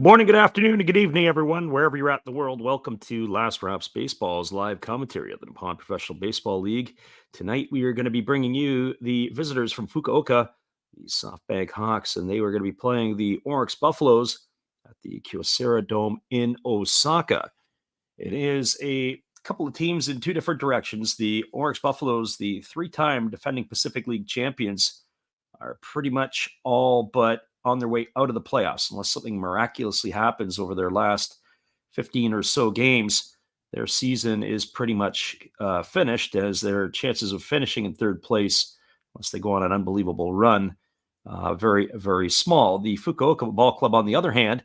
morning, good afternoon, and good evening, everyone, wherever you're at in the world. Welcome to Last Raps Baseball's live commentary of the Nippon Professional Baseball League. Tonight, we are going to be bringing you the visitors from Fukuoka, the SoftBank Hawks, and they were going to be playing the Orix Buffaloes at the Kyocera Dome in Osaka. It is a couple of teams in two different directions. The Orix Buffaloes, the three-time defending Pacific League champions, are pretty much all but on their way out of the playoffs, unless something miraculously happens over their last 15 or so games. Their season is pretty much finished, as their chances of finishing in third place, unless they go on an unbelievable run, very, very small. The Fukuoka Ball Club, on the other hand,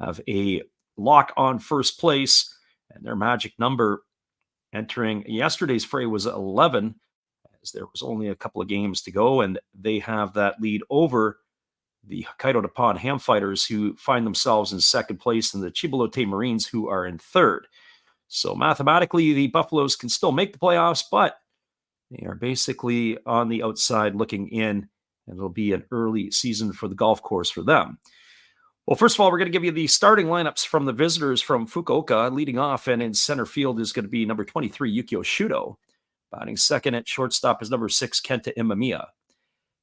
have a lock on first place, and their magic number entering yesterday's fray was 11, as there was only a couple of games to go, and they have that lead over the Hokkaido Nippon Ham Fighters, who find themselves in second place, and the Chiba-Lotte Marines, who are in third. So mathematically, the Buffaloes can still make the playoffs, but they are basically on the outside looking in, and it'll be an early season for the golf course for them. Well, first of all, we're going to give you the starting lineups from the visitors from Fukuoka. Leading off and in center field is going to be number 23, Yukio Shudo. Batting second at shortstop is number 6, Kenta Imamiya.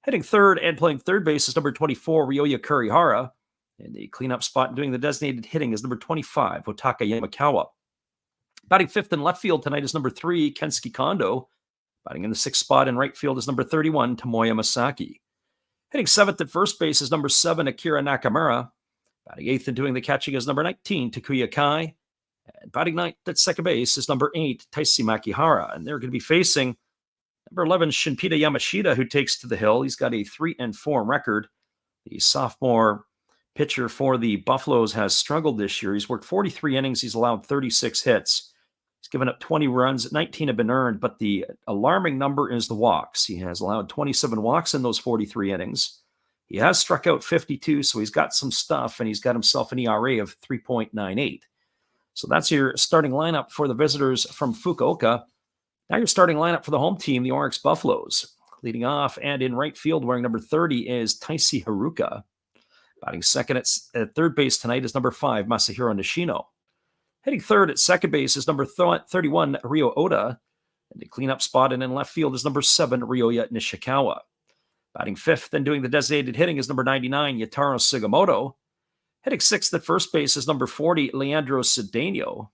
Hitting third and playing third base is number 24, Ryoya Kurihara. And the cleanup spot and doing the designated hitting is number 25, Otaka Yamakawa. Batting fifth in left field tonight is number 3, Kensuke Kondo. Batting in the sixth spot in right field is number 31, Tomoya Masaki. Hitting seventh at first base is number 7, Akira Nakamura. Batting eighth and doing the catching is number 19, Takuya Kai. And batting ninth at second base is number 8, Taisi Makihara. And they're going to be facing number 11, Shinpita Yamashita, who takes to the hill. He's got a 3-4 record. The sophomore pitcher for the Buffaloes has struggled this year. He's worked 43 innings. He's allowed 36 hits. He's given up 20 runs. 19 have been earned, but the alarming number is the walks. He has allowed 27 walks in those 43 innings. He has struck out 52, so he's got some stuff, and he's got himself an ERA of 3.98. So that's your starting lineup for the visitors from Fukuoka. Now your starting lineup for the home team, the Orix Buffaloes. Leading off and in right field wearing number 30 is Taisi Haruka. Batting second at third base tonight is number 5, Masahiro Nishino. Hitting third at second base is number 31, Ryo Oda. And the cleanup spot and in left field is number 7, Ryoya Nishikawa. Batting fifth and doing the designated hitting is number 99, Yataro Sugimoto. Hitting sixth at first base is number 40, Leandro Cedeno.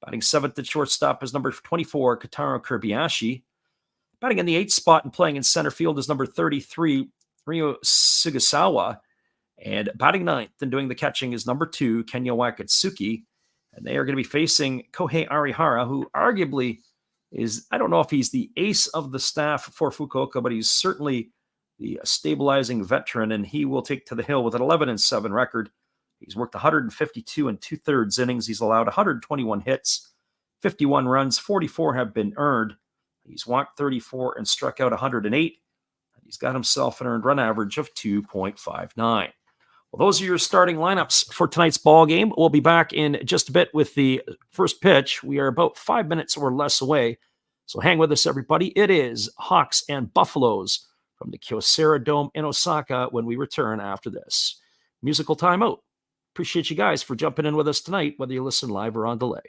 Batting seventh at shortstop is number 24, Kataro Kobayashi. Batting in the eighth spot and playing in center field is number 33, Ryo Sugasawa. And batting ninth and doing the catching is number 2, Kenya Wakatsuki. And they are going to be facing Kohei Arihara, who arguably is, I don't know if he's the ace of the staff for Fukuoka, but he's certainly the stabilizing veteran, and he will take to the hill with an 11-7 record. He's worked 152 and 2/3 innings. He's allowed 121 hits, 51 runs, 44 have been earned. He's walked 34 and struck out 108. He's got himself an earned run average of 2.59. Well, those are your starting lineups for tonight's ball game. We'll be back in just a bit with the first pitch. We are about 5 minutes or less away, so hang with us, everybody. It is Hawks and Buffaloes from the Kyocera Dome in Osaka when we return after this musical timeout. Appreciate you guys for jumping in with us tonight, whether you listen live or on delay.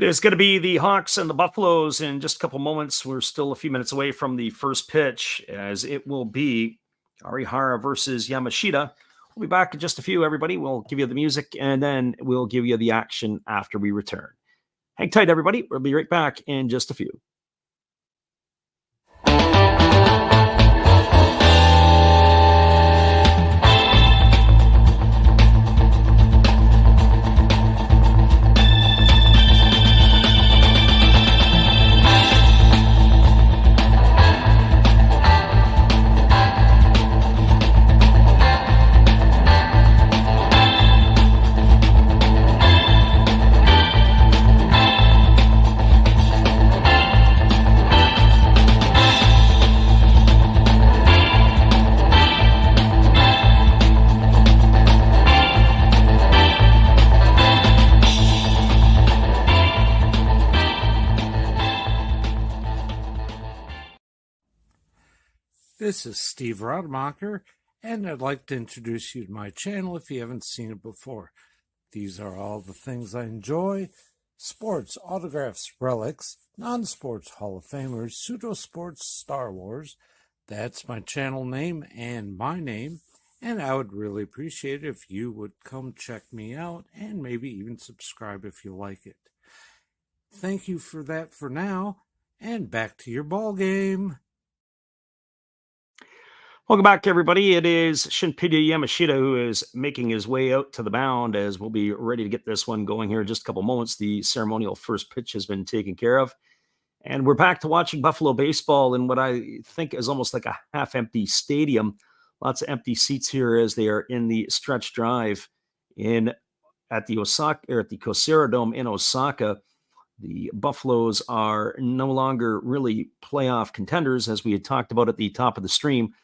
It is going to be the Hawks and the Buffaloes in just a couple moments. We're still a few minutes away from the first pitch, as it will be Arihara versus Yamashita. We'll be back in just a few, everybody. We'll give you the music, and then we'll give you the action after we return. Hang tight, everybody. We'll be right back in just a few. This is Steve Rademacher, and I'd like to introduce you to my channel if you haven't seen it before. These are all the things I enjoy: sports, autographs, relics, non-sports Hall of Famers, pseudo-sports, Star Wars. That's my channel name and my name, and I would really appreciate it if you would come check me out and maybe even subscribe if you like it. Thank you for that for now, and back to your ball game. Welcome back, everybody. It is Shunpei Yamashita who is making his way out to the mound, as we'll be ready to get this one going here in just a couple moments. The ceremonial first pitch has been taken care of, and we're back to watching Buffalo baseball in what I think is almost like a half-empty stadium. Lots of empty seats here as they are in the stretch drive at the Kosera Dome in Osaka. The Buffaloes are no longer really playoff contenders, as we had talked about at the top of the stream.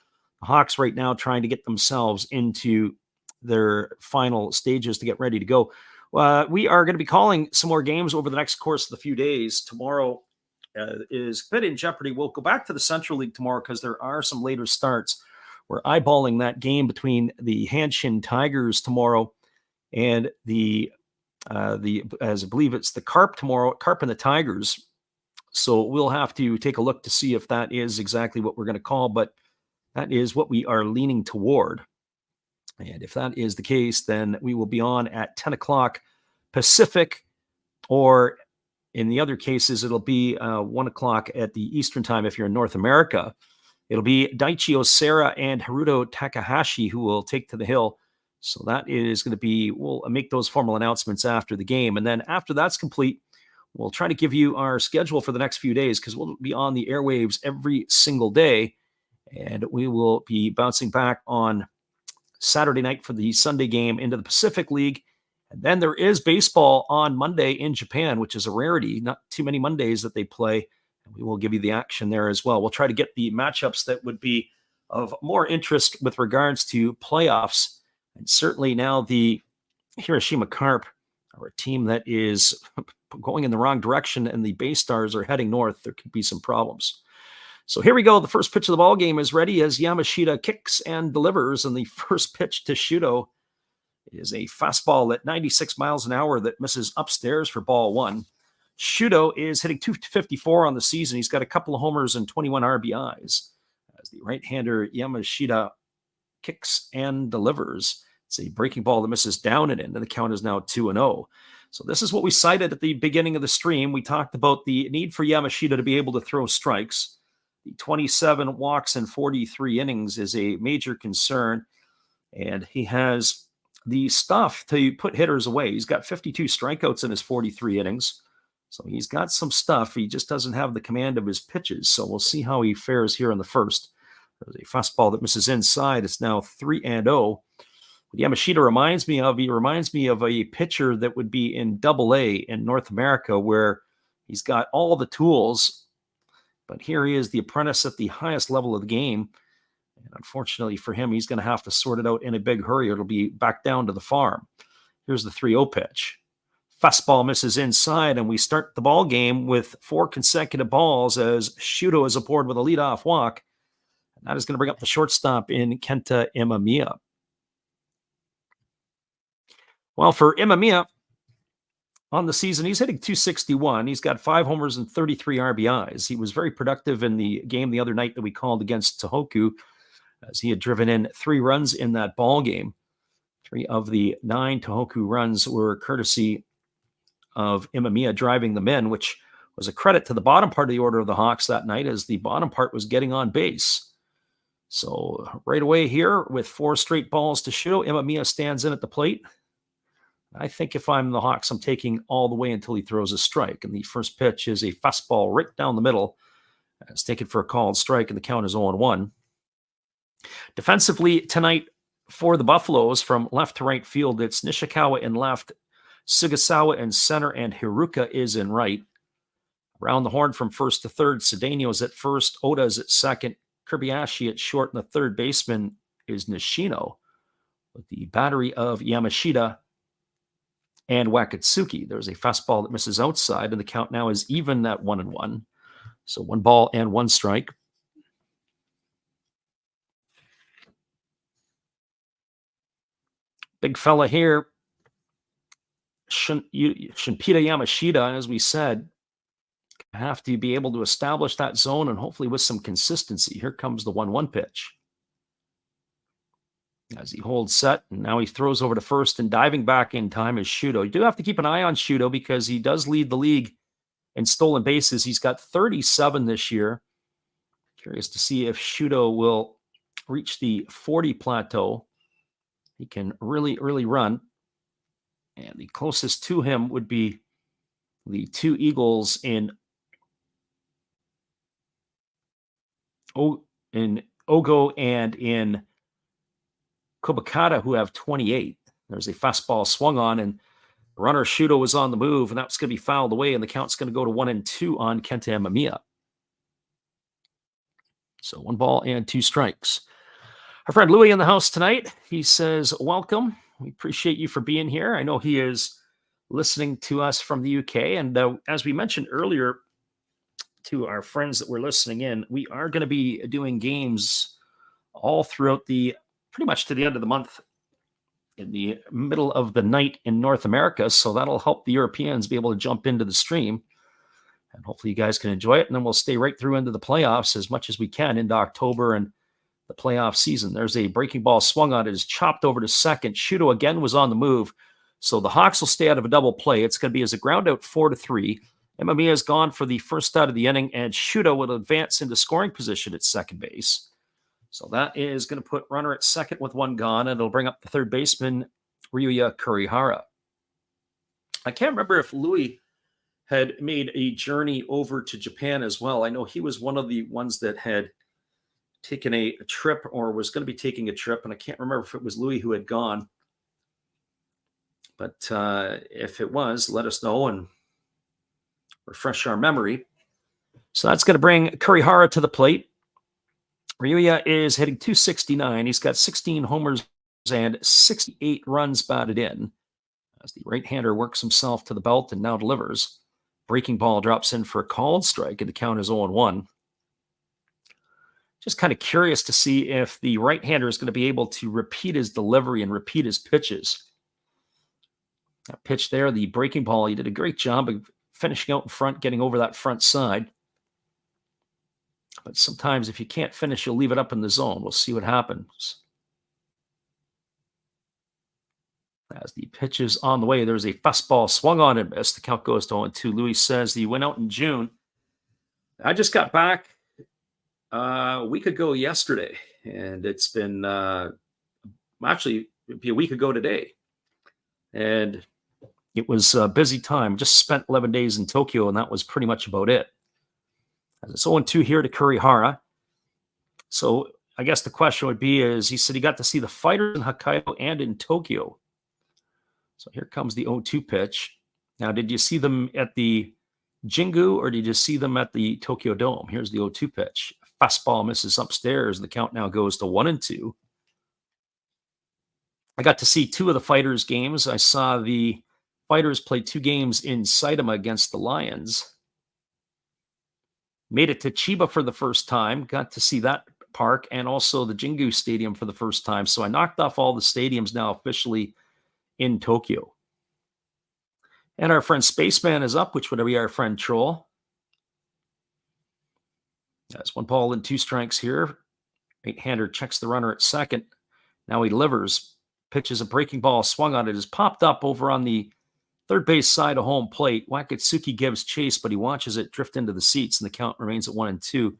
The Hawks right now trying to get themselves into their final stages to get ready to go. We are going to be calling some more games over the next course of the few days. Tomorrow is a bit in jeopardy. We'll go back to the Central League tomorrow because there are some later starts. We're eyeballing that game between the Hanshin Tigers tomorrow and as I believe it's the Carp tomorrow, Carp and the Tigers. So we'll have to take a look to see if that is exactly what we're going to call, but that is what we are leaning toward. And if that is the case, then we will be on at 10 o'clock Pacific, or in the other cases, it'll be 1 o'clock at the Eastern time if you're in North America. It'll be Daichi Osera and Haruto Takahashi who will take to the hill. So that is going to be, we'll make those formal announcements after the game. And then after that's complete, we'll try to give you our schedule for the next few days, because we'll be on the airwaves every single day. And we will be bouncing back on Saturday night for the Sunday game into the Pacific League. And then there is baseball on Monday in Japan, which is a rarity. Not too many Mondays that they play. And we will give you the action there as well. We'll try to get the matchups that would be of more interest with regards to playoffs. And certainly now the Hiroshima Carp are a team that is going in the wrong direction, and the Bay Stars are heading north. There could be some problems. So here we go. The first pitch of the ball game is ready as Yamashita kicks and delivers. And the first pitch to Shuto is a fastball at 96 miles an hour that misses upstairs for ball one. Shuto is hitting .254 on the season. He's got a couple of homers and 21 RBIs. As the right-hander Yamashita kicks and delivers. It's a breaking ball that misses down and in, and the count is now 2-0. So this is what we cited at the beginning of the stream. We talked about the need for Yamashita to be able to throw strikes. The 27 walks in 43 innings is a major concern, and he has the stuff to put hitters away. He's got 52 strikeouts in his 43 innings, so he's got some stuff. He just doesn't have the command of his pitches, so we'll see how he fares here in the first. There's a fastball that misses inside. It's now 3-0. What Yamashita reminds me of a pitcher that would be in Double-A in North America, where he's got all the tools. But here he is, the apprentice at the highest level of the game. And unfortunately for him, he's going to have to sort it out in a big hurry. It'll be back down to the farm. Here's the 3-0 pitch. Fastball misses inside, and we start the ball game with 4 consecutive balls as Shuto is aboard with a leadoff walk. And that is going to bring up the shortstop in Kenta Imamiya. Well, for Imamiya, on the season. He's hitting 261. He's got 5 homers and 33 RBIs. He was very productive in the game the other night that we called against Tohoku, as he had driven in 3 runs in that ball game. 3 of the 9 Tohoku runs were courtesy of Imamiya driving them in, which was a credit to the bottom part of the order of the Hawks that night, as the bottom part was getting on base. So right away here, with 4 straight balls to Shudo, Imamiya stands in at the plate. I think if I'm the Hawks, I'm taking all the way until he throws a strike. And the first pitch is a fastball right down the middle. It's taken for a called strike, and the count is 0-1. Defensively tonight for the Buffaloes, from left to right field, it's Nishikawa in left, Sugasawa in center, and Hiruka is in right. Around the horn from first to third, Cedeno is at first, Oda is at second, Kobayashi at short, and the third baseman is Nishino, with the battery of Yamashita and Wakatsuki. There's a fastball that misses outside, and the count now is even at 1-1. So 1 ball and 1 strike. Big fella here, Shunpita Yamashita, as we said, have to be able to establish that zone, and hopefully with some consistency. Here comes the 1-1 pitch. As he holds set, and now he throws over to first, and diving back in time is Shudo. You do have to keep an eye on Shudo because he does lead the league in stolen bases. He's got 37 this year. Curious to see if Shudo will reach the 40 plateau. He can really, really run. And the closest to him would be the 2 Eagles in Ogo and in Kobakata, who have 28. There's a fastball swung on, and runner Shudo was on the move, and that's going to be fouled away, and the count's going to go to 1-2 on Kenta Imamiya. So 1 ball and 2 strikes. Our friend Louis in the house tonight. He says, welcome. We appreciate you for being here. I know he is listening to us from the UK. And as we mentioned earlier to our friends that were listening in, we are going to be doing games all throughout pretty much to the end of the month, in the middle of the night in North America. So that'll help the Europeans be able to jump into the stream. And hopefully you guys can enjoy it. And then we'll stay right through into the playoffs as much as we can into October and the playoff season. There's a breaking ball swung on. It is chopped over to second. Shudo again was on the move. So the Hawks will stay out of a double play. It's going to be as a ground out 4-3. Imamiya is gone for the first out of the inning, and Shudo will advance into scoring position at second base. So that is going to put runner at second with 1 gone, and it'll bring up the third baseman, Ryuya Kurihara. I can't remember if Louis had made a journey over to Japan as well. I know he was one of the ones that had taken a trip or was going to be taking a trip, and I can't remember if it was Louis who had gone. But if it was, let us know and refresh our memory. So that's going to bring Kurihara to the plate. Ryuya is hitting 269. He's got 16 homers and 68 runs batted in, as the right-hander works himself to the belt and now delivers. Breaking ball drops in for a called strike, and the count is 0-1. Just kind of curious to see if the right-hander is going to be able to repeat his delivery and repeat his pitches. That pitch there, the breaking ball, he did a great job of finishing out in front, getting over that front side. But sometimes if you can't finish, you'll leave it up in the zone. We'll see what happens. As the pitch is on the way, there's a fastball swung on and missed. The count goes to 0-2. Louis says he went out in June. I just got back a week ago yesterday, and it's been actually it'd be a week ago today. And it was a busy time. Just spent 11 days in Tokyo, and that was pretty much about it. It's 0-2 here to Kurihara. So I guess the question would be is, he said he got to see the fighters in Hokkaido and in Tokyo. So here comes the 0-2 pitch. Now, did you see them at the Jingu, or did you see them at the Tokyo Dome? Here's the 0-2 pitch. Fastball misses upstairs. The count now goes to 1-2. I got to see 2 of the fighters' games. I saw the fighters play 2 games in Saitama against the Lions. Made it to Chiba for the first time. Got to see that park and also the Jingu Stadium for the first time. So I knocked off all the stadiums now officially in Tokyo. And our friend Spaceman is up, which would be our friend Troll. That's 1 ball and 2 strikes here. Right-hander checks the runner at second. Now he delivers. Pitches a breaking ball, swung on it, is popped up over on the third base side of home plate. Wakatsuki gives chase, but he watches it drift into the seats, and the count remains at 1-2.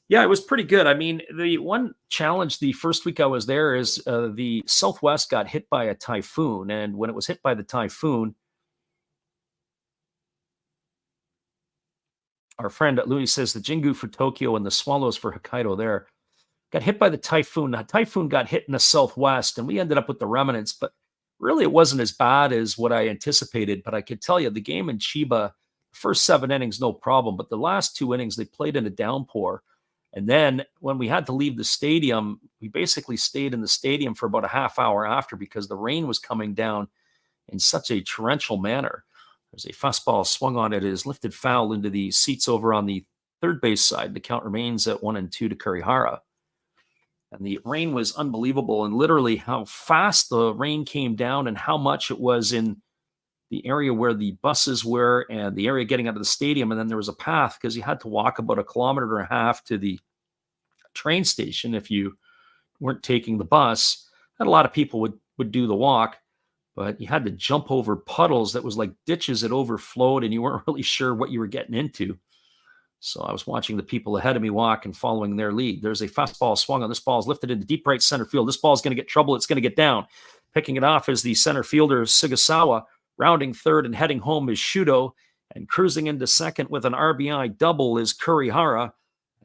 Yeah, it was pretty good. I mean, the one challenge the first week I was there is the Southwest got hit by a typhoon, and when it was hit by the typhoon, our friend Louis says the Jingu for Tokyo and the Swallows for Hokkaido there got hit by the typhoon. The typhoon got hit in the Southwest, and we ended up with the remnants, but really it wasn't as bad as what I anticipated. But I could tell you the game in Chiba, first 7 innings, no problem. But the last 2 innings, they played in a downpour. And then when we had to leave the stadium, we basically stayed in the stadium for about a half hour after because the rain was coming down in such a torrential manner. There's a fastball swung on it. It is lifted foul into the seats over on the third base side. The count remains at 1-2 to Kurihara. And the rain was unbelievable, and literally how fast the rain came down and how much it was in the area where the buses were and the area getting out of the stadium. And then there was a path because you had to walk about 1.5 kilometers to the train station if you weren't taking the bus. And a lot of people would do the walk, but you had to jump over puddles that was like ditches that overflowed, and you weren't really sure what you were getting into. So I was watching the people ahead of me walk and following their lead. There's a fastball swung on. This ball is lifted into deep right center field. This ball is going to get trouble. It's going to get down. Picking it off is the center fielder, Sugasawa. Rounding third and heading home is Shudo. And cruising into second with an RBI double is Kurihara.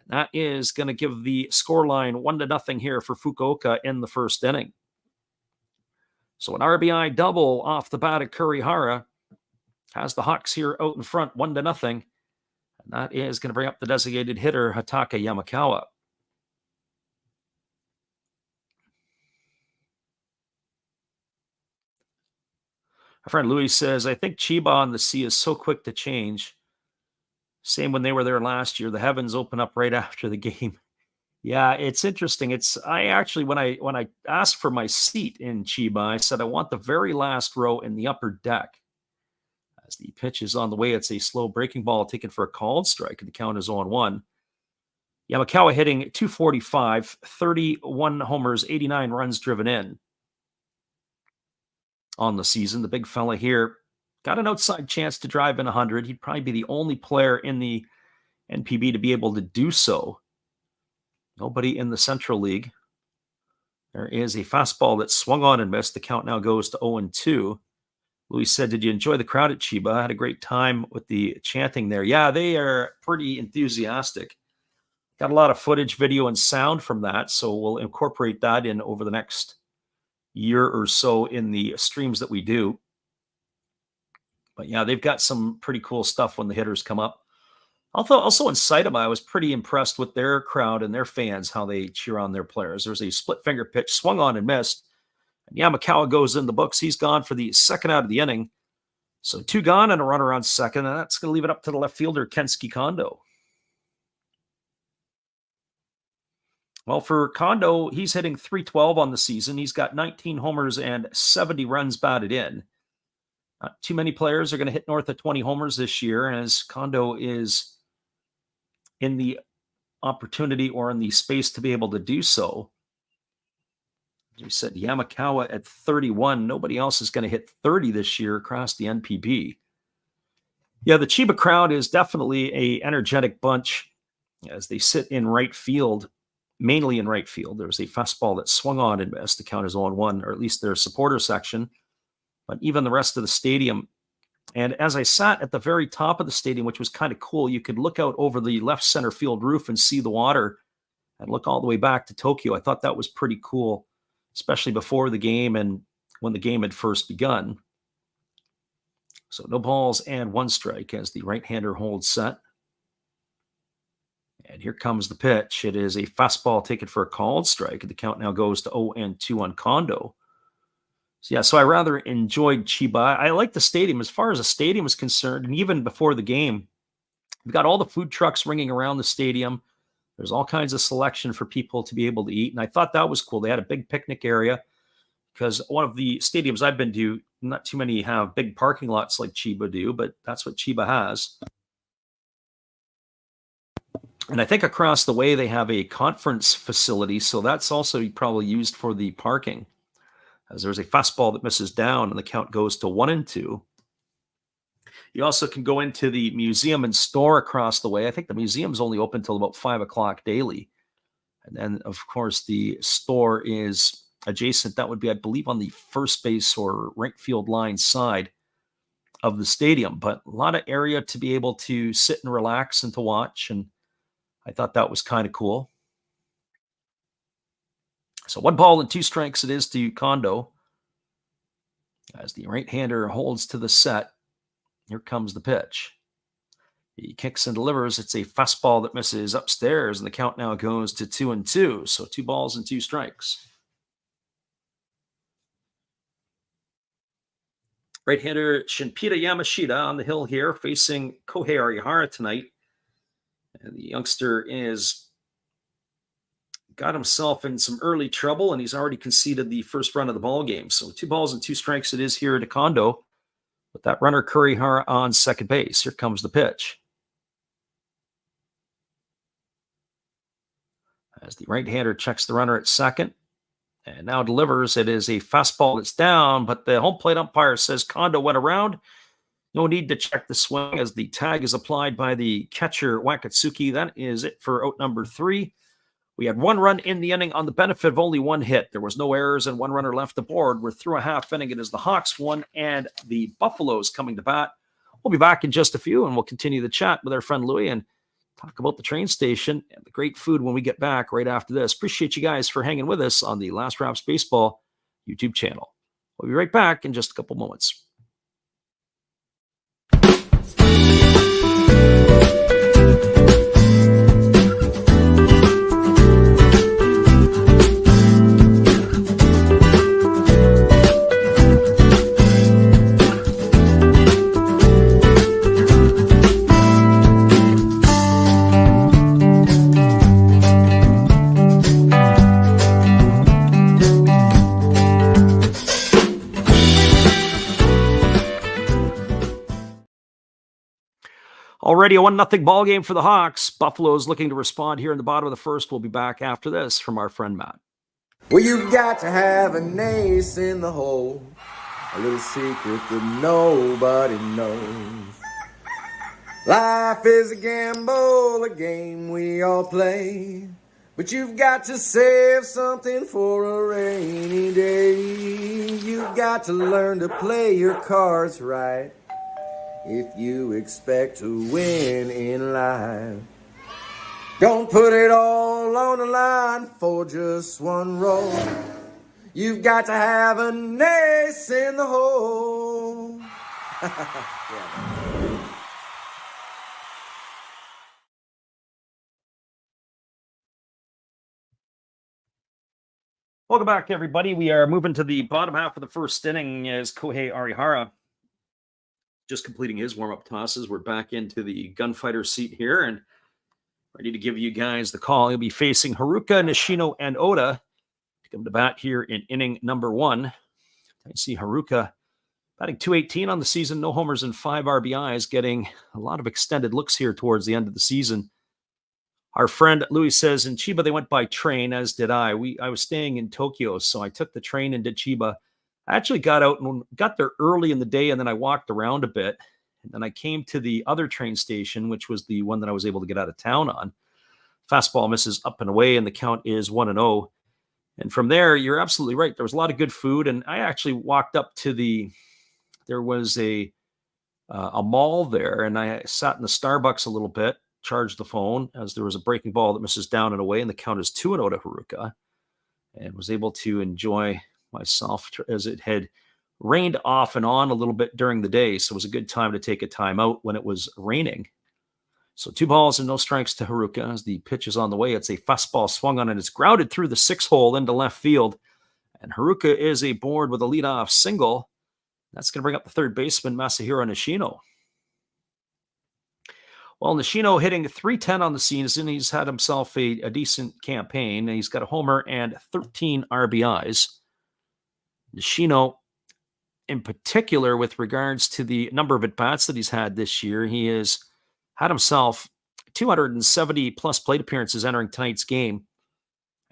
That is going to give the scoreline 1-0 here for Fukuoka in the first inning. So an RBI double off the bat of Kurihara has the Hawks here out in front 1-0. And that is going to bring up the designated hitter, Hataka Yamakawa. Our friend Louis says, I think Chiba on the sea is so quick to change. Same when they were there last year. The heavens open up right after the game. Yeah, it's interesting. I actually, when I asked for my seat in Chiba, I said I want the very last row in the upper deck. As the pitch is on the way, it's a slow breaking ball taken for a called strike, and the count is 0-1. Yamakawa hitting .245, 31 homers, 89 runs driven in on the season. The big fella here got an outside chance to drive in 100. He'd probably be the only player in the NPB to be able to do so. Nobody in the Central League. There is a fastball that swung on and missed. The count now goes to 0-2. Louis said, did you enjoy the crowd at Chiba? I had a great time with the chanting there. Yeah, they are pretty enthusiastic. Got a lot of footage, video, and sound from that, so we'll incorporate that in over the next year or so in the streams that we do. But yeah, they've got some pretty cool stuff when the hitters come up. Also in Saitama, I was pretty impressed with their crowd and their fans, how they cheer on their players. There's a split finger pitch swung on and missed. And Yamakawa goes in the books. He's gone for the second out of the inning. So 2 gone and a runner on second, and that's going to leave it up to the left fielder, Kensuke Kondo. Well, for Kondo, he's hitting .312 on the season. He's got 19 homers and 70 runs batted in. Not too many players are going to hit north of 20 homers this year, as Kondo is in the opportunity or in the space to be able to do so. As we said, Yamakawa at 31. Nobody else is going to hit 30 this year across the NPB. Yeah, the Chiba crowd is definitely an energetic bunch as they sit in right field, mainly in right field. There's a fastball that swung on and missed. The count is 0-1, or at least their supporter section. But even the rest of the stadium. And as I sat at the very top of the stadium, which was kind of cool, you could look out over the left center field roof and see the water and look all the way back to Tokyo. I thought that was pretty cool, especially before the game and when the game had first begun. So no balls and 1 strike as the right-hander holds set. And here comes the pitch. It is a fastball taken for a called strike. The count now goes to 0-2 on Kondo. So yeah, so I rather enjoyed Chiba. I like the stadium. As far as the stadium is concerned, and even before the game, we've got all the food trucks ringing around the stadium. There's all kinds of selection for people to be able to eat. And I thought that was cool. They had a big picnic area. because one of the stadiums I've been to, not too many have big parking lots like Chiba do, but that's what Chiba has. And I think across the way they have a conference facility, so that's also probably used for the parking. As there's a fastball that misses down, and the count goes to 1-2. You also can go into the museum and store across the way. I think the museum's only open till about 5 o'clock daily. And then, of course, the store is adjacent. That would be, I believe, on the first base or right field line side of the stadium. But a lot of area to be able to sit and relax and to watch. And I thought that was kind of cool. So 1-2 strikes it is to Kondo. As the right-hander holds to the set, here comes the pitch. He kicks and delivers. It's a fastball that misses upstairs, and the count now goes to 2-2. So 2 strikes. Right-hander Shinpita Yamashita on the hill here, facing Kohei Arihara tonight. And the youngster is got himself in some early trouble, and he's already conceded the first run of the ball game. So 2 strikes it is here to Kondo, with that runner Kurihara on second base. Here comes the pitch. As the right-hander checks the runner at second and now delivers, it is a fastball that's down, but the home plate umpire says Kondo went around. No need to check the swing as the tag is applied by the catcher Wakatsuki. That is it for out number 3. We had 1 run in the inning on the benefit of only 1 hit. There was no errors and 1 runner left aboard. We're through a half inning. It is the Hawks 1 and the Buffaloes coming to bat. We'll be back in just a few, and we'll continue the chat with our friend Louie and talk about the train station and the great food when we get back right after this. Appreciate you guys for hanging with us on the Last Raps Baseball YouTube channel. We'll be right back in just a couple moments. Already a 1-0 ball game for the Hawks. Buffalo's looking to respond here in the bottom of the first. We'll be back after this from our friend Matt. Well, you've got to have an ace in the hole, a little secret that nobody knows. Life is a gamble, a game we all play, but you've got to save something for a rainy day. You've got to learn to play your cards right if you expect to win in life. Don't put it all on the line for just 1 roll. You've got to have an ace in the hole. Yeah. Welcome back, everybody. We are moving to the bottom half of the first inning as Kohei Arihara just completing his warm-up tosses. We're back into the gunfighter seat here and ready to give you guys the call. He'll be facing Haruka, Nishino, and Oda to come to bat here in inning number 1. I see Haruka batting .218 on the season, no homers and 5 RBIs, getting a lot of extended looks here towards the end of the season. Our friend Louis says in Chiba they went by train, as did I. I was staying in Tokyo, so I took the train into Chiba. I actually got out and got there early in the day, and then I walked around a bit. And then I came to the other train station, which was the one that I was able to get out of town on. Fastball misses up and away, and the count is 1-0. And from there, you're absolutely right. There was a lot of good food, and I actually walked up to there was a mall there, and I sat in the Starbucks a little bit, charged the phone, as there was a breaking ball that misses down and away, and the count is 2-0 to Haruka, and was able to enjoy myself as it had rained off and on a little bit during the day. So it was a good time to take a time out when it was raining. So 2 and no strikes to Haruka as the pitch is on the way. It's a fastball swung on and it's grounded through the 6-hole into left field. And Haruka is aboard with a leadoff single. That's going to bring up the third baseman, Masahiro Nishino. Well, Nishino hitting .310 on the season. He's had himself a decent campaign. He's got a homer and 13 RBIs. Nishino, in particular, with regards to the number of at-bats that he's had this year, he has had himself 270 plus plate appearances entering tonight's game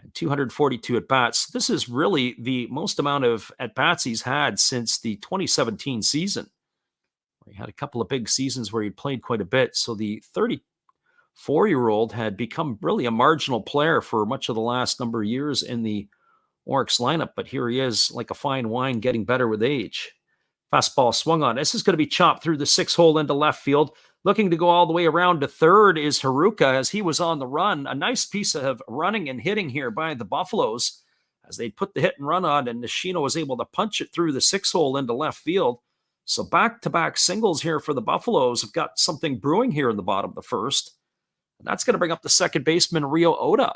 and 242 at-bats. This is really the most amount of at-bats he's had since the 2017 season. He had a couple of big seasons where he played quite a bit. So the 34-year-old had become really a marginal player for much of the last number of years in the Orix lineup, but here he is like a fine wine getting better with age. Fastball swung on. This is going to be chopped through the 6-hole into left field. Looking to go all the way around to third is Haruka as he was on the run. A nice piece of running and hitting here by the Buffaloes as they put the hit and run on, and Nishino was able to punch it through the 6-hole into left field. So back-to-back singles here for the Buffaloes have got something brewing here in the bottom of the first. And that's going to bring up the second baseman, Ryo Oda.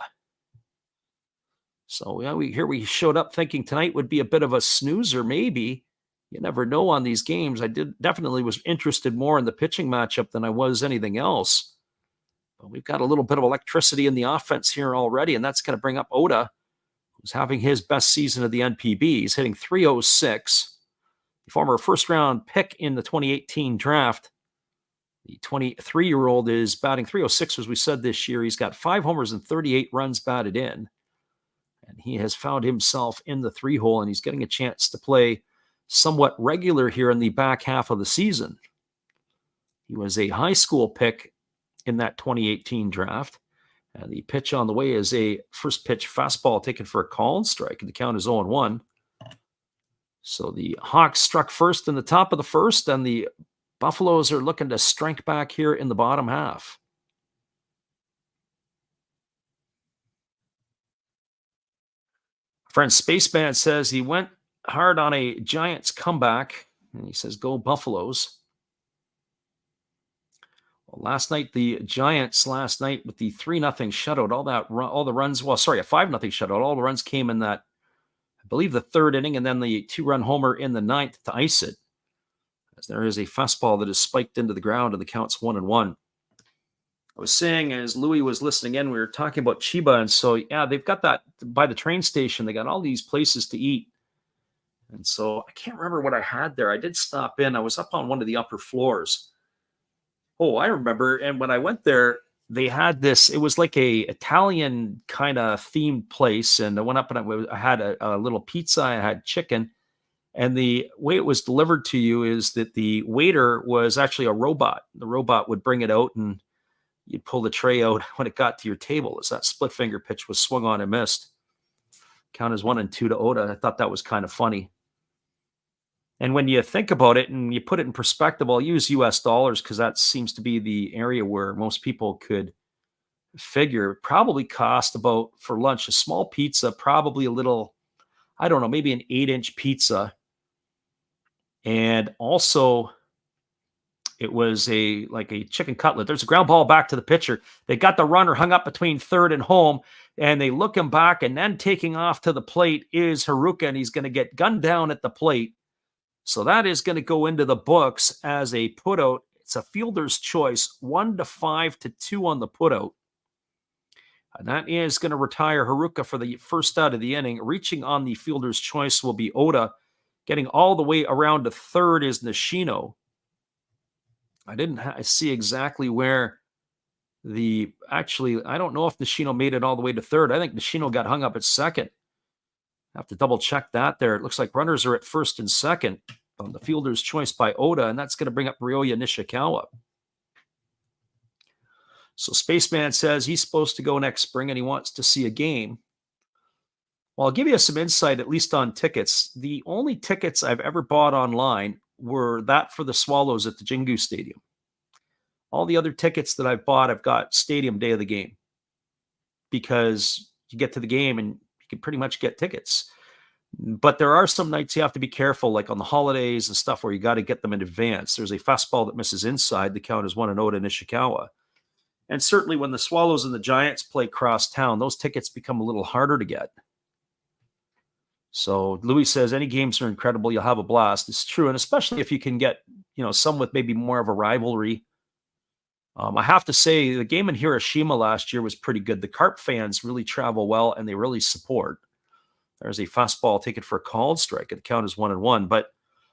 So yeah, we showed up thinking tonight would be a bit of a snoozer, maybe. You never know on these games. I definitely was interested more in the pitching matchup than I was anything else. But we've got a little bit of electricity in the offense here already, and that's going to bring up Oda, who's having his best season of the NPB. He's hitting .306. The former first-round pick in the 2018 draft. The 23-year-old is batting .306, as we said this year. He's got 5 homers and 38 runs batted in. And he has found himself in the 3-hole, and he's getting a chance to play somewhat regular here in the back half of the season. He was a high school pick in that 2018 draft. And the pitch on the way is a first pitch fastball taken for a call and strike, and the count is 0-1. So the Hawks struck first in the top of the first, and the Buffaloes are looking to strike back here in the bottom half. Friend Spaceman says he went hard on a Giants comeback, and he says, go Buffaloes. Well, the Giants last night with the 3-0 shutout, all the runs, a 5-0 shutout, all the runs came in that, I believe, the third inning, and then the 2-run homer in the 9th to ice it. As there is a fastball that is spiked into the ground, and the count's 1-1. I was saying, as Louis was listening in, we were talking about Chiba, and so, yeah, they've got that by the train station. They got all these places to eat. And so I can't remember what I had there. I did stop in. I was up on one of the upper floors. Oh, I remember. And when I went there, they had this, it was like a Italian kind of themed place. And I went up and I had a little pizza. I had chicken. And the way it was delivered to you is that the waiter was actually a robot. The robot would bring it out, and you'd pull the tray out when it got to your table. As that split finger pitch was swung on and missed. Count as 1-2 to Oda. I thought that was kind of funny. And when you think about it and you put it in perspective, I'll use US dollars because that seems to be the area where most people could figure. It probably cost about, for lunch, a small pizza, probably a little, I don't know, maybe an 8-inch pizza. And also it was like a chicken cutlet. There's a ground ball back to the pitcher. They got the runner hung up between third and home, and they look him back, and then taking off to the plate is Haruka, and he's going to get gunned down at the plate. So that is going to go into the books as a putout. It's a fielder's choice, 1-5-2 on the putout. And that is going to retire Haruka for the first out of the inning. Reaching on the fielder's choice will be Oda. Getting all the way around to third is Nishino. I didn't see exactly where I don't know if Nishino made it all the way to third. I think Nishino got hung up at second. I have to double check that there. It looks like runners are at first and second on the fielder's choice by Oda, and that's going to bring up Ryoya Nishikawa. So Spaceman says he's supposed to go next spring and he wants to see a game. Well, I'll give you some insight, at least on tickets. The only tickets I've ever bought online were that for the Swallows at the Jingu Stadium. All the other tickets that I've bought, I've got stadium day of the game, because you get to the game and you can pretty much get tickets. But there are some nights you have to be careful, like on the holidays and stuff, where you got to get them in advance. There's a fastball that misses inside. The count is 1-0 to Nishikawa. And certainly when the Swallows and the Giants play cross town, those tickets become a little harder to get. So Louis says any games are incredible. You'll have a blast. It's true. And especially if you can get, some with maybe more of a rivalry. I have to say the game in Hiroshima last year was pretty good. The Carp fans really travel well and they really support. There's a fastball taken for a called strike, and the count is 1-1. But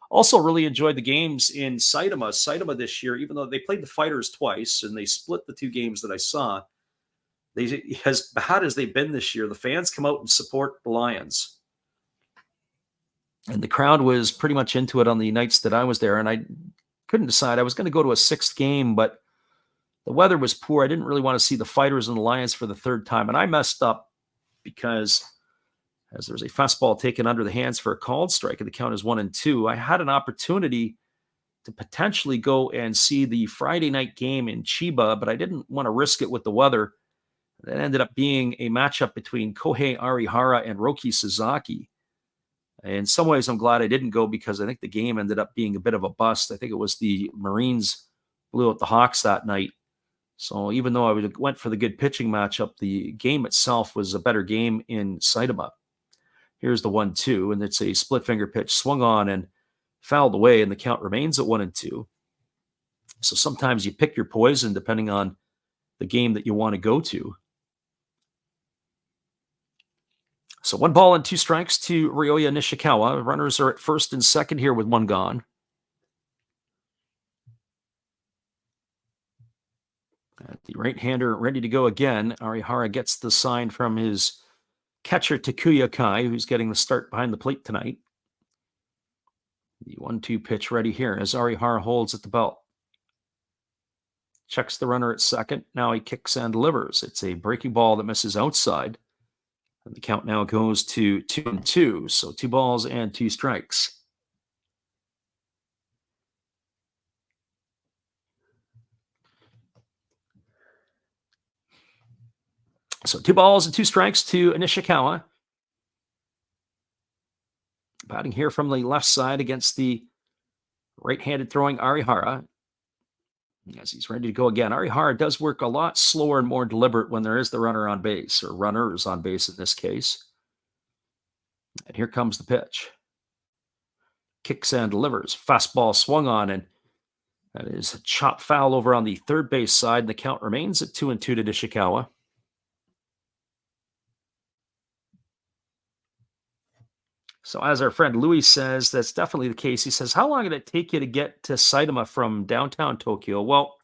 also really enjoyed the games in Saitama. Saitama this year, even though they played the Fighters twice and they split the two games that I saw, as bad as they've been this year, the fans come out and support the Lions. And the crowd was pretty much into it on the nights that I was there. And I couldn't decide. I was going to go to a sixth game, but the weather was poor. I didn't really want to see the Fighters and the Lions for the third time. And I messed up because as there's a fastball taken under the hands for a called strike, and the count is 1-2. I had an opportunity to potentially go and see the Friday night game in Chiba, but I didn't want to risk it with the weather. That ended up being a matchup between Kohei Arihara and Roki Sasaki. In some ways, I'm glad I didn't go because I think the game ended up being a bit of a bust. I think it was the Marines blew out the Hawks that night. So even though I went for the good pitching matchup, the game itself was a better game in Saitama. Here's the 1-2, and it's a split finger pitch swung on and fouled away, and the count remains at 1-2. So sometimes you pick your poison depending on the game that you want to go to. So 1-2 strikes to Ryoya Nishikawa. Runners are at first and second here with one gone. The right-hander ready to go again. Arihara gets the sign from his catcher Takuya Kai, who's getting the start behind the plate tonight. The 1-2 pitch ready here as Arihara holds at the belt. Checks the runner at second. Now he kicks and delivers. It's a breaking ball that misses outside. And the count now goes to 2-2. So 2 strikes. So 2 strikes to Nishikawa. Batting here from the left side against the right-handed throwing Arihara. As he's ready to go again. Arihara does work a lot slower and more deliberate when there is the runner on base, or runners on base in this case. And here comes the pitch. Kicks and delivers. Fastball swung on, and that is a chop foul over on the third base side, and the count remains at 2-2 to Nishikawa. So as our friend Louis says, that's definitely the case. He says, how long did it take you to get to Saitama from downtown Tokyo? Well,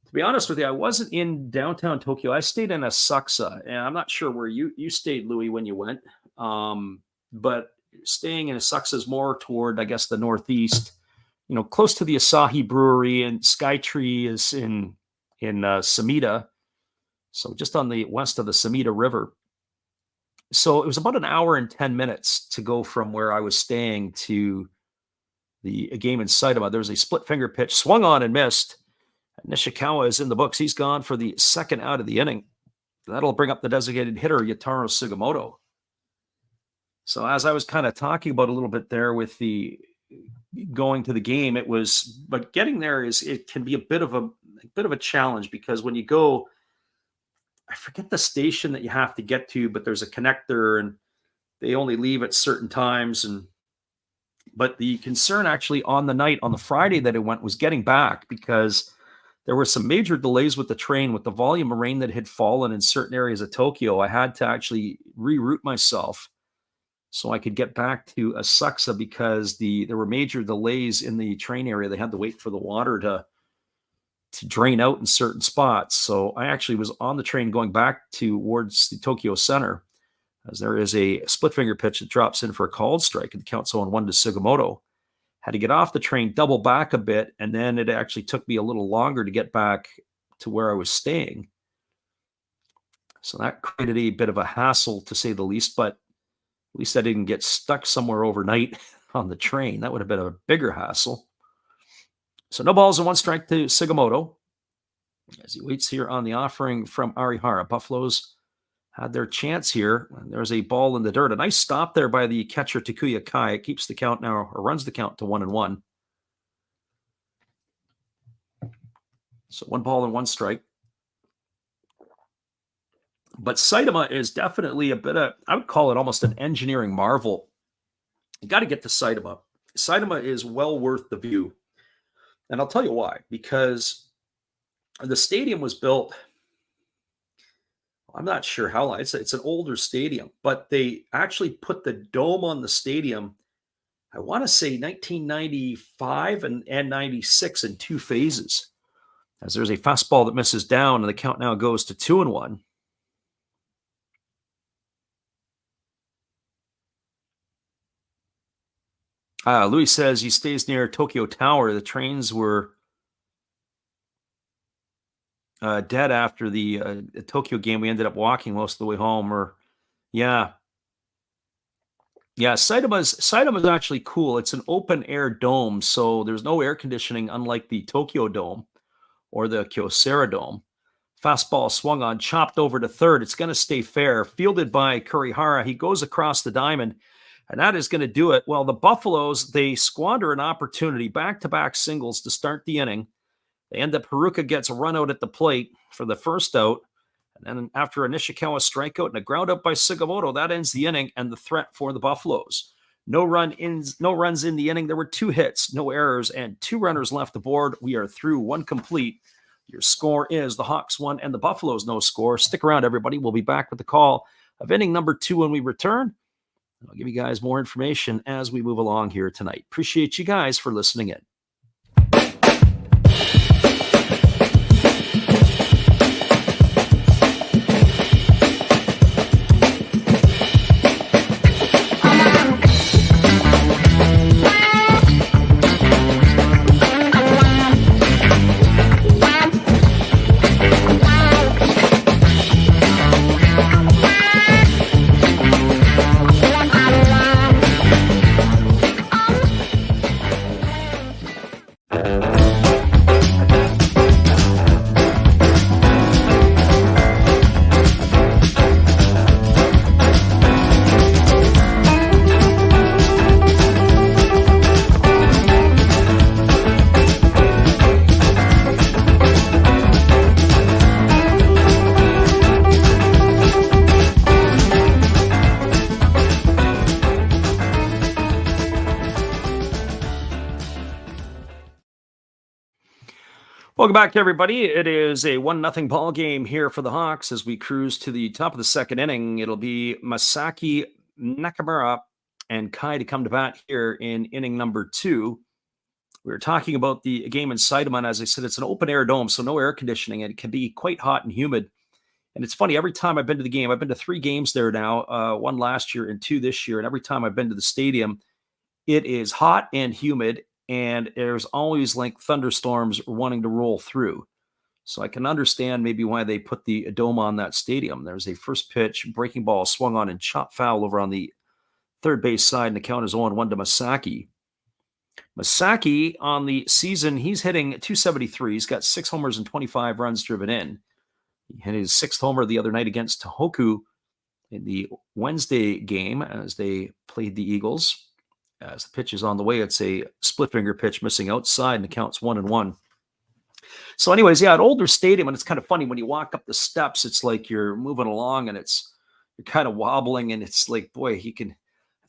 to be honest with you, I wasn't in downtown Tokyo. I stayed in Asakusa, and I'm not sure where you stayed, Louis, when you went. But staying in Asakusa is more toward, I guess, the northeast, close to the Asahi Brewery, and Skytree is in Sumida. So just on the west of the Sumida River. So it was about an hour and 10 minutes to go from where I was staying to the game in Saitama. There was a split finger pitch, swung on and missed. Nishikawa is in the books. He's gone for the second out of the inning. That'll bring up the designated hitter, Yataro Sugimoto. So as I was kind of talking about a little bit there with the going to the game, but getting there it can be a bit of a challenge because when you go, I forget the station that you have to get to, but there's a connector and they only leave at certain times. But the concern actually on the Friday that it went was getting back because there were some major delays with the train with the volume of rain that had fallen in certain areas of Tokyo. I had to actually reroute myself so I could get back to Asakusa because there were major delays in the train area. They had to wait for the water to drain out in certain spots. So I actually was on the train going back towards the Tokyo Center as there is a split finger pitch that drops in for a called strike and the count's 0-1 to Sugimoto. Had to get off the train, double back a bit, and then it actually took me a little longer to get back to where I was staying. So that created a bit of a hassle to say the least, but at least I didn't get stuck somewhere overnight on the train. That would have been a bigger hassle. So 1 strike to Sugimoto as he waits here on the offering from Arihara. Buffaloes had their chance here. And there's a ball in the dirt. A nice stop there by the catcher Takuya Kai. It keeps the count now, or runs the count to 1-1. So 1 strike. But Saitama is definitely I would call it almost an engineering marvel. You got to get to Saitama. Saitama is well worth the view. And I'll tell you why. Because the stadium was built, I'm not sure how long. It's an older stadium, but they actually put the dome on the stadium. I want to say 1995 and 96 in two phases. As there's a fastball that misses down, and the count now goes to 2-1. Louis says he stays near Tokyo Tower. The trains were dead after the Tokyo game. We ended up walking most of the way home. Yeah, Saitama's actually cool. It's an open air dome, so there's no air conditioning, unlike the Tokyo Dome or the Kyocera Dome. Fastball swung on, chopped over to third. It's going to stay fair. Fielded by Kurihara. He goes across the diamond, and that is going to do it. Well, the Buffaloes, they squander an opportunity, back-to-back singles to start the inning. They end up, Haruka gets a run out at the plate for the first out. And then after a Nishikawa strikeout and a ground out by Sugimoto, that ends the inning and the threat for the Buffaloes. No runs in the inning. There were 2 hits, no errors, and 2 runners left aboard. We are through, 1 complete. Your score is the Hawks 1 and the Buffaloes no score. Stick around, everybody. We'll be back with the call of inning number 2 when we return. I'll give you guys more information as we move along here tonight. Appreciate you guys for listening in. Welcome back, everybody. It is a 1-0 ball game here for the Hawks as we cruise to the top of the second inning. It'll be Masaki Nakamura and Kai to come to bat here in inning number 2. We were talking about the game in Saitama, and as I said, it's an open-air dome, so no air conditioning, and it can be quite hot and humid. And it's funny, every time I've been to the game, I've been to 3 games there now, 1 last year and 2 this year, and every time I've been to the stadium, it is hot and humid, and there's always like thunderstorms wanting to roll through. So I can understand maybe why they put the dome on that stadium. There's a first pitch, breaking ball swung on and chopped foul over on the third base side, and the count is 0-1 to Masaki. Masaki on the season, he's hitting .273. He's got 6 homers and 25 runs driven in. He hit his 6th homer the other night against Tohoku in the Wednesday game as they played the Eagles. As the pitch is on the way, it's a split finger pitch missing outside, and the count's 1-1. So anyways, yeah, an older stadium, and it's kind of funny when you walk up the steps, it's like you're moving along and you're kind of wobbling, and it's like, boy, I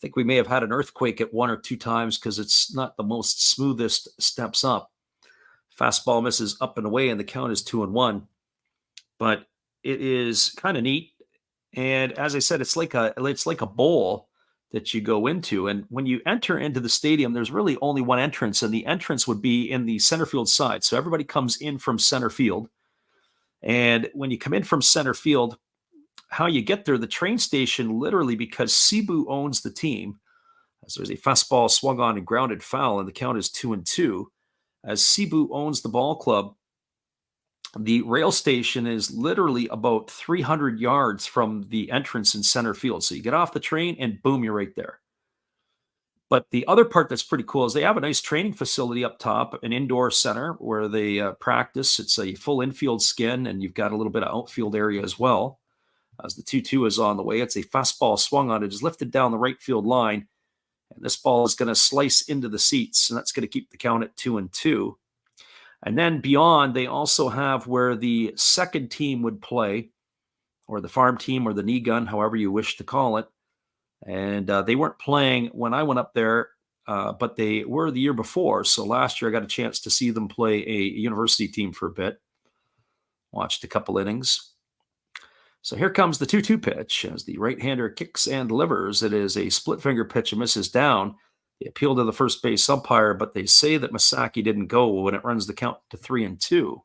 think we may have had an earthquake at 1 or 2 times because it's not the most smoothest steps up. Fastball misses up and away, and the count is 2-1. But it is kind of neat. And as I said, it's like a bowl that you go into. And when you enter into the stadium, there's really only one entrance, and the entrance would be in the center field side. So everybody comes in from center field. And when you come in from center field, how you get there, the train station, literally, because Cebu owns the team, as there's a fastball swung on and grounded foul, and the count is 2-2. As Cebu owns the ball club, the rail station is literally about 300 yards from the entrance in center field. So you get off the train and boom, you're right there. But the other part that's pretty cool is they have a nice training facility up top, an indoor center where they practice. It's a full infield skin, and you've got a little bit of outfield area as well. As the 2-2 is on the way, it's a fastball swung on. It is lifted down the right field line, and this ball is going to slice into the seats, and that's going to keep the count at 2-2. And then beyond, they also have where the second team would play, or the farm team, or the knee gun, however you wish to call it. And they weren't playing when I went up there, but they were the year before. So last year I got a chance to see them play a university team for a bit. Watched a couple innings. So here comes the 2-2 pitch as the right-hander kicks and delivers. It is a split-finger pitch and misses down. They appeal to the first base umpire, but they say that Masaki didn't go when it runs the count to 3-2.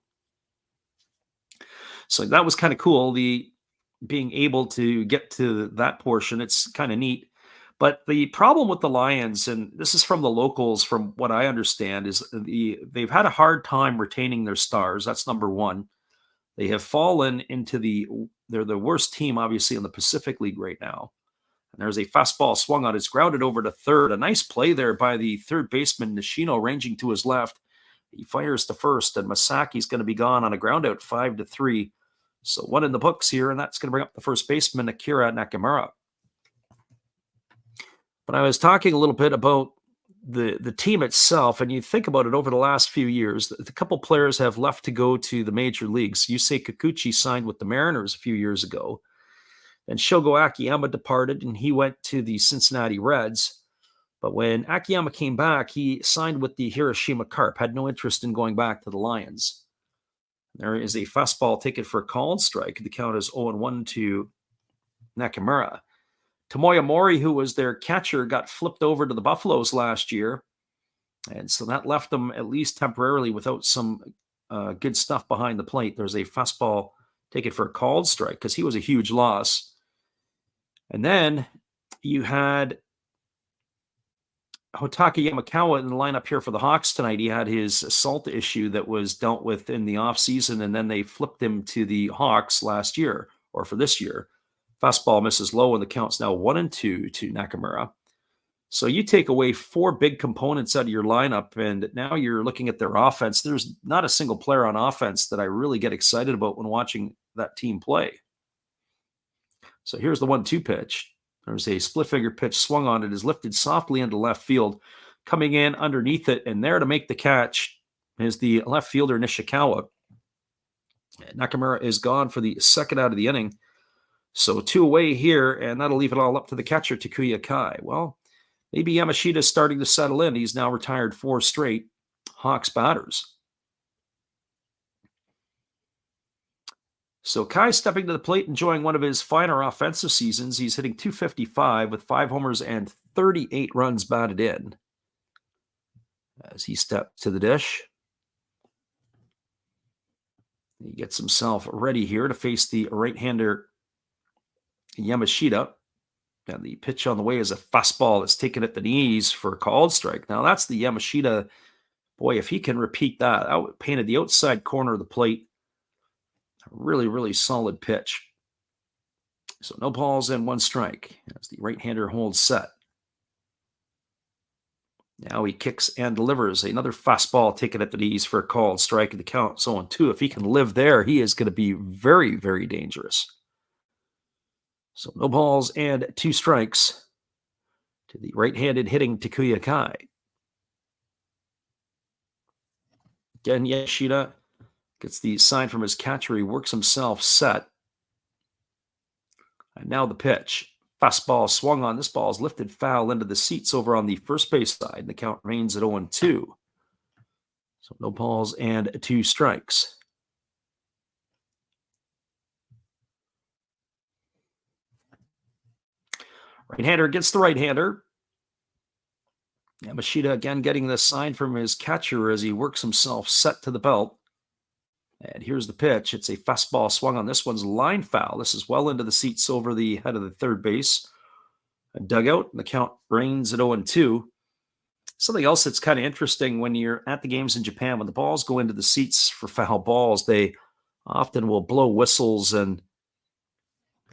So that was kind of cool, the being able to get to that portion. It's kind of neat. But the problem with the Lions, and this is from the locals, from what I understand, is they've had a hard time retaining their stars. That's number one. They have fallen into they're the worst team, obviously, in the Pacific League right now. And there's a fastball swung on. It's grounded over to third. A nice play there by the third baseman, Nishino, ranging to his left. He fires to first, and Masaki's going to be gone on a ground out 5-3. So one in the books here, and that's going to bring up the first baseman, Akira Nakamura. But I was talking a little bit about the team itself, and you think about it over the last few years, a couple players have left to go to the major leagues. Yusei Kikuchi signed with the Mariners a few years ago, and Shogo Akiyama departed, and he went to the Cincinnati Reds. But when Akiyama came back, he signed with the Hiroshima Carp, had no interest in going back to the Lions. There is a fastball taken for a called strike. The count is 0-1 to Nakamura. Tomoya Mori, who was their catcher, got flipped over to the Buffaloes last year. And so that left them at least temporarily without some good stuff behind the plate. There's a fastball taken for a called strike because he was a huge loss. And then you had Hotaka Yamakawa in the lineup here for the Hawks tonight. He had his assault issue that was dealt with in the offseason, and then they flipped him to the Hawks last year, or for this year. Fastball misses low, and the count's now 1-2 to Nakamura. So you take away four big components out of your lineup, and now you're looking at their offense. There's not a single player on offense that I really get excited about when watching that team play. So here's the 1-2 pitch. There's a split-finger pitch swung on. It is lifted softly into left field, coming in underneath it, and there to make the catch is the left fielder Nishikawa. Nakamura is gone for the second out of the inning. So 2 away here, and that'll leave it all up to the catcher, Takuya Kai. Well, maybe Yamashita's starting to settle in. He's now retired 4 straight Hawks batters. So Kai stepping to the plate, enjoying one of his finer offensive seasons. He's hitting .255 with 5 homers and 38 runs batted in. As he steps to the dish, he gets himself ready here to face the right-hander Yamashita. And the pitch on the way is a fastball that's taken at the knees for a called strike. Now that's the Yamashita. Boy, if he can repeat that, painted the outside corner of the plate. A really, really solid pitch. So no balls and 1 strike as the right-hander holds set. Now he kicks and delivers another fastball taken at the knees for a called strike. The count so 0-2. If he can live there, he is going to be very, very dangerous. So no balls and 2 strikes to the right-handed hitting Takuya Kai. Again, Yamashita gets the sign from his catcher. He works himself set. And now the pitch. Fastball swung on. This ball is lifted foul into the seats over on the first base side. And the count remains at 0-2. So no balls and 2 strikes. Right-hander against the right-hander. Yamashita again getting the sign from his catcher as he works himself set to the belt. And here's the pitch. It's a fastball swung on. This one's line foul. This is well into the seats over the head of the third base. A dugout, and the count reigns at 0-2. Something else that's kind of interesting when you're at the games in Japan, when the balls go into the seats for foul balls, they often will blow whistles and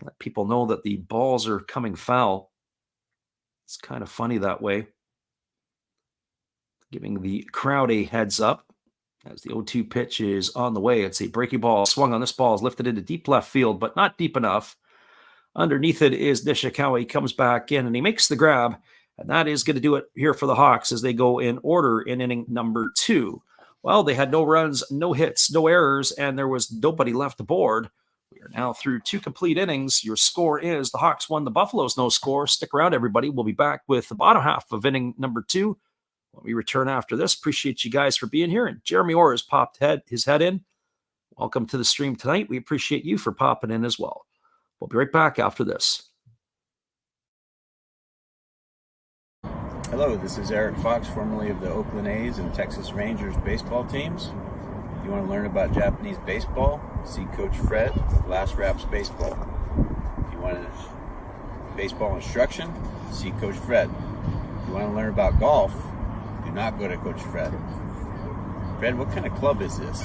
let people know that the balls are coming foul. It's kind of funny that way. Giving the crowd a heads up as the 0-2 pitch is on the way. It's a breaking ball. Swung on. This ball is lifted into deep left field, but not deep enough. Underneath it is Nishikawa. He comes back in and he makes the grab. And that is going to do it here for the Hawks as they go in order in inning number 2. Well, they had no runs, no hits, no errors, and there was nobody left aboard. We are now through 2 complete innings. Your score is the Hawks won, the Buffaloes no score. Stick around, everybody. We'll be back with the bottom half of inning number 2 when we return after this. Appreciate you guys for being here. And Jeremy Orr has popped his head in. Welcome to the stream tonight. We appreciate you for popping in as well. We'll be right back after this. Hello, this is Eric Fox, formerly of the Oakland A's and Texas Rangers baseball teams. If you want to learn about Japanese baseball, see Coach Fred of Last Raps Baseball. If you want baseball instruction, see Coach Fred. If you want to learn about golf, do not go to Coach Fred. Fred, what kind of club is this?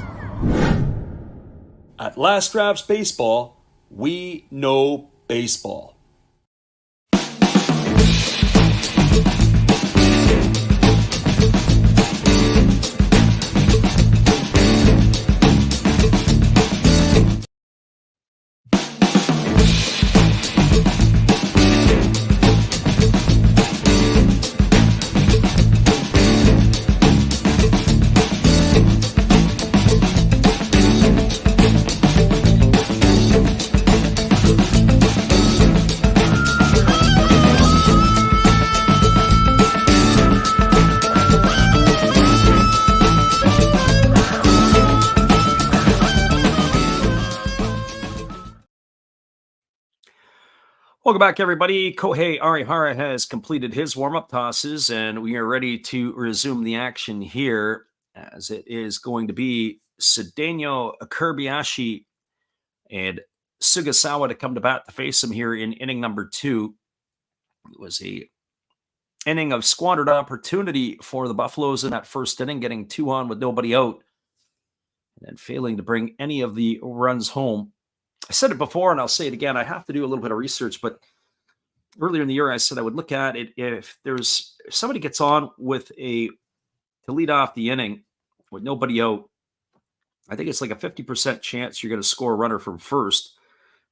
At Last Raps Baseball, we know baseball. Welcome back, everybody. Kohei Arihara has completed his warm-up tosses, and we are ready to resume the action here, as it is going to be Cedeno Kobayashi and Sugasawa to come to bat to face him here in inning number 2. It was a inning of squandered opportunity for the Buffaloes in that first inning, getting 2 on with nobody out, and then failing to bring any of the runs home. I said it before, and I'll say it again. I have to do a little bit of research, but earlier in the year, I said I would look at it if somebody gets on to lead off the inning with nobody out. I think it's like a 50% chance you're going to score a runner from first.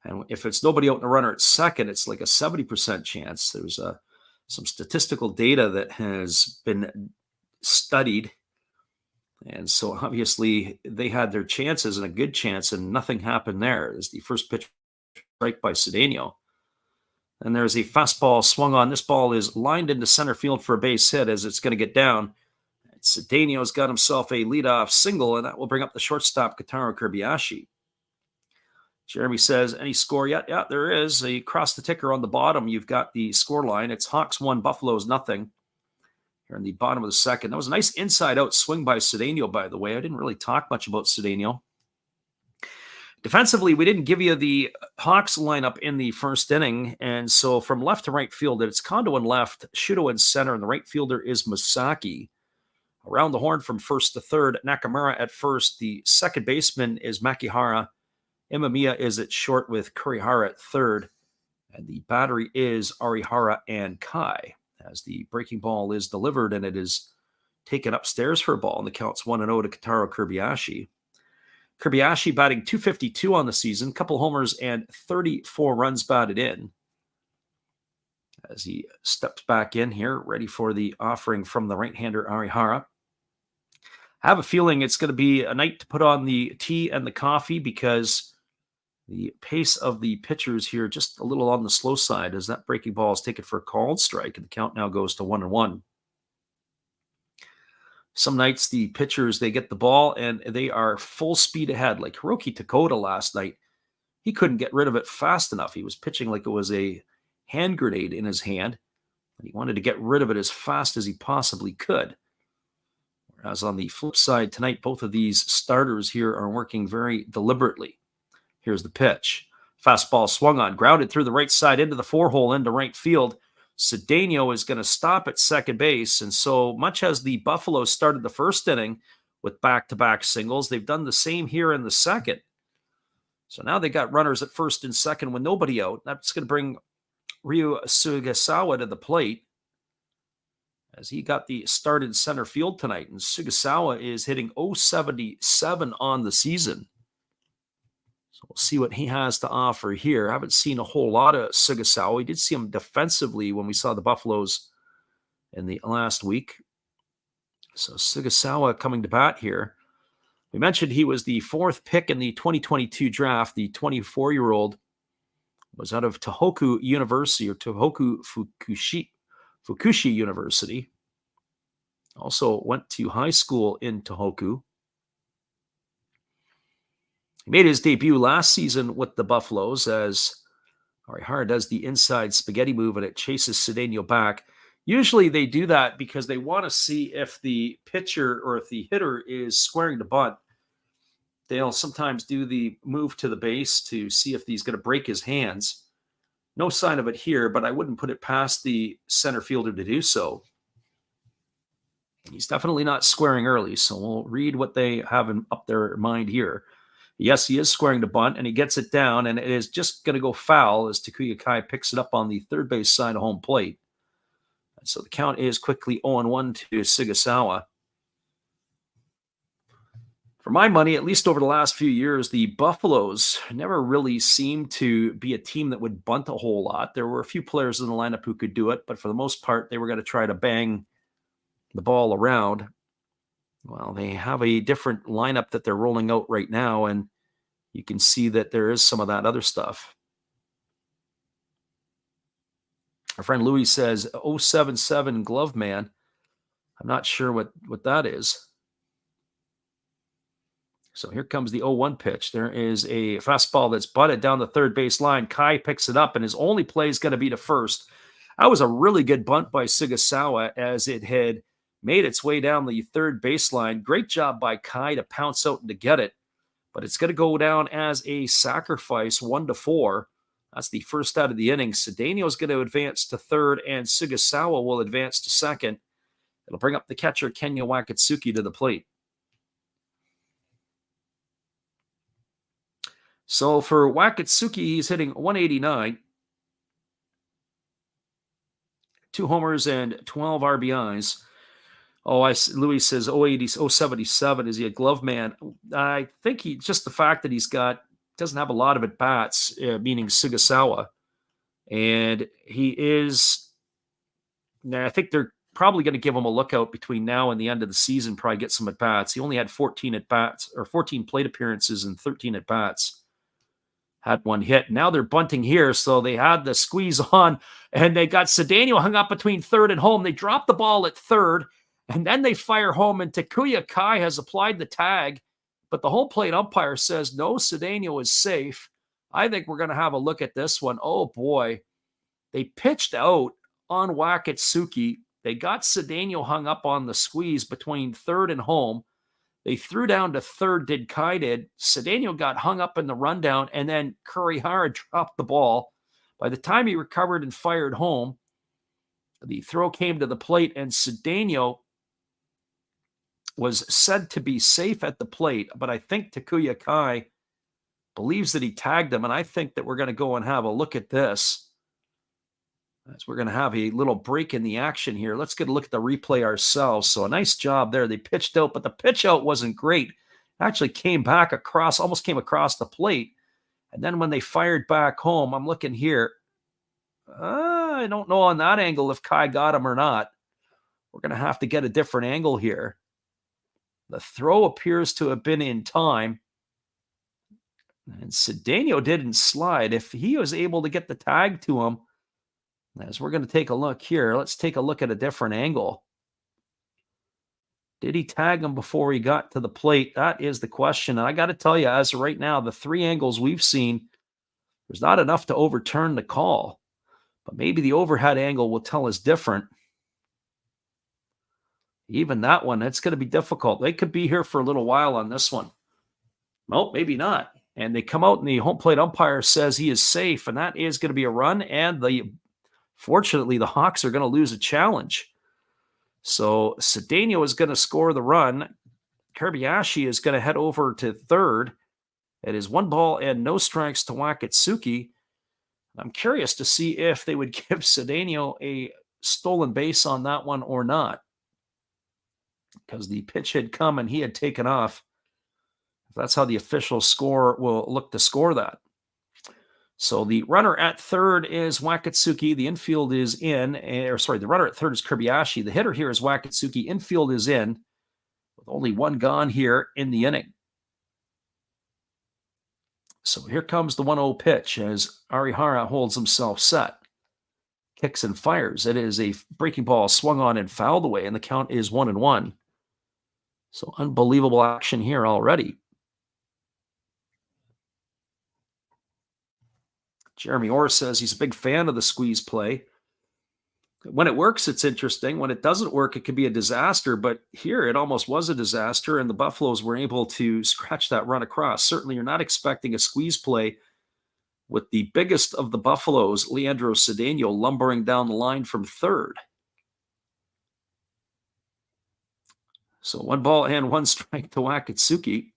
And if it's nobody out and a runner at second, it's like a 70% chance. There's some statistical data that has been studied. And so obviously they had their chances and a good chance, and nothing happened there. As the first pitch strike by Cedeno. And there's a fastball swung on. This ball is lined into center field for a base hit as it's going to get down. Cedeno's got himself a leadoff single, and that will bring up the shortstop, Kotaro Kobayashi. Jeremy says, any score yet? Yeah, there is. Across the ticker on the bottom, you've got the score line. It's Hawks 1, Buffaloes nothing. Here in the bottom of the second. That was a nice inside-out swing by Cedeno, by the way. I didn't really talk much about Cedeno. Defensively, we didn't give you the Hawks lineup in the first inning, and so from left to right field, it's Kondo in left, Shudo in center, and the right fielder is Masaki. Around the horn from first to third, Nakamura at first. The second baseman is Makihara. Imamiya is at short with Kurihara at third, and the battery is Arihara and Kai. As the breaking ball is delivered, and it is taken upstairs for a ball, and the count's 1-0 to Kotaro Kobayashi. Kobayashi batting .252 on the season, couple homers and 34 runs batted in. As he steps back in here, ready for the offering from the right-hander Arihara. I have a feeling it's going to be a night to put on the tea and the coffee, because the pace of the pitchers here just a little on the slow side, as that breaking ball is taken for a called strike, and the count now goes to 1-1. Some nights the pitchers, they get the ball and they are full speed ahead. Like Hiroki Takota last night, he couldn't get rid of it fast enough. He was pitching like it was a hand grenade in his hand, and he wanted to get rid of it as fast as he possibly could. Whereas on the flip side tonight, both of these starters here are working very deliberately. Here's the pitch. Fastball swung on, grounded through the right side into the 4-hole into right field. Cedeno is going to stop at second base, and so much as the Buffaloes started the first inning with back-to-back singles, they've done the same here in the second. So now they got runners at first and second with nobody out. That's going to bring Ryu Sugasawa to the plate, as he got the start in center field tonight, and Sugasawa is hitting .077 on the season. So we'll see what he has to offer here. I haven't seen a whole lot of Sugasawa. We did see him defensively when we saw the Buffaloes in the last week. So Sugasawa coming to bat here. We mentioned he was the 4th pick in the 2022 draft. The 24-year-old was out of Tohoku University, or Tohoku Fukushi University. Also went to high school in Tohoku. He made his debut last season with the Buffaloes as Arihara does the inside spaghetti move, and it chases Cedeno back. Usually they do that because they want to see if the pitcher or if the hitter is squaring the bunt. They'll sometimes do the move to the base to see if he's going to break his hands. No sign of it here, but I wouldn't put it past the center fielder to do so. He's definitely not squaring early, so we'll read what they have up their mind here. Yes, he is squaring the bunt, and he gets it down, and it is just going to go foul as Takuya Kai picks it up on the third base side of home plate. And so the count is quickly 0-1 to Sugasawa. For my money, at least over the last few years, the Buffaloes never really seemed to be a team that would bunt a whole lot. There were a few players in the lineup who could do it, but for the most part, they were going to try to bang the ball around. Well, they have a different lineup that they're rolling out right now, and you can see that there is some of that other stuff. Our friend Louis says 077 glove man. I'm not sure what that is. So here comes the 0-1 pitch. There is a fastball that's butted down the third base line. Kai picks it up, and his only play is going to be to first. That was a really good bunt by Sugasawa as it had made its way down the third baseline. Great job by Kai to pounce out and to get it. But it's going to go down as a sacrifice, 1-4. That's the first out of the inning. Cedeno is going to advance to third, and Sugasawa will advance to second. It'll bring up the catcher, Kenya Wakatsuki, to the plate. So for Wakatsuki, he's hitting 189. 2 homers and 12 RBIs. Louis says 077. Is he a glove man? I think just the fact that doesn't have a lot of at-bats, meaning Sugasawa. And he is, I think they're probably going to give him a lookout between now and the end of the season, probably get some at-bats. He only had 14 at-bats, or 14 plate appearances and 13 at-bats. Had one hit. Now they're bunting here, so they had the squeeze on, and they got Cedeno hung up between third and home. They dropped the ball at third, and then they fire home, and Takuya Kai has applied the tag, but the home plate umpire says, no, Cedeno is safe. I think we're going to have a look at this one. Oh, boy. They pitched out on Wakatsuki. They got Cedeno hung up on the squeeze between third and home. They threw down to third, Kai did. Cedeno got hung up in the rundown, and then Kurihara dropped the ball. By the time he recovered and fired home, the throw came to the plate, and Cedeno was said to be safe at the plate, but I think Takuya Kai believes that he tagged him, and I think that we're going to go and have a look at this. As we're going to have a little break in the action here. Let's get a look at the replay ourselves. So a nice job there. They pitched out, but the pitch out wasn't great. Actually came back across, almost came across the plate. And then when they fired back home, I'm looking here. I don't know on that angle if Kai got him or not. We're going to have to get a different angle here. The throw appears to have been in time. And Cedeno didn't slide. If he was able to get the tag to him, as we're going to take a look here, let's take a look at a different angle. Did he tag him before he got to the plate? That is the question. And I got to tell you, as of right now, the 3 angles we've seen, there's not enough to overturn the call. But maybe the overhead angle will tell us different. Even that one, it's going to be difficult. They could be here for a little while on this one. Well, maybe not. And they come out and the home plate umpire says he is safe, and that is going to be a run. And fortunately, the Hawks are going to lose a challenge. So Cedeno is going to score the run. Kobayashi is going to head over to third. It is 1 ball and no strikes to Wakatsuki. I'm curious to see if they would give Cedeno a stolen base on that one or not, because the pitch had come and he had taken off. That's how the official score will look to score that. So the runner at third is Wakatsuki. The infield is in. The runner at third is Kobayashi. The hitter here is Wakatsuki. Infield is in with only 1 gone here in the inning. So here comes the 1-0 pitch as Arihara holds himself set. Kicks and fires. It is a breaking ball swung on and fouled away, and the count is 1-1. So unbelievable action here already. Jeremy Orr says he's a big fan of the squeeze play. When it works, it's interesting. When it doesn't work, it can be a disaster. But here, it almost was a disaster, and the Buffaloes were able to scratch that run across. Certainly, you're not expecting a squeeze play with the biggest of the Buffaloes, Leandro Cedeno, lumbering down the line from third. So 1 ball and 1 strike to Wakatsuki.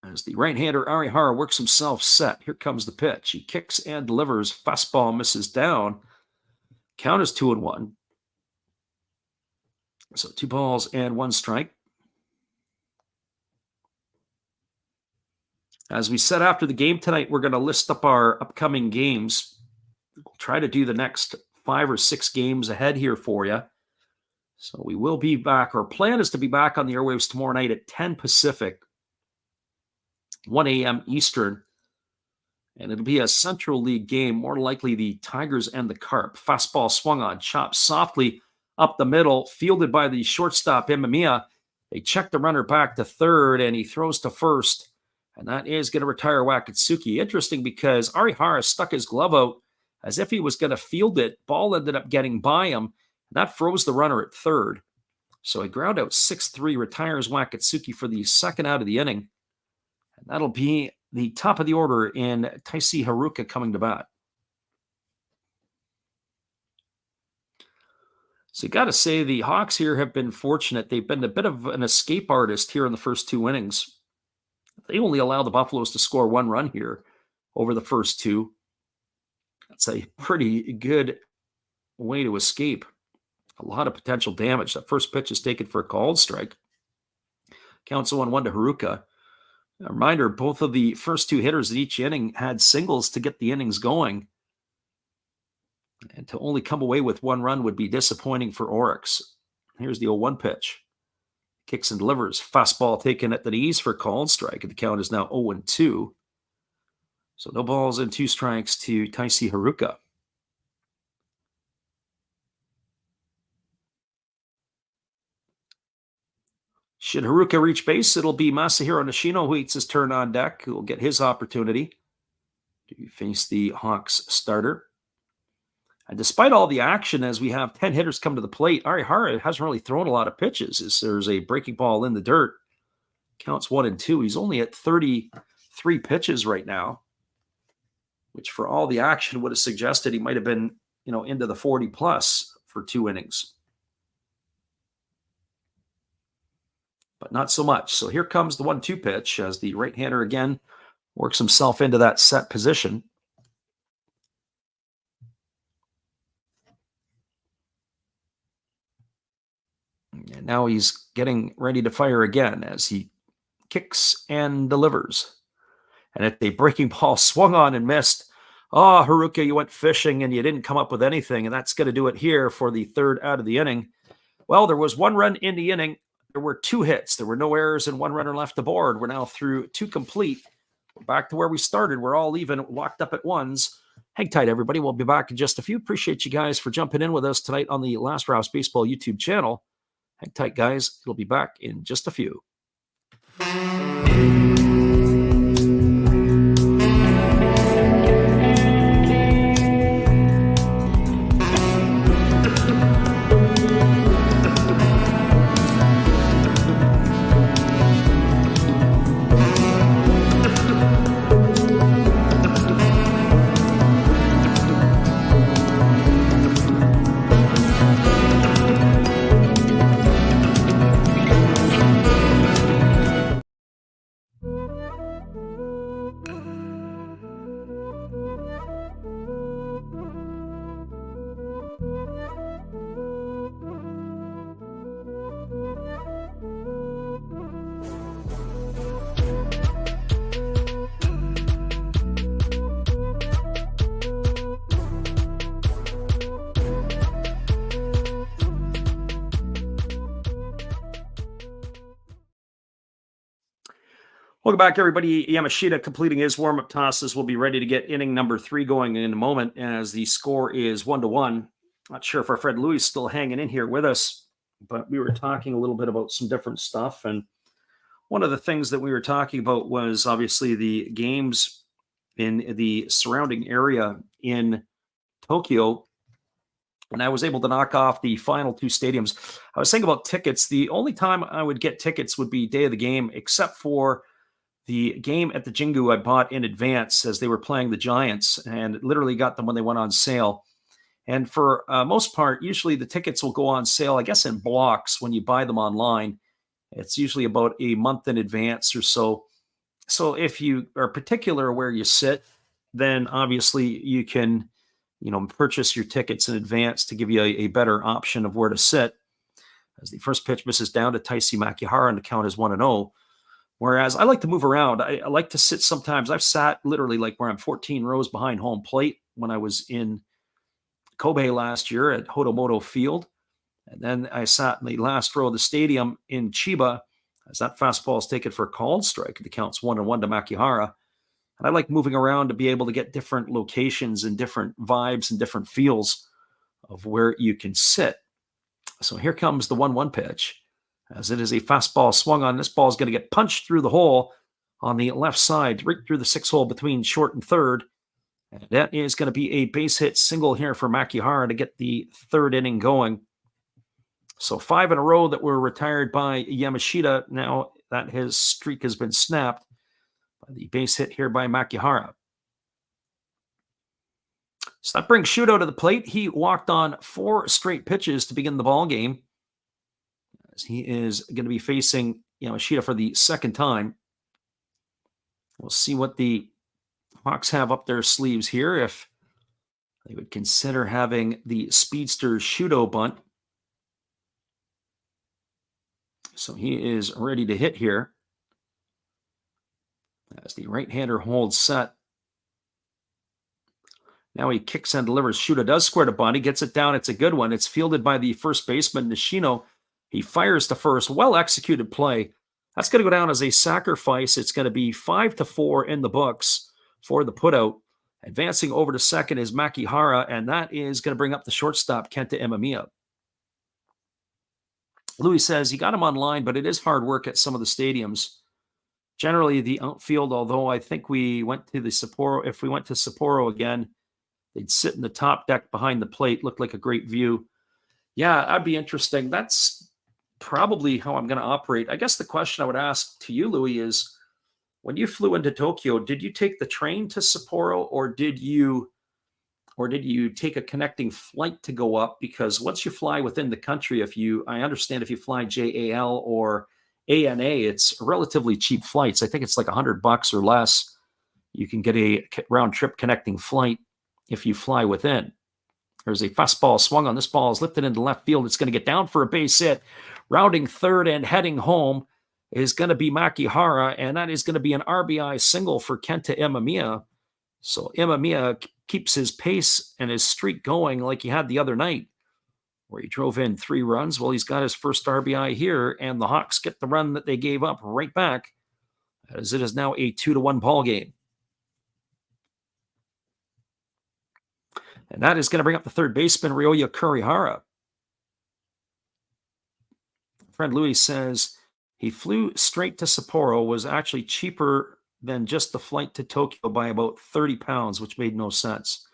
As the right-hander Arihara works himself set, here comes the pitch. He kicks and delivers. Fastball misses down. Count is 2-1. So 2 balls and 1 strike. As we said after the game tonight, we're going to list up our upcoming games. We'll try to do the next 5 or 6 games ahead here for you. So we will be back. Our plan is to be back on the airwaves tomorrow night at 10 Pacific, 1 a.m. Eastern. And it'll be a Central League game, more likely the Tigers and the Carp. Fastball swung on, chopped softly up the middle, fielded by the shortstop Imamiya. They check the runner back to third, and he throws to first. And that is going to retire Wakatsuki. Interesting because Arihara stuck his glove out as if he was going to field it. Ball ended up getting by him. And that froze the runner at third. So he ground out 6-3, retires Wakatsuki for the second out of the inning. And that'll be the top of the order in Taisi Haruka coming to bat. So you got to say the Hawks here have been fortunate. They've been a bit of an escape artist here in the first 2 innings. They only allow the Buffaloes to score 1 run here over the first 2. That's a pretty good way to escape a lot of potential damage. That first pitch is taken for a called strike. Counts 0-1 to Haruka. A reminder, both of the first 2 hitters in each inning had singles to get the innings going. And to only come away with 1 run would be disappointing for Orix. Here's the 0-1 pitch. Kicks and delivers. Fastball taken at the knees for a called strike. And the count is now 0-2. So no balls and 2 strikes to Taisi Haruka. Should Haruka reach base, it'll be Masahiro Nishino who eats his turn on deck, who will get his opportunity to face the Hawks starter. And despite all the action, as we have 10 hitters come to the plate, Arihara hasn't really thrown a lot of pitches. As there's a breaking ball in the dirt. Counts 1-2. He's only at 33 pitches right now, which for all the action would have suggested he might have been, into the 40 plus for 2 innings. But not so much. So here comes the 1-2 pitch as the right-hander again works himself into that set position. And now he's getting ready to fire again as he kicks and delivers. And it's a breaking ball swung on and missed. Oh, Haruka, you went fishing and you didn't come up with anything. And that's going to do it here for the third out of the inning. Well, there was 1 run in the inning. There were 2 hits. There were no errors and 1 runner left aboard. We're now through 2 complete. We're back to where we started. We're all even, locked up at ones. Hang tight, everybody. We'll be back in just a few. Appreciate you guys for jumping in with us tonight on the Last Rouse Baseball YouTube channel. Hang tight, guys. It'll be back in just a few. Welcome back, everybody. Yamashita completing his warm-up tosses. We'll be ready to get inning number 3 going in a moment as the score is 1-1. Not sure if our friend Louis is still hanging in here with us, but we were talking a little bit about some different stuff. And one of the things that we were talking about was obviously the games in the surrounding area in Tokyo. And I was able to knock off the final two stadiums. I was thinking about tickets. The only time I would get tickets would be day of the game, except for the game at the Jingu I bought in advance as they were playing the Giants, and literally got them when they went on sale. And for most part, usually the tickets will go on sale, I guess, in blocks when you buy them online. It's usually about a month in advance or so. So if you are particular where you sit, then obviously you can, purchase your tickets in advance to give you a better option of where to sit. As the first pitch misses down to Taisi Makihara, and the count is 1-0. Whereas I like to move around. I like to sit sometimes. I've sat literally like where I'm 14 rows behind home plate when I was in Kobe last year at Hodomoto Field. And then I sat in the last row of the stadium in Chiba as that fastball is taken for a called strike. The count's 1-1 to Makihara. And I like moving around to be able to get different locations and different vibes and different feels of where you can sit. So here comes the 1-1 pitch, as it is a fastball swung on. This ball is going to get punched through the hole on the left side, right through the 6 hole between short and third. And that is going to be a base hit single here for Makihara to get the third inning going. So 5 in a row that were retired by Yamashita. Now that his streak has been snapped by the base hit here by Makihara. So that brings Shudo to the plate. He walked on 4 straight pitches to begin the ball game, as he is going to be facing Yamashita for the second time. We'll see what the Hawks have up their sleeves here, if they would consider having the speedster Shudo bunt. So he is ready to hit here, as the right-hander holds set. Now he kicks and delivers. Shudo does square to bunt. He gets it down. It's a good one. It's fielded by the first baseman, Nishino. He fires to first. Well-executed play. That's going to go down as a sacrifice. It's going to be 5-4 in the books for the putout. Advancing over to second is Makihara, and that is going to bring up the shortstop, Kenta Imamiya. Louis says he got him online, but it is hard work at some of the stadiums. Generally, the outfield, although I think we went to the Sapporo, if we went to Sapporo again, they'd sit in the top deck behind the plate, looked like a great view. Yeah, that'd be interesting. That's probably how I'm going to operate. I guess the question I would ask to you, Louis, is when you flew into Tokyo, did you take the train to Sapporo, or did you take a connecting flight to go up? Because once you fly within the country, I understand if you fly JAL or ANA, it's relatively cheap flights. I think it's like $100 or less. You can get a round trip connecting flight if you fly within. There's a fastball swung on. This ball is lifted into left field. It's going to get down for a base hit. Rounding third and heading home is going to be Makihara, and that is going to be an RBI single for Kenta Imamiya. So Imamiya keeps his pace and his streak going like he had the other night, where he drove in 3 runs. Well, he's got his first RBI here, and the Hawks get the run that they gave up right back, as it is now a 2-1 ball game. And that is going to bring up the third baseman, Ryoya Kurihara. Friend Louis says he flew straight to Sapporo, was actually cheaper than just the flight to Tokyo by about 30 pounds, which made no sense.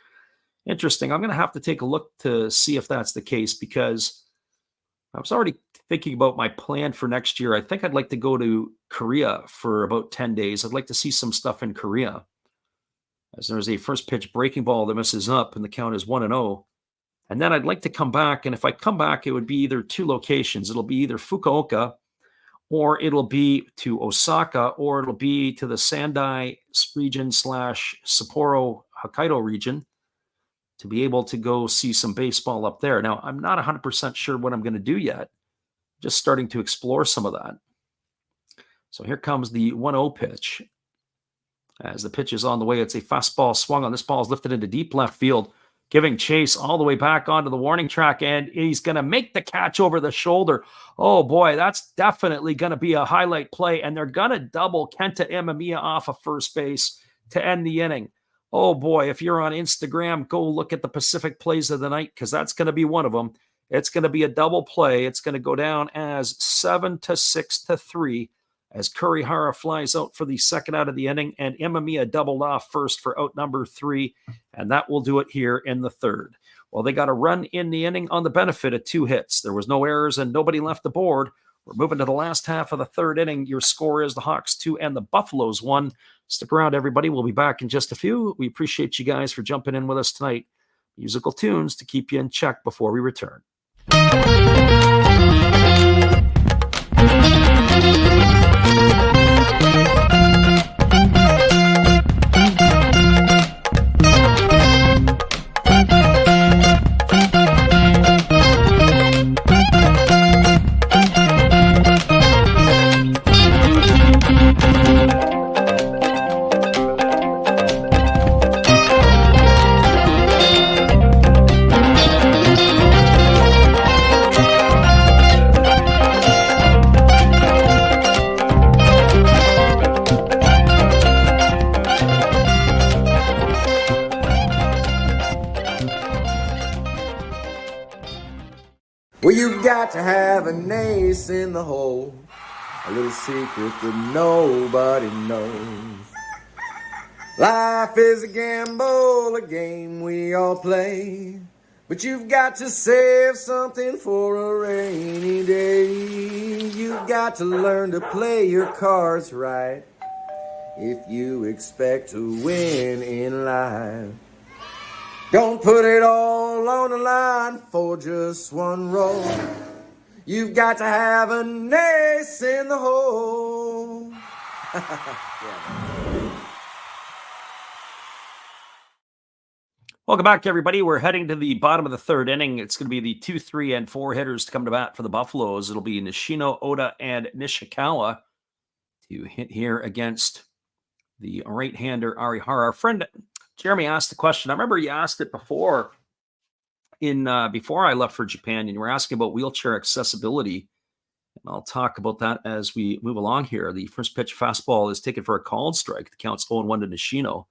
Interesting. I'm going to have to take a look to see if that's the case, because I was already thinking about my plan for next year. I think I'd like to go to Korea for about 10 days. I'd like to see some stuff in Korea, as there's a first pitch breaking ball that misses up, and the count is 1-0. And then I'd like to come back, and if I come back, it would be either 2 locations. It'll be either Fukuoka, or it'll be to Osaka, or it'll be to the Sendai region / Sapporo, Hokkaido region, to be able to go see some baseball up there. Now, I'm not 100% sure what I'm going to do yet. Just starting to explore some of that. So here comes the 1-0 pitch. As the pitch is on the way, it's a fastball swung on. This ball is lifted into deep left field, giving chase all the way back onto the warning track, and he's going to make the catch over the shoulder. Oh, boy, that's definitely going to be a highlight play, and they're going to double Kenta Imamiya off of first base to end the inning. Oh, boy, if you're on Instagram, go look at the Pacific Plays of the Night, because that's going to be one of them. It's going to be a double play. It's going to go down as 7-6-3 as Kurihara flies out for the second out of the inning, and Imamiya doubled off first for out number 3, and that will do it here in the third. Well, they got a run in the inning on the benefit of 2 hits. There was no errors and nobody left the board. We're moving to the last half of the third inning. Your score is the Hawks 2 and the Buffaloes 1. Stick around, everybody. We'll be back in just a few. We appreciate you guys for jumping in with us tonight. Musical tunes to keep you in check before we return. Well, you got to have an ace in the hole, a little secret that nobody knows. Life is a gamble, a game we all play, but you've got to save something for a rainy day. You've got to learn to play your cards right if you expect to win in life. Don't put it all on the line for just one roll. You've got to have an ace in the hole. Welcome back, everybody. We're heading to the bottom of the third inning. It's going to be the 2, 3, and 4 hitters to come to bat for the Buffaloes. It'll be Nishino, Oda, and Nishikawa to hit here against the right-hander Arihara. Our friend Jeremy asked the question. I remember you asked it before before I left for Japan, and you were asking about wheelchair accessibility. And I'll talk about that as we move along here. The first pitch fastball is taken for a called strike. The count's 0-1 to Nishino.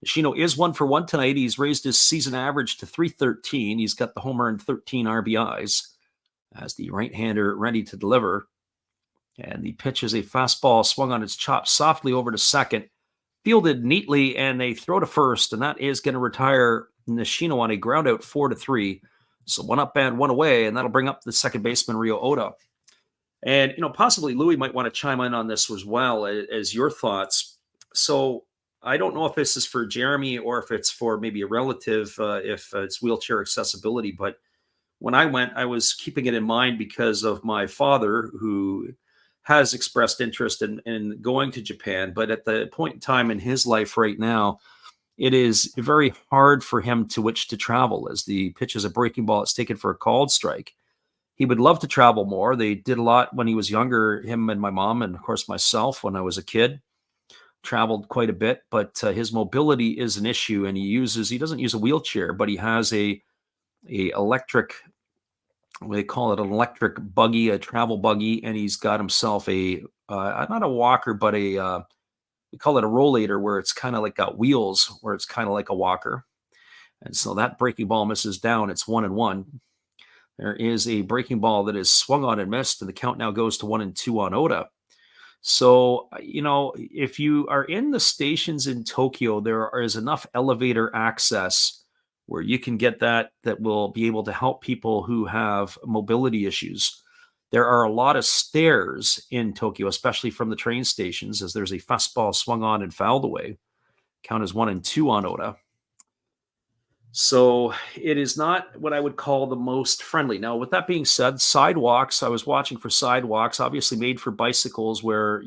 Nishino is 1 for 1 tonight. He's raised his season average to .313. He's got the homer and 13 RBIs as the right-hander ready to deliver. And the pitch is a fastball swung on its chop softly over to second, fielded neatly, and they throw to first, and that is going to retire Nishino on a ground out 4-3. So 1 up and 1 away, and that'll bring up the second baseman Ryo Oda. And, possibly Louis might want to chime in on this as well as your thoughts. So I don't know if this is for Jeremy or if it's for maybe a relative, if it's wheelchair accessibility. But when I went, I was keeping it in mind because of my father, who has expressed interest in going to Japan. But at the point in time in his life right now, it is very hard for him to which to travel, as the pitch is a breaking ball. It's taken for a called strike. He would love to travel more. They did a lot when he was younger, him and my mom, and of course myself when I was a kid. Traveled quite a bit, but his mobility is an issue, and he doesn't use a wheelchair, but he has a electric, they call it an electric buggy, a travel buggy, and he's got himself not a walker, but we call it a rollator, where it's kind of like got wheels, where it's kind of like a walker. And so that breaking ball misses down. It's 1-1. There is a breaking ball that is swung on and missed, and the count now goes to 1-2 on Oda. So, if you are in the stations in Tokyo, there is enough elevator access where you can get that will be able to help people who have mobility issues. There are a lot of stairs in Tokyo, especially from the train stations, as there's a fastball swung on and fouled away. Count is 1-2 on Oda. So it is not what I would call the most friendly. Now, with that being said, sidewalks, I was watching for sidewalks, obviously made for bicycles, where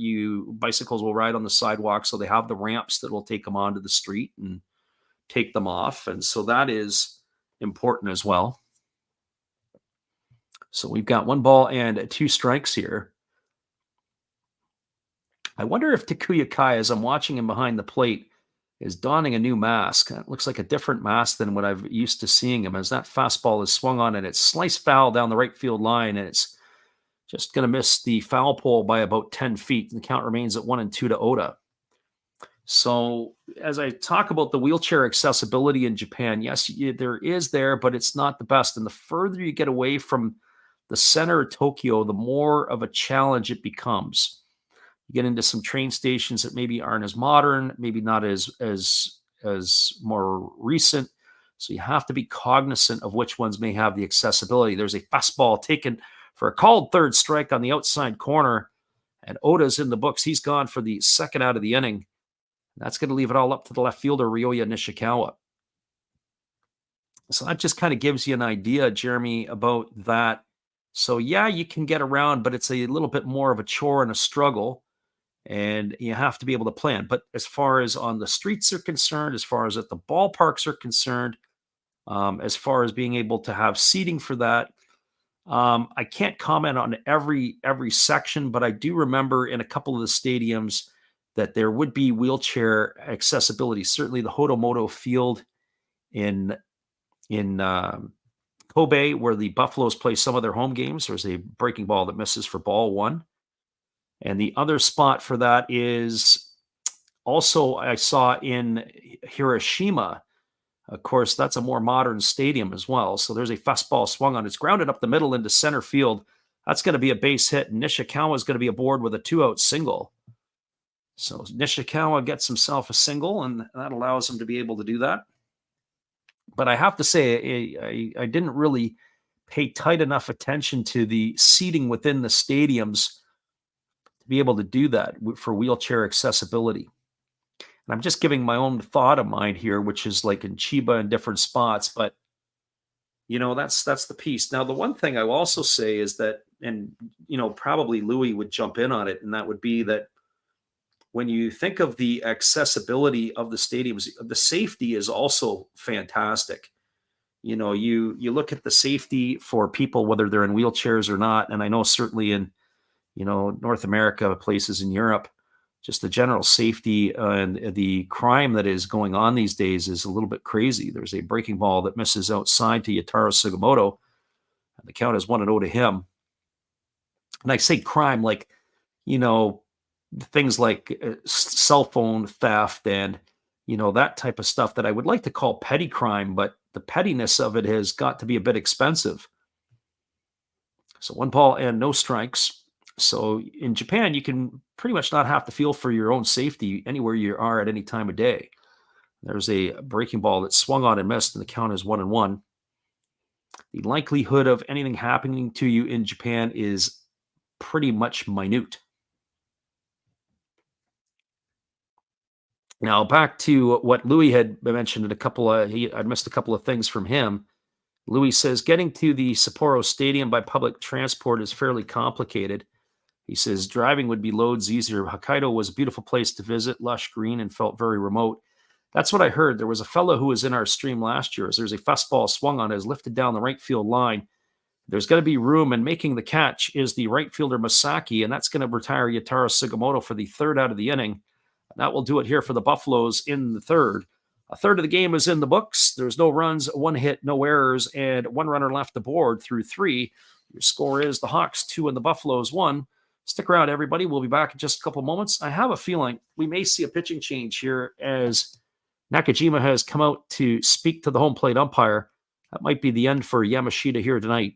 bicycles will ride on the sidewalk. So they have the ramps that will take them onto the street and take them off. And so that is important as well. So we've got 1 ball and 2 strikes here. I wonder if Takuya Kai, as I'm watching him behind the plate, is donning a new mask. It looks like a different mask than what I've used to seeing him, as that fastball is swung on and it's sliced foul down the right field line, and it's just going to miss the foul pole by about 10 feet. And the count remains at 1-2 to Oda. So as I talk about the wheelchair accessibility in Japan, yes, there is there, but it's not the best. And the further you get away from the center of Tokyo, the more of a challenge it becomes. You get into some train stations that maybe aren't as modern, maybe not as more recent. So you have to be cognizant of which ones may have the accessibility. There's a fastball taken for a called third strike on the outside corner, and Oda's in the books. He's gone for the second out of the inning. That's going to leave it all up to the left fielder, Ryoya Nishikawa. So that just kind of gives you an idea, Jeremy, about that. So yeah, you can get around, but it's a little bit more of a chore and a struggle, and you have to be able to plan. But as far as on the streets are concerned, as far as at the ballparks are concerned, as far as being able to have seating for that, I can't comment on every section, but I do remember in a couple of the stadiums that there would be wheelchair accessibility. Certainly the Hodomoto Field in Kobe, where the Buffaloes play some of their home games, there's a breaking ball that misses for ball one. And the other spot for that is also I saw in Hiroshima. Of course, that's a more modern stadium as well. So there's a fastball swung on. It's grounded up the middle into center field. That's going to be a base hit. And Nishikawa is going to be aboard with a 2-out single. So Nishikawa gets himself a single, and that allows him to be able to do that. But I have to say, I didn't really pay tight enough attention to the seating within the stadiums to be able to do that for wheelchair accessibility. And I'm just giving my own thought of mine here, which is like in Chiba and different spots. But, that's the piece. Now, the one thing I will also say is that, and, probably Louis would jump in on it, and that would be that when you think of the accessibility of the stadiums, the safety is also fantastic. You look at the safety for people, whether they're in wheelchairs or not. And I know certainly in, North America, places in Europe, just the general safety and the crime that is going on these days is a little bit crazy. There's a breaking ball that misses outside to Yataro Sugimoto, and the count is 1-0 to him. And I say crime like, things like cell phone theft and, that type of stuff that I would like to call petty crime, but the pettiness of it has got to be a bit expensive. So 1 ball and no strikes. So in Japan, you can pretty much not have to feel for your own safety anywhere you are at any time of day. There's a breaking ball that swung on and missed, and the count is 1-1. The likelihood of anything happening to you in Japan is pretty much minute. Now, back to what Louis had mentioned I missed a couple of things from him. Louis says, getting to the Sapporo Stadium by public transport is fairly complicated. He says, driving would be loads easier. Hokkaido was a beautiful place to visit, lush green, and felt very remote. That's what I heard. There was a fellow who was in our stream last year. As there's a fastball swung on, is lifted down the right field line. There's going to be room, and making the catch is the right fielder Masaki, and that's going to retire Yataro Sugimoto for the 3rd out of the inning. That will do it here for the Buffaloes in the 3rd. A third of the game is in the books. There's no runs, 1 hit, no errors, and 1 runner left aboard through 3. Your score is the Hawks 2 and the Buffaloes 1. Stick around, everybody. We'll be back in just a couple moments. I have a feeling we may see a pitching change here as Nakajima has come out to speak to the home plate umpire. That might be the end for Yamashita here tonight.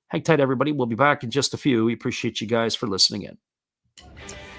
Hang tight, everybody. We'll be back in just a few. We appreciate you guys for listening in.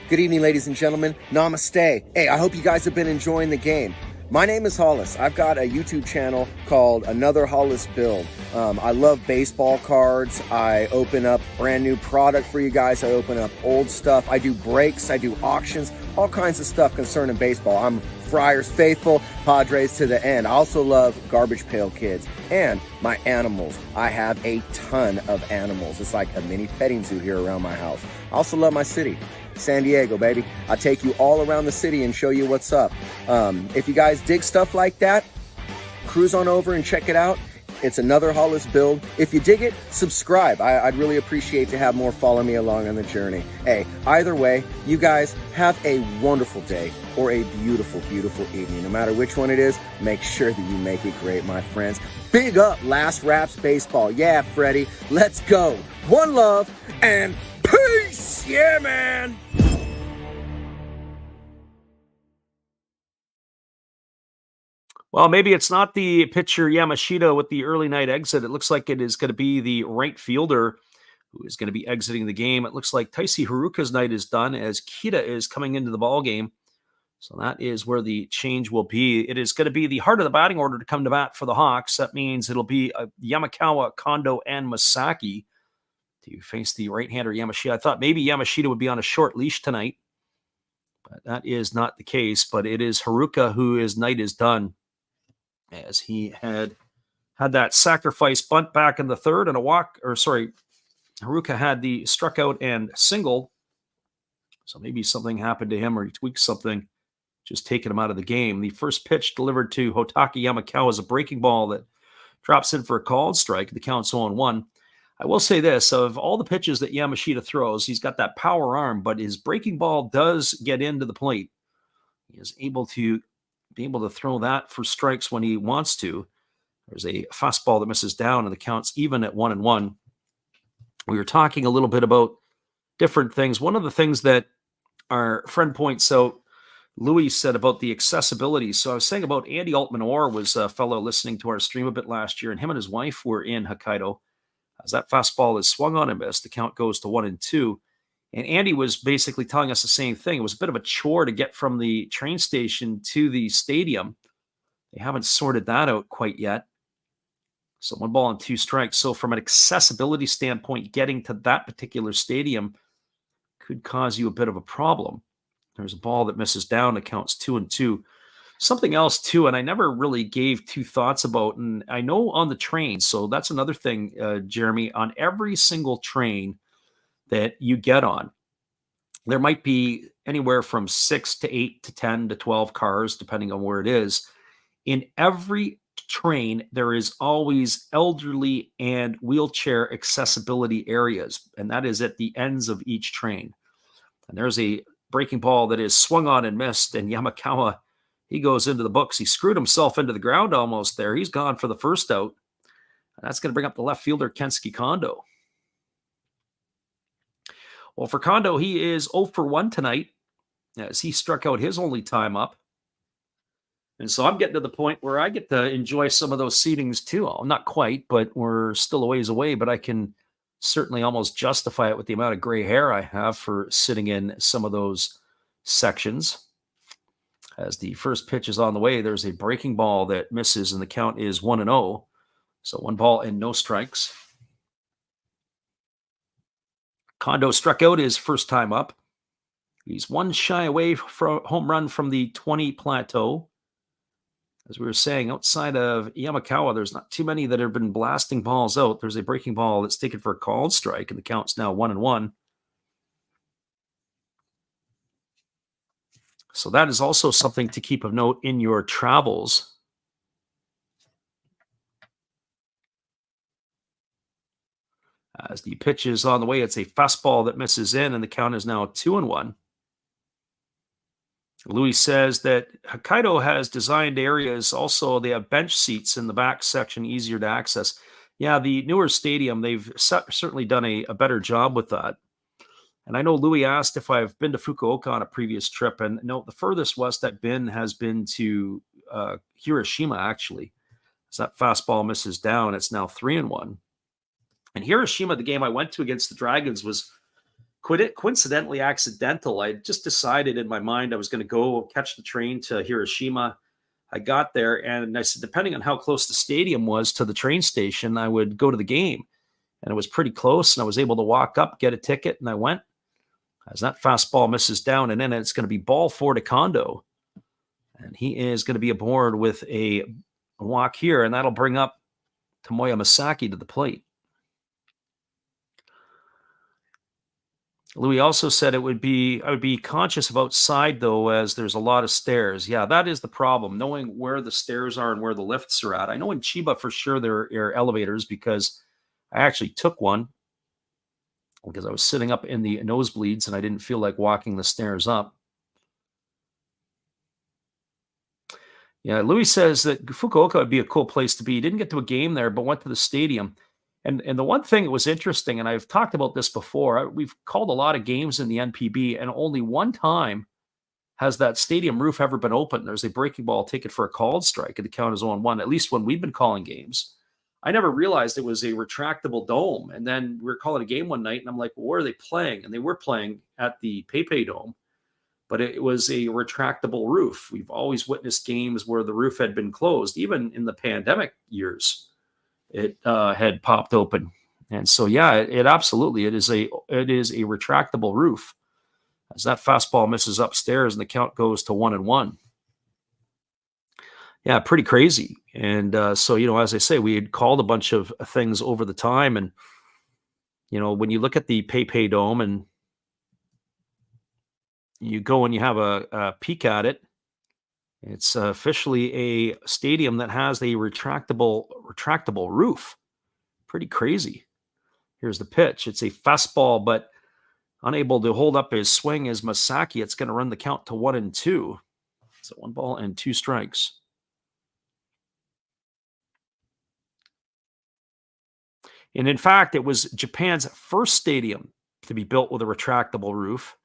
Good evening, ladies and gentlemen. Namaste. Hey, I hope you guys have been enjoying the game. My name is Hollis. I've got a YouTube channel called Another Hollis Build. I love baseball cards. I open up brand new product for you guys. I open up old stuff. I do breaks. I do auctions. All kinds of stuff concerning baseball. I'm Friars faithful, Padres to the end. I also love Garbage Pail Kids and my animals. I have a ton of animals. It's like a mini petting zoo here around my house. I also love my city. San Diego, baby. I'll take you all around the city and show you what's up. If you guys dig stuff like that, cruise on over and check it out. It's Another Hollis Build. If you dig it, subscribe. I'd really appreciate to have more follow me along on the journey. Hey, either way, you guys have a wonderful day or a beautiful, beautiful evening. No matter which one it is, make sure that you make it great, my friends. Big up Last Raps Baseball. Yeah, Freddie, let's go. One love and peace. Yeah, man. Well, maybe it's not the pitcher Yamashita with the early night exit. It looks like it is going to be the right fielder who is going to be exiting the game. It looks like Taisi Haruka's night is done as Kita is coming into the ball game. So that is where the change will be. It is going to be the heart of the batting order to come to bat for the Hawks. That means it'll be Yamakawa, Kondo, and Masaki to face the right-hander Yamashita. I thought maybe Yamashita would be on a short leash tonight, but that is not the case. But it is Haruka whose night is done, as he had that sacrifice bunt back in the third and a walk, Haruka had the struck out and single. So maybe something happened to him or he tweaked something, just taking him out of the game. The first pitch delivered to Hotaki Yamakawa is a breaking ball that drops in for a called strike. The count's 0-1. I will say this, of all the pitches that Yamashita throws, he's got that power arm, but his breaking ball does get into the plate. He is able to throw that for strikes when he wants to. There's a fastball that misses down, and the count's even at 1-1. We were talking a little bit about different things. One of the things that our friend points out, Louis said about the accessibility. So I was saying about Andy Altman-Orr was a fellow listening to our stream a bit last year, and him and his wife were in Hokkaido. As that fastball is swung on and missed, the count goes to 1-2. And Andy was basically telling us the same thing. It was a bit of a chore to get from the train station to the stadium. They haven't sorted that out quite yet. So 1 ball and 2 strikes. So from an accessibility standpoint, getting to that particular stadium could cause you a bit of a problem. There's a ball that misses down. It counts 2-2. Something else too, and I never really gave two thoughts about, and I know on the train, so that's another thing, Jeremy, on every single train that you get on, there might be anywhere from 6 to 8 to 10 to 12 cars, depending on where it is. In every train, there is always elderly and wheelchair accessibility areas, and that is at the ends of each train. And there's a breaking ball that is swung on and missed, and Yamakawa, he goes into the books. He screwed himself into the ground almost there. He's gone for the first out. And that's going to bring up the left fielder, Kensuke Kondo. Well, for Kondo, he is 0 for 1 tonight as he struck out his only time up. And so I'm getting to the point where I get to enjoy some of those seatings too. Oh, not quite, but we're still a ways away, but I can certainly almost justify it with the amount of gray hair I have for sitting in some of those sections. As the first pitch is on the way, there's a breaking ball that misses, and the count is 1-0. So 1 ball and no strikes. Kondo struck out his first time up. He's 1 shy away from home run from the 20 plateau. As we were saying, outside of Yamakawa, there's not too many that have been blasting balls out. There's a breaking ball that's taken for a called strike, and the count's now 1-1. So that is also something to keep of note in your travels. As the pitch is on the way, it's a fastball that misses in, and the count is now 2-1. Louis says that Hokkaido has designed areas. Also, they have bench seats in the back section, easier to access. Yeah, the newer stadium, they've certainly done a better job with that. And I know Louis asked if I've been to Fukuoka on a previous trip. And no, the furthest west I've been has been to Hiroshima, actually. As that fastball misses down, it's now 3-1. And Hiroshima, the game I went to against the Dragons, was coincidentally accidental. I just decided in my mind I was going to go catch the train to Hiroshima. I got there, and I said, depending on how close the stadium was to the train station, I would go to the game. And it was pretty close, and I was able to walk up, get a ticket, and I went. As that fastball misses down, and then it's going to be ball 4 to Kondo. And he is going to be aboard with a walk here, and that'll bring up Tomoya Masaki to the plate. Louis also said I would be conscious of outside, though, as there's a lot of stairs. Yeah, that is the problem, knowing where the stairs are and where the lifts are at. I know in Chiba for sure there are elevators because I actually took one because I was sitting up in the nosebleeds and I didn't feel like walking the stairs up. Yeah, Louis says that Fukuoka would be a cool place to be. He didn't get to a game there, but went to the stadium. And the one thing that was interesting, and I've talked about this before, we've called a lot of games in the NPB, and only one time has that stadium roof ever been open? There's a breaking ball taken for a called strike, and the count is 0-1, at least when we've been calling games. I never realized it was a retractable dome. And then we were calling a game one night, and I'm like, well, where are they playing? And they were playing at the PayPay Dome, but it was a retractable roof. We've always witnessed games where the roof had been closed. Even in the pandemic years, it had popped open. And so, yeah, it absolutely, it is a retractable roof. As that fastball misses upstairs and the count goes to 1-1. Yeah, pretty crazy. And so, as I say, we had called a bunch of things over the time. And, when you look at the PayPay Dome and you go and you have a peek at it, it's officially a stadium that has a retractable roof. Pretty crazy. Here's the pitch. It's a fastball, but unable to hold up his swing is Masaki. It's going to run the count to 1-2. So 1 ball and 2 strikes. And in fact, it was Japan's first stadium to be built with a retractable roof.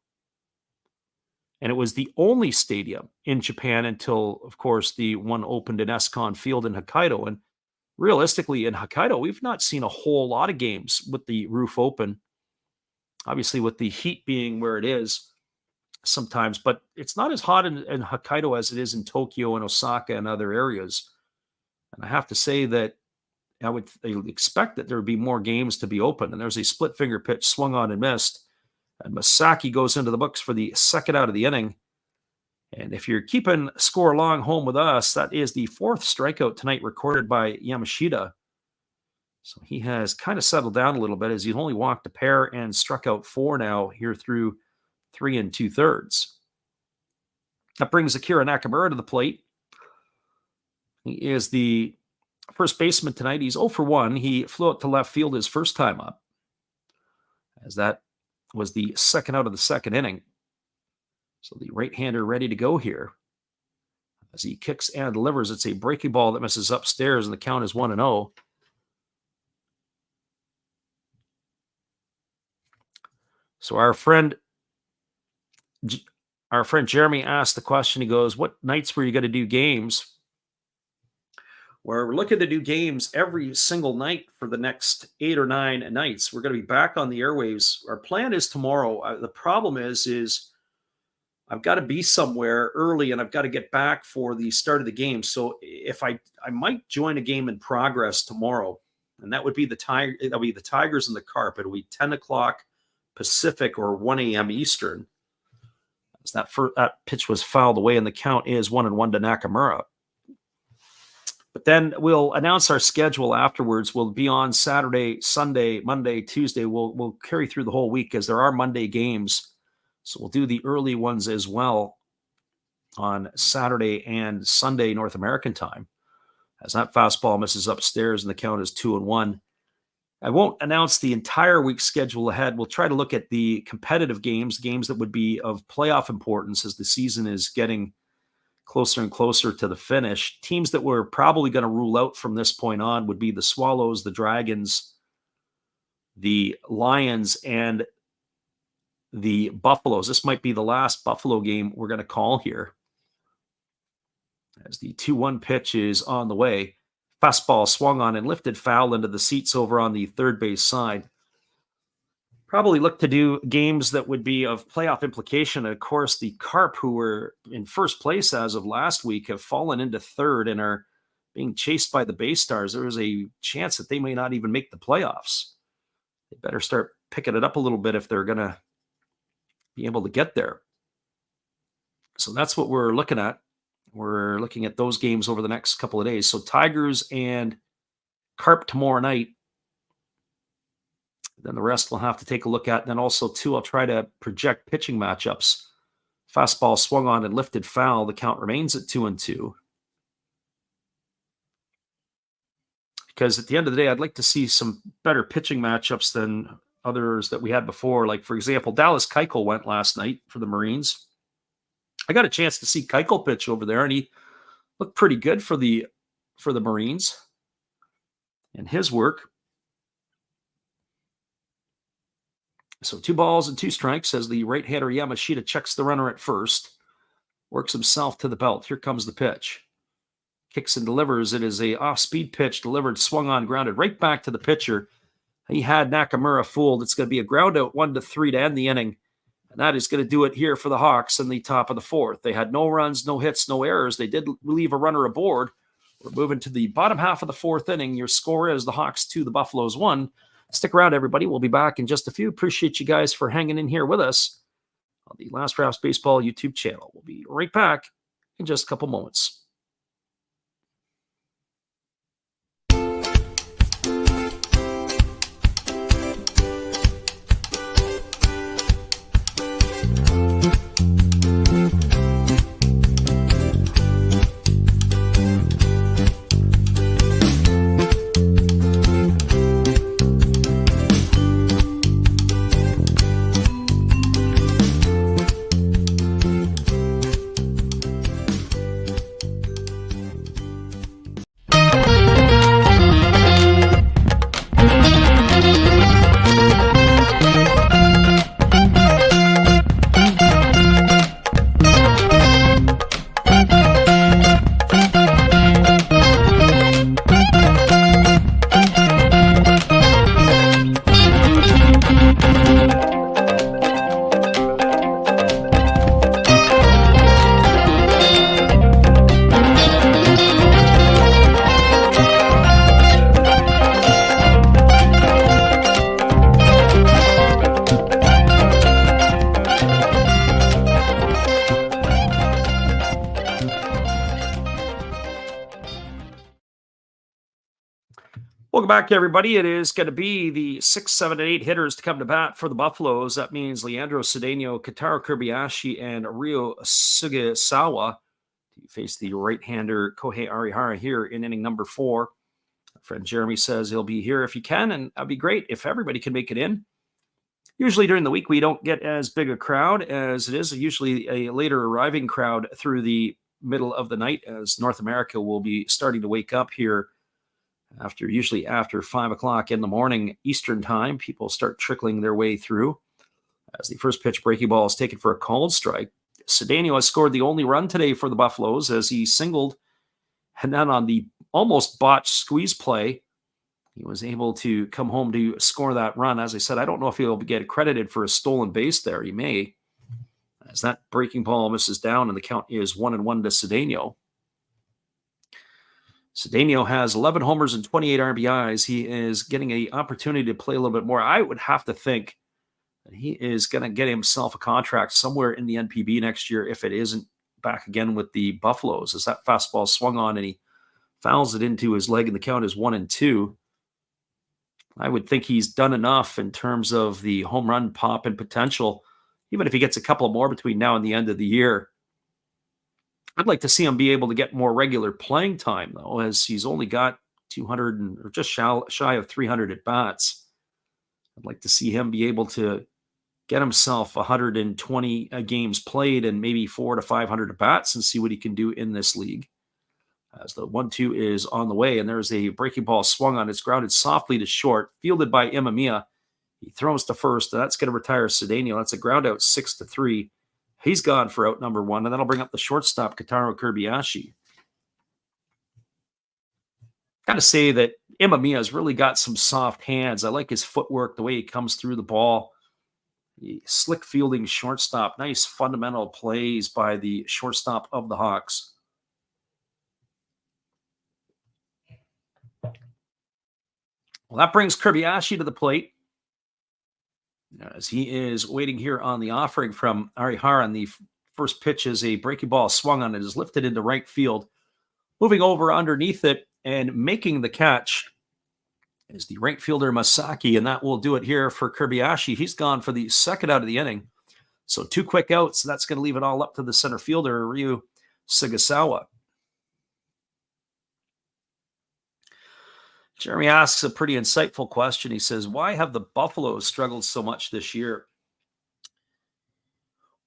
And it was the only stadium in Japan until, of course, the one opened in Escon Field in Hokkaido. And realistically, in Hokkaido, we've not seen a whole lot of games with the roof open. Obviously, with the heat being where it is sometimes, but it's not as hot in Hokkaido as it is in Tokyo and Osaka and other areas. And I have to say that I would expect that there would be more games to be open. And there's a split finger pitch swung on and missed. And Masaki goes into the books for the second out of the inning. And if you're keeping score along home with us, that is the 4th strikeout tonight recorded by Yamashita. So he has kind of settled down a little bit as he's only walked a pair and struck out 4 now here through 3 2/3. That brings Akira Nakamura to the plate. He is the first baseman tonight. He's 0 for 1. He flew out to left field his first time up, as that was the second out of the second inning. So the right-hander ready to go here. As he kicks and delivers, it's a breaking ball that misses upstairs, and the count is 1-0. So our friend Jeremy asked the question. He goes, what nights were you going to do games? We're looking to do games every single night for the next 8 or 9 nights. We're going to be back on the airwaves. Our plan is tomorrow. The problem is I've got to be somewhere early, and I've got to get back for the start of the game. So if I might join a game in progress tomorrow, and that would be the Tigers and the Carp. It'll be 10 o'clock Pacific or 1 a.m. Eastern. As that pitch was fouled away, and the count is 1-1 to Nakamura. But then we'll announce our schedule afterwards. We'll be on Saturday, Sunday, Monday, Tuesday. We'll carry through the whole week as there are Monday games. So we'll do the early ones as well on Saturday and Sunday North American time. As that fastball misses upstairs and the count is 2-1. I won't announce the entire week's schedule ahead. We'll try to look at the competitive games that would be of playoff importance as the season is getting closer and closer to the finish. Teams that we're probably going to rule out from this point on would be the Swallows, the Dragons, the Lions, and the Buffaloes. This might be the last Buffalo game we're going to call here. As the 2-1 pitch is on the way. Fastball swung on and lifted foul into the seats over on the third base side. Probably look to do games that would be of playoff implication. Of course, the Carp, who were in first place as of last week, have fallen into third and are being chased by the Bay Stars. There is a chance that they may not even make the playoffs. They better start picking it up a little bit if they're going to be able to get there. So that's what we're looking at. We're looking at those games over the next couple of days. So Tigers and Carp tomorrow night. Then the rest we'll have to take a look at. And then also, too, I'll try to project pitching matchups. Fastball swung on and lifted foul. The count remains at 2-2. Because at the end of the day, I'd like to see some better pitching matchups than others that we had before. Like, for example, Dallas Keuchel went last night for the Marines. I got a chance to see Keuchel pitch over there, and he looked pretty good for the Marines and his work. So 2 balls and 2 strikes as the right-hander Yamashita checks the runner at first. works himself to the belt. Here comes the pitch. Kicks and delivers. It is a off-speed pitch delivered, swung on, grounded right back to the pitcher. He had Nakamura fooled. It's going to be a ground out 1-3 to end the inning. And that is going to do it here for the Hawks in the top of the fourth. They had no runs, no hits, no errors. They did leave a runner aboard. We're moving to the bottom half of the fourth inning. Your score is the Hawks 2, the Buffaloes 1. Stick around, everybody. We'll be back in just a few. Appreciate you guys for hanging in here with us on the Last Wraps Baseball YouTube channel. We'll be right back in just a couple moments. Welcome back, everybody. It is going to be the 6, 7, and 8 hitters to come to bat for the Buffaloes. That means Leandro Cedeno, Kentaro Kobayashi, and Ryo Sugisawa to face the right-hander Kohei Arihara here in inning number 4. Our friend Jeremy says he'll be here if he can, and that'd be great if everybody can make it in. Usually during the week, we don't get as big a crowd as it is usually a later arriving crowd through the middle of the night, as North America will be starting to wake up here usually after 5 o'clock in the morning Eastern time. People start trickling their way through as the first pitch breaking ball is taken for a called strike. Cedeno has scored the only run today for the Buffaloes as he singled, and then on the almost botched squeeze play, he was able to come home to score that run. As I said, I don't know if he'll get credited for a stolen base there. He may, as that breaking ball misses down and the count is 1-1 to Cedeno. Cedeno has 11 homers and 28 RBIs. He is getting an opportunity to play a little bit more. I would have to think that he is going to get himself a contract somewhere in the NPB next year if it isn't back again with the Buffaloes, as that fastball swung on and he fouls it into his leg and the count is 1-2. I would think he's done enough in terms of the home run pop and potential, even if he gets a couple more between now and the end of the year. I'd like to see him be able to get more regular playing time, though, as he's only got 200 or just shy of 300 at bats. I'd like to see him be able to get himself 120 games played and maybe 400 to 500 at bats and see what he can do in this league. As the 1-2 is on the way, and there's a breaking ball swung on. It's grounded softly to short, fielded by Imamiya. He throws to first, and that's going to retire Cedeno. That's a ground out 6-3. He's gone for out number 1, and that'll bring up the shortstop, Kentaro Kobayashi. Got to say that Imamiya's really got some soft hands. I like his footwork, the way he comes through the ball. The slick fielding shortstop. Nice fundamental plays by the shortstop of the Hawks. Well, that brings Kobayashi to the plate, as he is waiting here on the offering from Arihara. And the first pitch is a breaking ball swung on. It is lifted into right field. Moving over underneath it and making the catch is the right fielder Masaki, and that will do it here for Kobayashi. He's gone for the second out of the inning. So 2 quick outs. That's going to leave it all up to the center fielder, Ryo Sugisawa. Jeremy asks a pretty insightful question. He says, why have the Buffaloes struggled so much this year?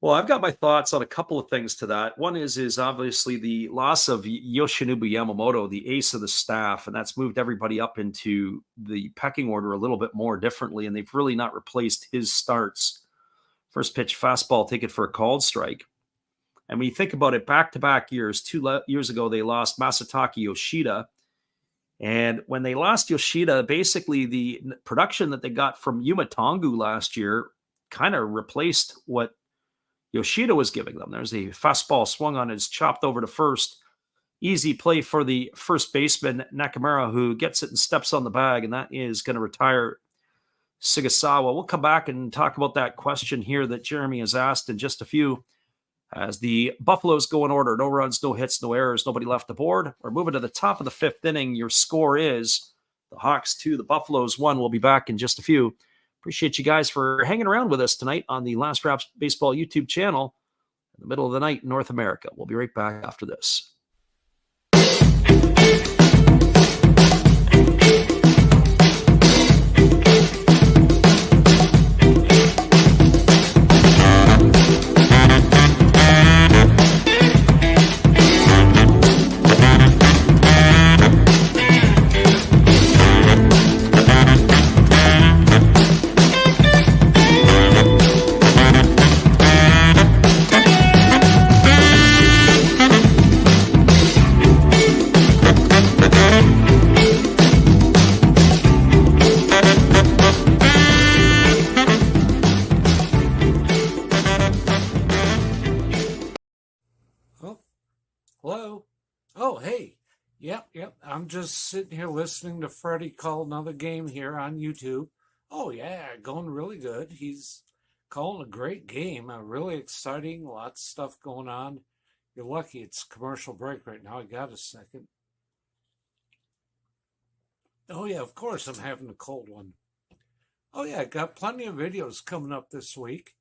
Well, I've got my thoughts on a couple of things to that. One is obviously the loss of Yoshinobu Yamamoto, the ace of the staff, and that's moved everybody up into the pecking order a little bit more differently, and they've really not replaced his starts. First pitch fastball taken for a called strike. And when you think about it, back-to-back years, 2 years ago, they lost Masataka Yoshida. And when they lost Yoshida, basically the production that they got from Yuma Tongu last year kind of replaced what Yoshida was giving them. There's a fastball swung on, it's chopped over to first. Easy play for the first baseman, Nakamura, who gets it and steps on the bag, and that is going to retire Sigasawa. We'll come back and talk about that question here that Jeremy has asked in just a few. As the Buffaloes go in order, no runs, no hits, no errors, nobody left the board. We're moving to the top of the fifth inning. Your score is the Hawks 2, the Buffaloes 1. We'll be back in just a few. Appreciate you guys for hanging around with us tonight on the Last Raps Baseball YouTube channel in the middle of the night in North America. We'll be right back after this. Hello? Oh, hey. Yep. I'm just sitting here listening to Freddie call another game here on YouTube. Oh, yeah, going really good. He's calling a great game. Really exciting. Lots of stuff going on. You're lucky it's commercial break right now. I got a second. Oh, yeah, of course I'm having a cold one. Oh, yeah, got plenty of videos coming up this week.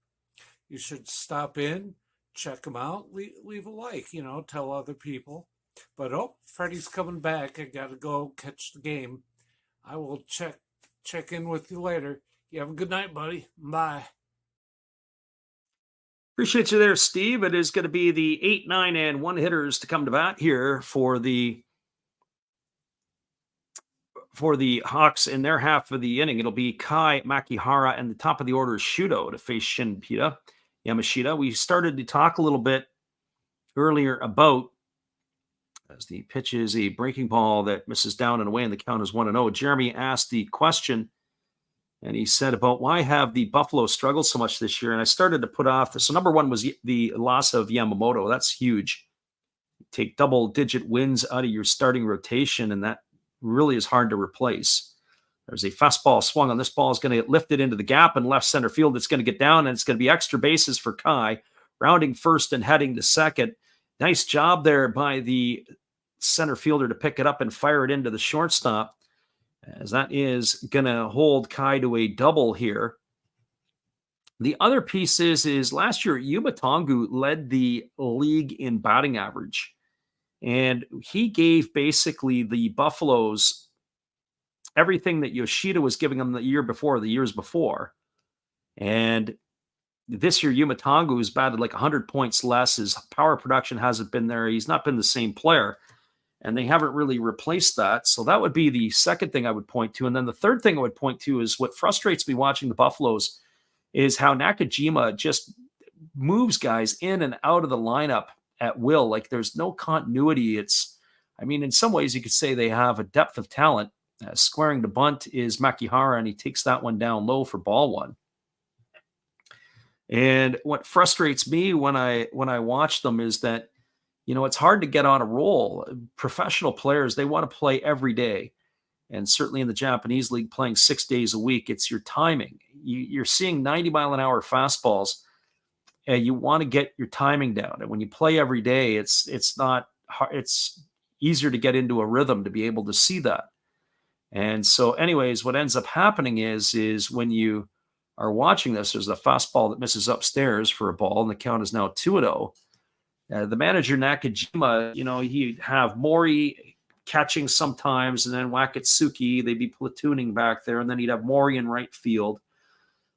You should stop in. Check them out, leave a like, tell other people. But Freddie's coming back. I gotta go catch the game. I will check in with you later. You have a good night, buddy. Bye. Appreciate you there, Steve. It is going to be the 8, 9, and 1 hitters to come to bat here for the Hawks in their half of the inning. It'll be Kai, Makihara, and the top of the order is Shudo to face Shinpita Yamashita. We started to talk a little bit earlier about, as the pitch is a breaking ball that misses down and away, and the count is 1-0. Jeremy asked the question, and he said about why have the Buffalo struggled so much this year? And I started to put off. So number one was the loss of Yamamoto. That's huge. Take double-digit wins out of your starting rotation, and that really is hard to replace. There's a fastball swung on. This ball is going to get lifted into the gap in left center field. It's going to get down, and it's going to be extra bases for Kai, rounding first and heading to second. Nice job there by the center fielder to pick it up and fire it into the shortstop, as that is going to hold Kai to a double here. The other piece is last year, Yuma Tongu led the league in batting average, and he gave basically the Buffaloes everything that Yoshida was giving them the years before. And this year, Yuma Tongu has batted like 100 points less. His power production hasn't been there. He's not been the same player, and they haven't really replaced that. So that would be the second thing I would point to. And then the third thing I would point to is what frustrates me watching the Buffaloes is how Nakajima just moves guys in and out of the lineup at will. Like there's no continuity. In some ways you could say they have a depth of talent. Squaring the bunt is Makihara, and he takes that one down low for ball one. And what frustrates me when I watch them is that, it's hard to get on a roll. Professional players, they want to play every day. And certainly in the Japanese league, playing 6 days a week, it's your timing. You're seeing 90-mile-an-hour fastballs, and you want to get your timing down. And when you play every day, it's not hard. It's easier to get into a rhythm to be able to see that. And so anyways, what ends up happening is when you are watching this, there's a fastball that misses upstairs for a ball, and the count is now 2-0. The manager, Nakajima, he'd have Mori catching sometimes, and then Wakatsuki, they'd be platooning back there, and then he'd have Mori in right field.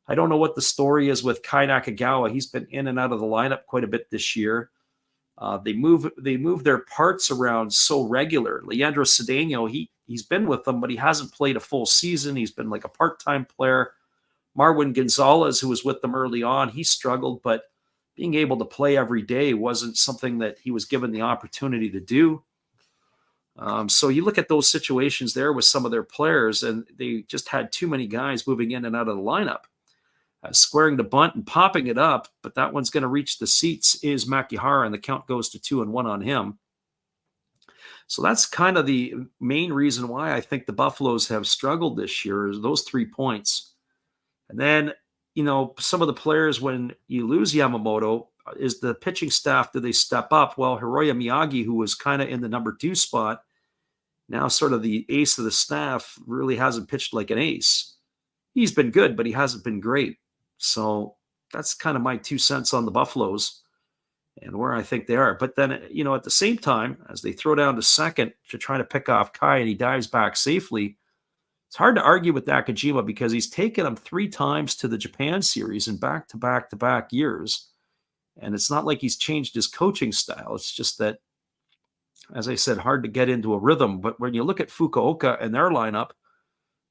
I don't know what the story is with Kai Nakagawa. He's been in and out of the lineup quite a bit this year. They move their parts around so regular. Leandro Cedeno, he's been with them, but he hasn't played a full season. He's been like a part-time player. Marwin Gonzalez, who was with them early on, he struggled, but being able to play every day wasn't something that he was given the opportunity to do. So you look at those situations there with some of their players, and they just had too many guys moving in and out of the lineup. Squaring the bunt and popping it up, but that one's going to reach the seats is Makihara, and the count goes to 2-1 on him. So that's kind of the main reason why I think the Buffaloes have struggled this year, is those 3 points. And then, some of the players, when you lose Yamamoto, is the pitching staff, do they step up? Well, Hiroya Miyagi, who was kind of in the number 2 spot, now sort of the ace of the staff, really hasn't pitched like an ace. He's been good, but he hasn't been great. So that's kind of my 2 cents on the Buffaloes and where I think they are. But then, at the same time, as they throw down to second to try to pick off Kai and he dives back safely, it's hard to argue with Nakajima because he's taken him 3 times to the Japan series in back-to-back-to-back years. And it's not like he's changed his coaching style. It's just that, as I said, hard to get into a rhythm. But when you look at Fukuoka and their lineup,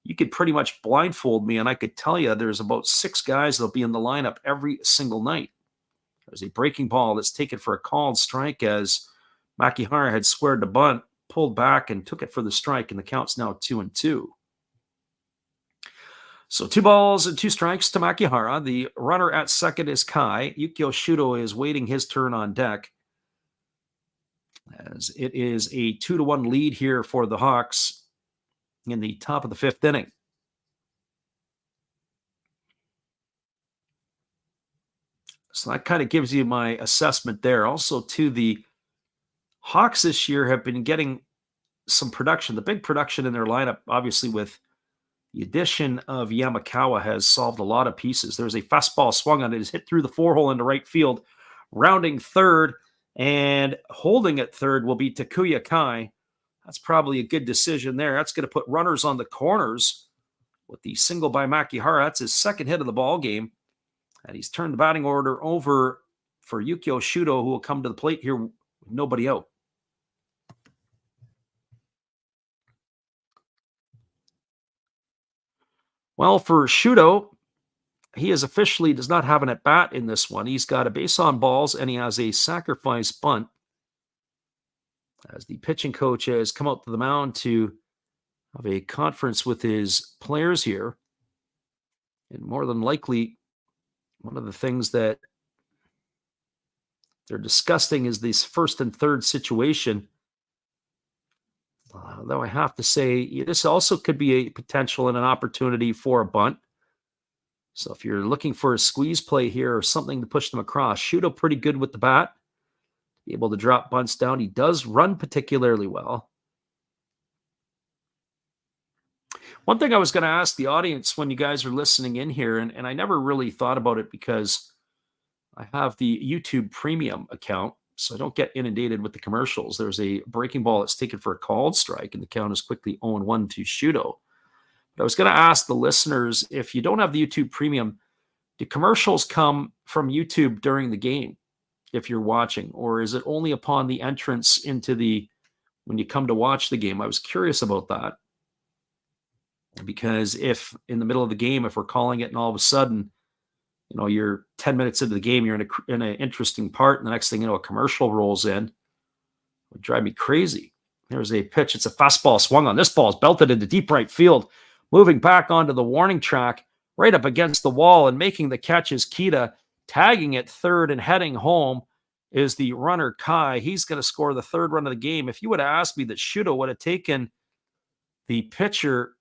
you could pretty much blindfold me, and I could tell you there's about 6 guys that'll be in the lineup every single night. There's a breaking ball that's taken for a called strike as Makihara had squared the bunt, pulled back, and took it for the strike, and the count's now 2-2. So 2 balls and 2 strikes to Makihara. The runner at second is Kai. Yukio Shudo is waiting his turn on deck, as it is a 2-1 lead here for the Hawks in the top of the 5th inning. So that kind of gives you my assessment there. Also, too, the Hawks this year have been getting some production. The big production in their lineup, obviously, with the addition of Yamakawa, has solved a lot of pieces. There's a fastball swung on it. It's hit through the 4-hole into right field. Rounding third and holding at third will be Takuya Kai. That's probably a good decision there. That's going to put runners on the corners with the single by Makihara. That's his 2nd hit of the ball game. And he's turned the batting order over for Yukio Shudo, who will come to the plate here with nobody out. Well, for Shudo, he is officially does not have an at-bat in this one. He's got a base on balls, and he has a sacrifice bunt, as the pitching coach has come out to the mound to have a conference with his players here. And more than likely, one of the things that they're discussing is this 1st and 3rd situation. Though I have to say, this also could be a potential and an opportunity for a bunt. So if you're looking for a squeeze play here or something to push them across, Shudo pretty good with the bat, be able to drop bunts down. He does run particularly well. One thing I was going to ask the audience when you guys are listening in here, and I never really thought about it because I have the YouTube Premium account, so I don't get inundated with the commercials. There's a breaking ball that's taken for a called strike, and the count is quickly 0-1 to Shudo. But I was going to ask the listeners, if you don't have the YouTube Premium, do commercials come from YouTube during the game if you're watching, or is it only upon the entrance into when you come to watch the game? I was curious about that, because if in the middle of the game, if we're calling it and all of a sudden, you're 10 minutes into the game, you're in an interesting part, and the next thing you know, a commercial rolls in, it would drive me crazy. There's a pitch. It's a fastball swung on. This ball is belted into deep right field, moving back onto the warning track, right up against the wall, and making the catch is Kita. Tagging at third and heading home is the runner Kai. He's going to score the 3rd run of the game. If you would have asked me that Shudo would have taken the pitcher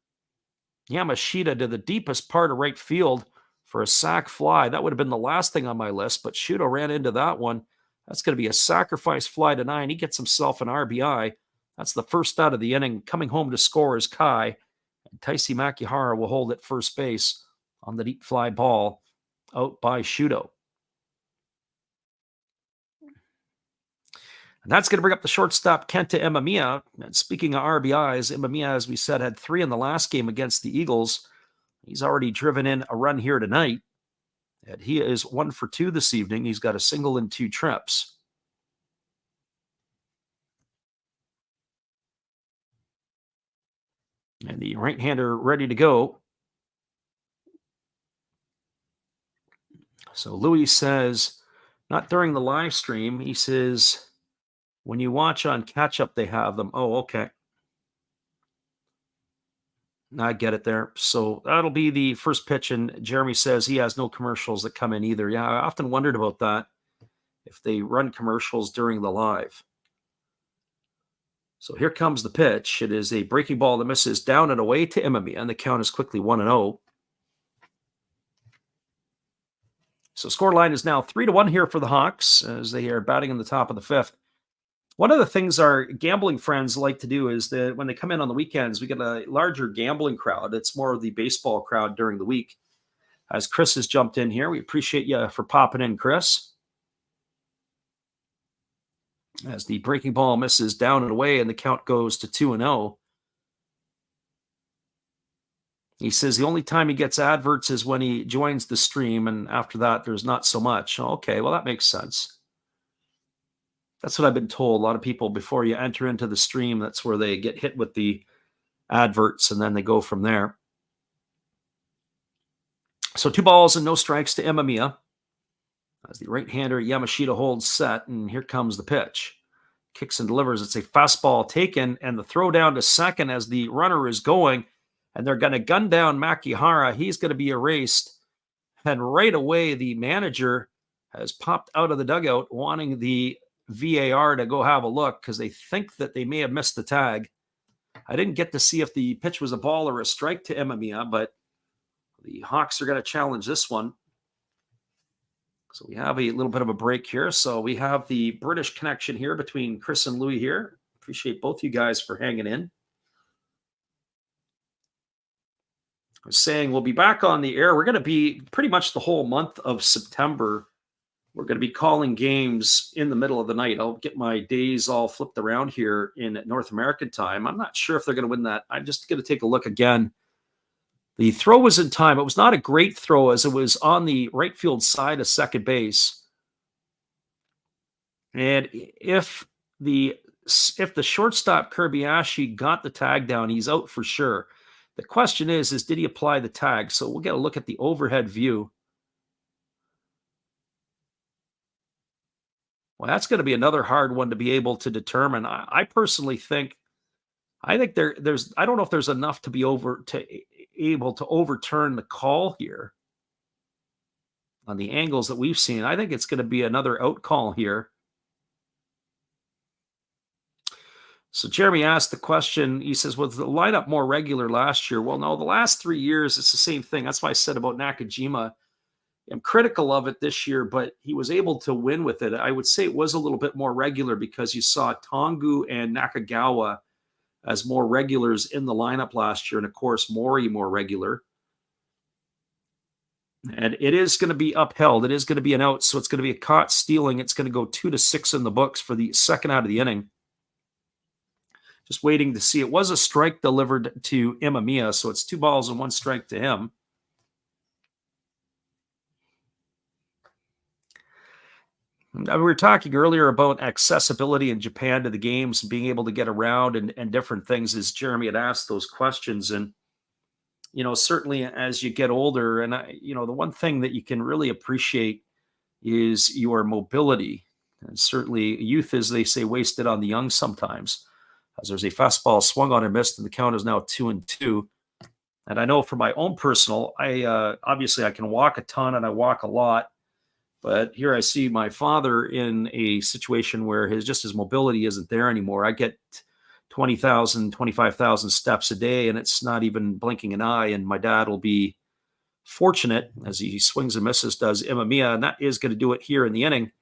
Yamashita to the deepest part of right field for a sac fly, that would have been the last thing on my list, but Shudo ran into that one. That's going to be a sacrifice fly to 9. He gets himself an RBI. That's the 1st out of the inning. Coming home to score is Kai. And Taisi Makihara will hold at first base on the deep fly ball out by Shudo. And that's going to bring up the shortstop, Kenta Imamiya. And speaking of RBIs, Imamiya, as we said, had 3 in the last game against the Eagles. He's already driven in a run here tonight. And he is 1 for 2 this evening. He's got a single and 2 trips. And the right-hander ready to go. So Louis says, Not during the live stream. He says, when you watch on catch-up, they have them. Oh, okay. I get it there. So that'll be the first pitch, and Jeremy says he has no commercials that come in either. Yeah, I often wondered about that, if they run commercials during the live. So here comes the pitch. It is a breaking ball that misses down and away to Imami, and the count is quickly 1-0. So scoreline is now 3-1 here for the Hawks as they are batting in the top of the fifth. One of the things our gambling friends like to do is that when they come in on the weekends, we get a larger gambling crowd. It's more of the baseball crowd during the week. As Chris has jumped in here, we appreciate you for popping in, Chris. As the breaking ball misses down and away, and the count goes to 2-0. He says the only time he gets adverts is when he joins the stream, and after that, there's not so much. Okay, well, that makes sense. That's what I've been told. A lot of people, before you enter into the stream, that's where they get hit with the adverts, and then they go from there. So 2 balls and no strikes to Imamiya. As the right-hander Yamashita holds set, and here comes the pitch. Kicks and delivers. It's a fastball taken, and the throw down to second as the runner is going, and they're going to gun down Makihara. He's going to be erased, and right away the manager has popped out of the dugout wanting the VAR to go have a look because they think that they may have missed the tag. I didn't get to see if the pitch was a ball or a strike to Imamiya, but the Hawks are going to challenge this one. So we have a little bit of a break here. So we have the British connection here between Chris and Louis here. Appreciate both you guys for hanging in. I was saying we'll be back on the air. We're going to be pretty much the whole month of September. We're going to be calling games in the middle of the night. I'll get my days all flipped around here in North American time. I'm not sure if they're going to win that. I'm just going to take a look again. The throw was in time. It was not a great throw as it was on the right field side of second base. And if the shortstop Kirby got the tag down, he's out for sure. The question is did he apply the tag? So we'll get a look at the overhead view. Well, that's going to be another hard one to be able to determine. I personally think, I don't know if there's enough to be able to overturn the call here on the angles that we've seen. I think it's going to be another out call here. So Jeremy asked the question, he says, was the lineup more regular last year? Well, no, the last 3 years, it's the same thing. That's why I said about Nakajima. I'm critical of it this year, but he was able to win with it. I would say it was a little bit more regular because you saw Tongu and Nakagawa as more regulars in the lineup last year, and of course, Mori more regular. And it is going to be upheld. It is going to be an out, so it's going to be a caught stealing. It's going to go 2-6 in the books for the second out of the inning. Just waiting to see. It was a strike delivered to Imamiya, so it's 2 balls and 1 strike to him. We were talking earlier about accessibility in Japan to the games, being able to get around and different things, as Jeremy had asked those questions. And, certainly as you get older, and, the one thing that you can really appreciate is your mobility. And certainly youth, as they say, wasted on the young sometimes. As there's a fastball swung on and missed, and the count is now 2-2. And I know for my own personal, obviously I can walk a ton and I walk a lot. But here I see my father in a situation where his mobility isn't there anymore. I get 20,000, 25,000 steps a day, and it's not even blinking an eye. And my dad will be fortunate as he swings and misses, does Imamiya, and that is going to do it here in the inning.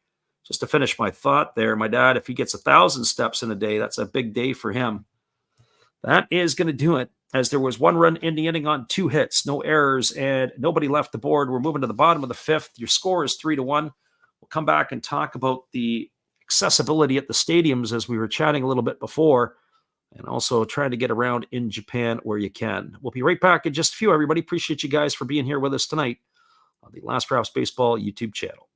Just to finish my thought there, my dad, if he gets 1,000 steps in a day, that's a big day for him. That is going to do it, as there was 1 run in the inning on 2 hits, no errors, and nobody left the board. We're moving to the bottom of the 5th. Your score is 3-1. We'll come back and talk about the accessibility at the stadiums, as we were chatting a little bit before, and also trying to get around in Japan where you can. We'll be right back in just a few, everybody. Appreciate you guys for being here with us tonight on the Last Drops Baseball YouTube channel.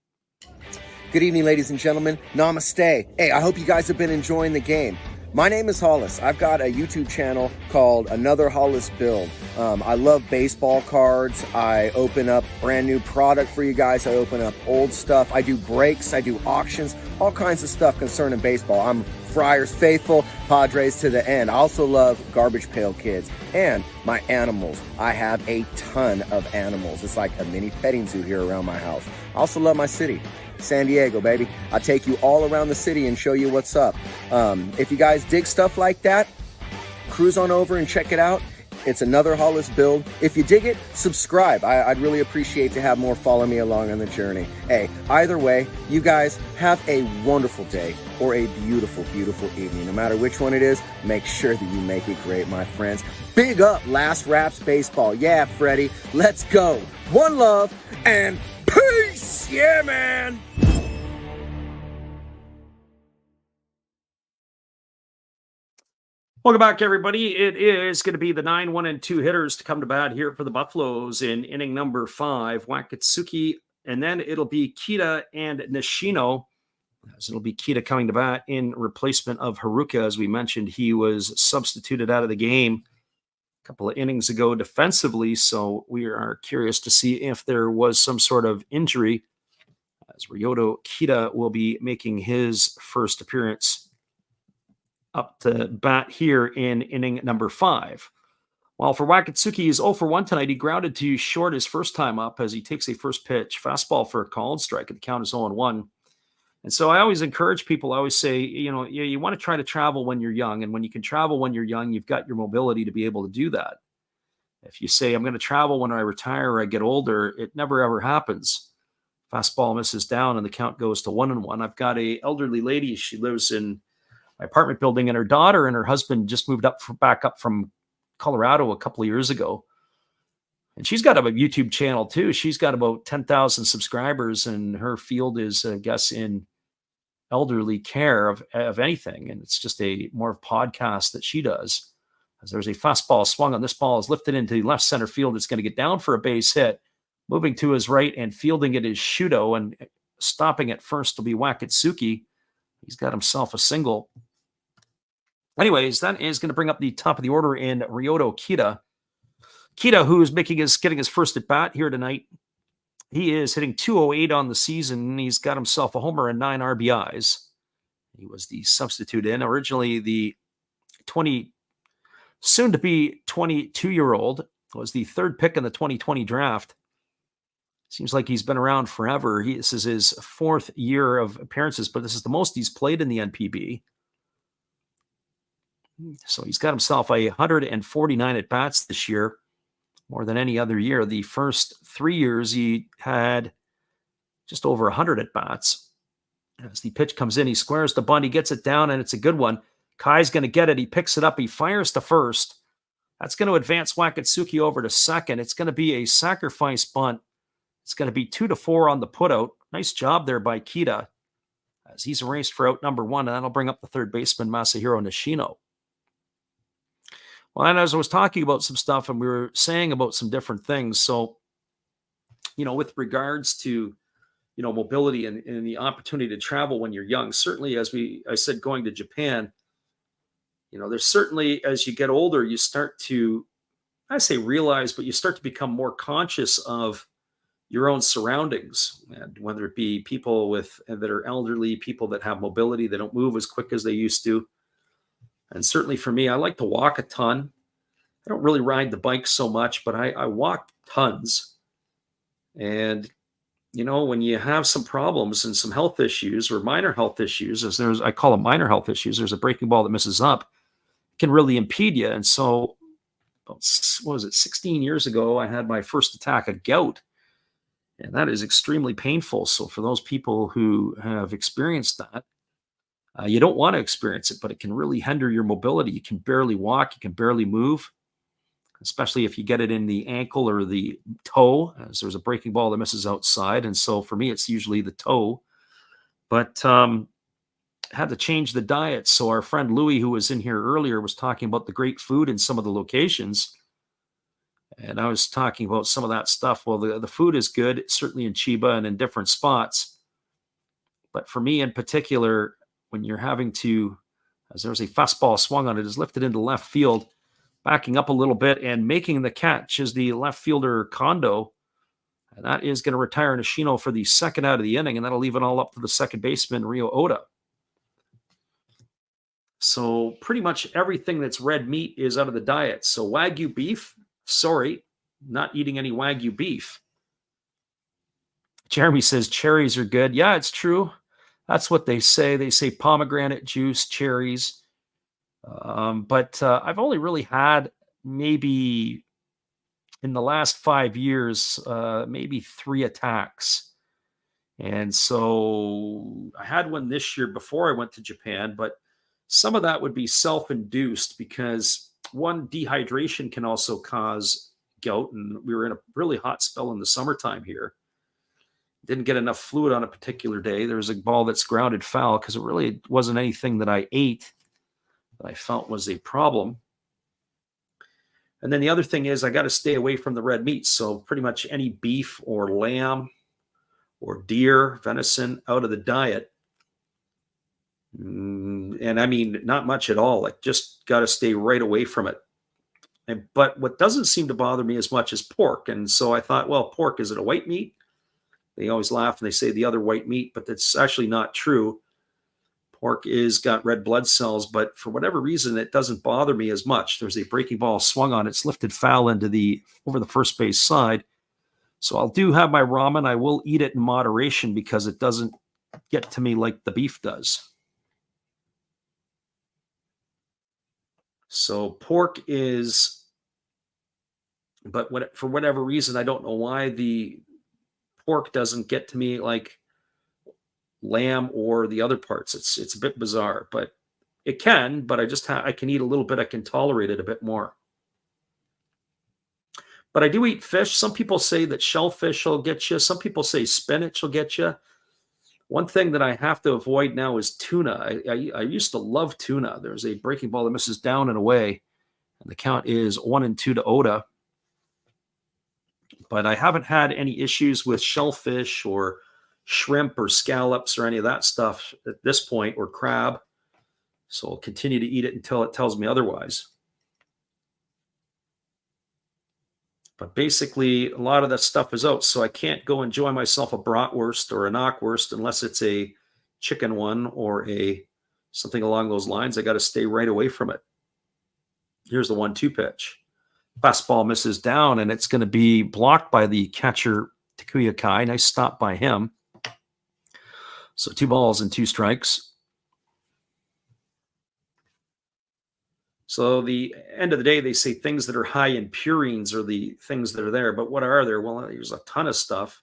Good evening, ladies and gentlemen. Namaste. Hey, I hope you guys have been enjoying the game. My name is Hollis. I've got a YouTube channel called Another Hollis Build. I love baseball cards. I open up brand new product for you guys. I open up old stuff. I do breaks. I do auctions. All kinds of stuff concerning baseball. I'm Friars faithful, Padres to the end. I also love Garbage Pail Kids and my animals. I have a ton of animals. It's like a mini petting zoo here around my house. I also love my city. San Diego, baby. I take you all around the city and show you what's up. If you guys dig stuff like that, cruise on over and check it out. It's Another Hollis Build. If you dig it, subscribe. I'd really appreciate to have more follow me along on the journey. Hey, either way, you guys have a wonderful day or a beautiful, beautiful evening. No matter which one it is, make sure that you make it great, my friends. Big up Last Raps Baseball. Yeah, Freddie, let's go. One love and peace. Yeah, man. Welcome back, everybody. It is going to be the 9, 1, and 2 hitters to come to bat here for the Buffaloes in inning number 5. Wakatsuki, and then it'll be Kita and Nishino. As it'll be Kita coming to bat in replacement of Haruka. As we mentioned, he was substituted out of the game a couple of innings ago defensively, so we are curious to see if there was some sort of injury, as Ryoto Kita will be making his first appearance up to bat here in inning number 5. While for Wakatsuki, he's 0 for 1 tonight. He grounded to short his first time up as he takes a first pitch fastball for a called strike, and the count is 0-1. And so I always encourage people, I always say, you want to try to travel when you're young. And when you can travel when you're young, you've got your mobility to be able to do that. If you say, I'm going to travel when I retire or I get older, it never, ever happens. Fastball misses down and the count goes to 1-1. I've got a elderly lady. She lives in my apartment building, and her daughter and her husband just moved back up from Colorado a couple of years ago. And she's got a YouTube channel too. She's got about 10,000 subscribers, and her field is, I guess, in elderly care of anything. And it's just a more of podcast that she does. As there's a fastball swung on, this ball is lifted into left center field. It's going to get down for a base hit. Moving to his right and fielding it is Shudo, and stopping at first will be Wakatsuki. He's got himself a single. Anyways, that is going to bring up the top of the order in Ryoto Kita. Kita, who is getting his first at bat here tonight. He is hitting .208 on the season. He's got himself a homer and 9 RBIs. He was the substitute in. Originally, the soon-to-be 22-year-old was the 3rd pick in the 2020 draft. Seems like he's been around forever. This is his 4th year of appearances, but this is the most he's played in the NPB. So he's got himself 149 at-bats this year, more than any other year. The first 3 years, he had just over 100 at-bats. As the pitch comes in, he squares the bunt. He gets it down, and it's a good one. Kai's going to get it. He picks it up. He fires to first. That's going to advance Wakatsuki over to second. It's going to be a sacrifice bunt. It's going to be 2-4 on the putout. Nice job there by Kita, as he's erased for out number 1, and that'll bring up the third baseman, Masahiro Nishino. Well, and as I was talking about some stuff, and we were saying about some different things. So, with regards to, mobility and the opportunity to travel when you're young, certainly, as I said, going to Japan, there's certainly, as you get older, you start to, I say realize, but you start to become more conscious of your own surroundings, and whether it be people that are elderly, people that have mobility, they don't move as quick as they used to. And certainly for me, I like to walk a ton. I don't really ride the bike so much, but I walk tons. And, when you have some problems and some health issues or minor health issues, I call them minor health issues, there's a breaking ball that misses up, it can really impede you. And so, 16 years ago, I had my first attack of gout. And that is extremely painful. So for those people who have experienced that, you don't want to experience it, but it can really hinder your mobility. You can barely walk. You can barely move, especially if you get it in the ankle or the toe, as there's a breaking ball that misses outside. And so for me, it's usually the toe. But had to change the diet. So our friend Louis, who was in here earlier, was talking about the great food in some of the locations. And I was talking about some of that stuff. Well, the food is good, certainly in Chiba and in different spots. But for me in particular, when you're having to as there's a fastball swung on it, is lifted into left field, backing up a little bit and making the catch is the left fielder Kondo. And that is going to retire Nishino for the second out of the inning, and that'll leave it all up to the second baseman, Ryo Oda. So pretty much everything that's red meat is out of the diet. So Wagyu beef, sorry, not eating any Wagyu beef. Jeremy says cherries are good. Yeah, it's true. That's what they say. They say pomegranate juice, cherries. But I've only really had maybe in the last 5 years, maybe 3 attacks. And so I had one this year before I went to Japan, but some of that would be self-induced because one, dehydration can also cause gout. And we were in a really hot spell in the summertime here. Didn't get enough fluid on a particular day. There was a ball that's grounded foul because it really wasn't anything that I ate that I felt was a problem. And then the other thing is I got to stay away from the red meat. So pretty much any beef or lamb or deer, venison out of the diet. And I mean, not much at all. Like just got to stay right away from it. But what doesn't seem to bother me as much is pork. And so I thought, well, pork, is it a white meat? They always laugh and they say the other white meat, but that's actually not true. Pork is got red blood cells, but for whatever reason, it doesn't bother me as much. There's a breaking ball swung on. It's lifted foul into over the first base side. So I'll do have my ramen. I will eat it in moderation because it doesn't get to me like the beef does. So pork is, but for whatever reason, I don't know why the pork doesn't get to me like lamb or the other parts. It's a bit bizarre, but it can, but I can eat a little bit. I can tolerate it a bit more. But I do eat fish. Some people say that shellfish will get you. Some people say spinach will get you. One thing that I have to avoid now is tuna. I used to love tuna. There's a breaking ball that misses down and away, and the count is 1-2 to Oda. But I haven't had any issues with shellfish or shrimp or scallops or any of that stuff at this point, or crab. So I'll continue to eat it until it tells me otherwise. But basically, a lot of that stuff is out, so I can't go enjoy myself a bratwurst or a knockwurst unless it's a chicken one or something along those lines. I got to stay right away from it. Here's the 1-2 pitch. Fastball misses down, and it's going to be blocked by the catcher, Takuya Kai. Nice stop by him. So 2 balls and 2 strikes. So the end of the day, they say things that are high in purines are the things that are there. But what are there? Well, there's a ton of stuff.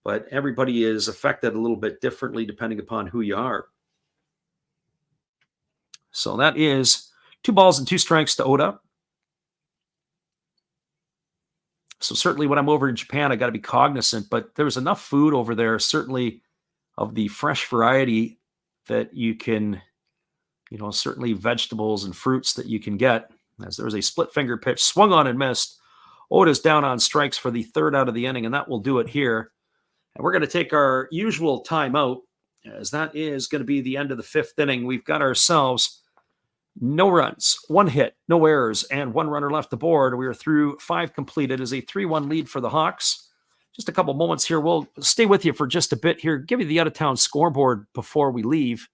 But everybody is affected a little bit differently depending upon who you are. So that is 2 balls and 2 strikes to Oda. So certainly when I'm over in Japan, I got to be cognizant. But there's enough food over there, certainly of the fresh variety, that you can... certainly vegetables and fruits that you can get. As there was a split finger pitch swung on and missed. Oda's down on strikes for the 3rd out of the inning, and that will do it here. And we're going to take our usual timeout, as that is going to be the end of the 5th inning. We've got ourselves no runs, 1 hit, no errors, and 1 runner left aboard. We are through 5 completed as a 3-1 lead for the Hawks. Just a couple moments here. We'll stay with you for just a bit here, give you the out-of-town scoreboard before we leave,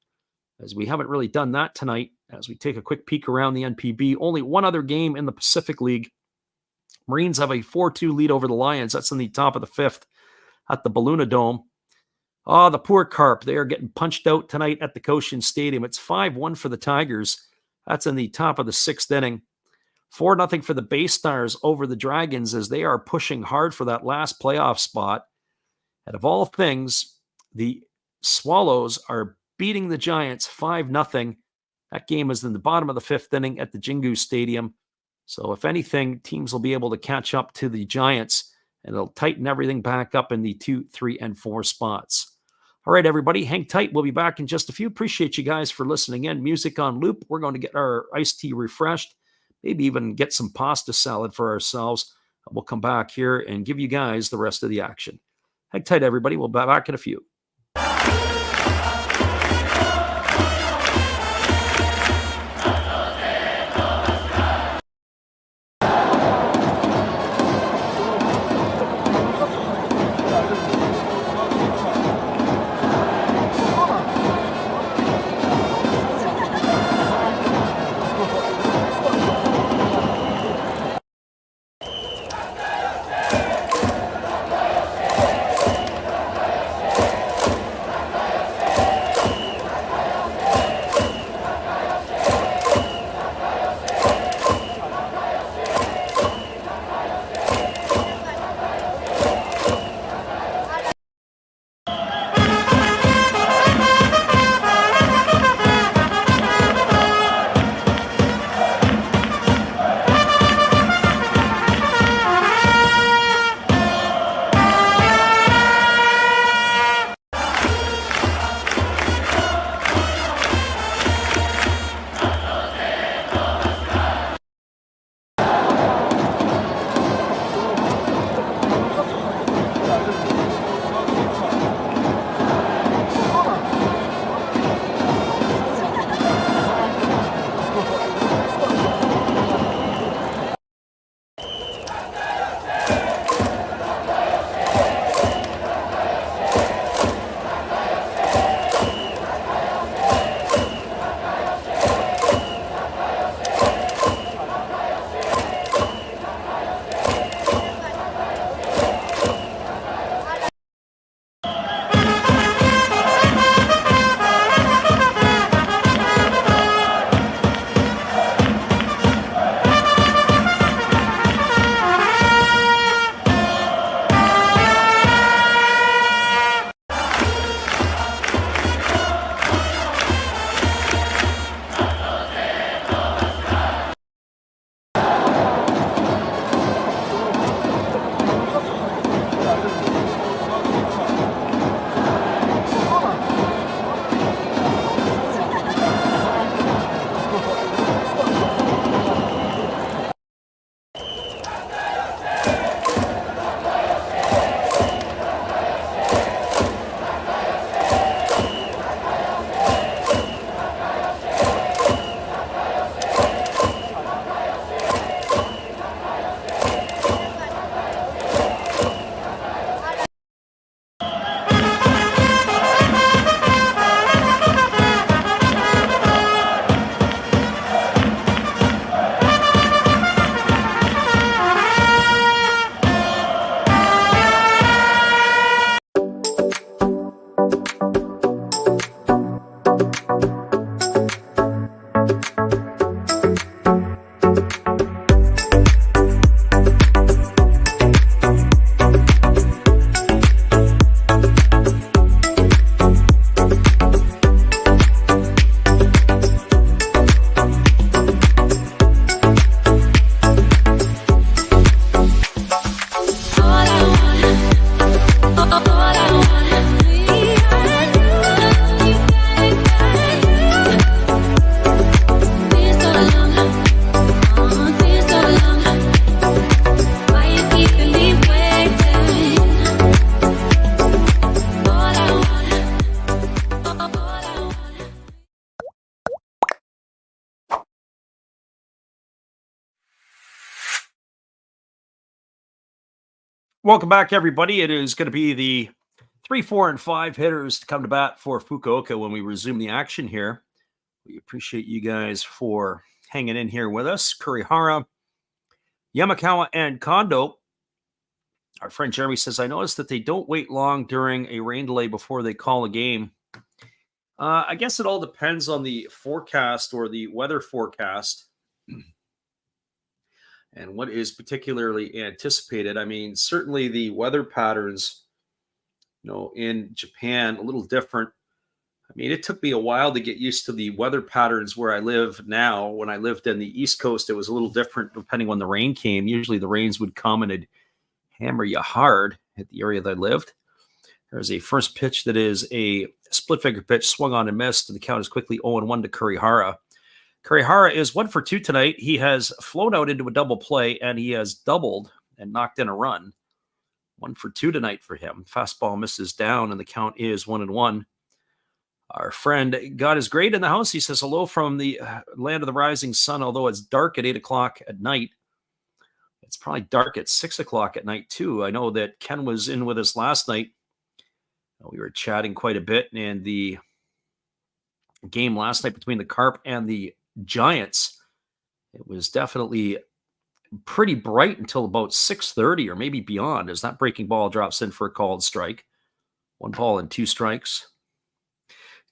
as we haven't really done that tonight. As we take a quick peek around the NPB, only one other game in the Pacific League. Marines have a 4-2 lead over the Lions. That's in the top of the 5th at the Balluna Dome. The poor Carp, they are getting punched out tonight at the Cochin Stadium. It's 5-1 for the Tigers. That's in the top of the 6th inning. 4-0 for the Bay Stars over the Dragons, as they are pushing hard for that last playoff spot. And of all things, the Swallows are beating the Giants 5-0. That game is in the bottom of the 5th inning at the Jingu Stadium. So if anything, teams will be able to catch up to the Giants, and it'll tighten everything back up in the 2, 3, and 4 spots. All right, everybody, hang tight. We'll be back in just a few. Appreciate you guys for listening in. Music on loop. We're going to get our iced tea refreshed, maybe even get some pasta salad for ourselves. We'll come back here and give you guys the rest of the action. Hang tight, everybody. We'll be back in a few. Welcome back, everybody. It is going to be the 3, 4, and 5 hitters to come to bat for Fukuoka when we resume the action here. We appreciate you guys for hanging in here with us. Kurihara, Yamakawa, and Kondo. Our friend Jeremy says, I noticed that they don't wait long during a rain delay before they call a game. I guess it all depends on the forecast or the weather forecast and what is particularly anticipated. I mean, certainly the weather patterns, in Japan, a little different. I mean, it took me a while to get used to the weather patterns where I live now. When I lived in the East Coast, it was a little different depending when the rain came. Usually the rains would come and it'd hammer you hard at the area that I lived. There's a first pitch that is a split finger pitch, swung on and missed, and the count is quickly 0-1 to Kurihara. Kurihara is 1 for 2 tonight. He has flown out into a double play, and he has doubled and knocked in a run. 1 for 2 tonight for him. Fastball misses down, and the count is 1-1. Our friend God is great in the house. He says hello from the land of the rising sun, although it's dark at 8 o'clock at night. It's probably dark at 6 o'clock at night, too. I know that Ken was in with us last night. We were chatting quite a bit, and the game last night between the Carp and the Giants, it was definitely pretty bright until about 6:30 or maybe beyond as that breaking ball drops in for a called strike. 1 ball and 2 strikes.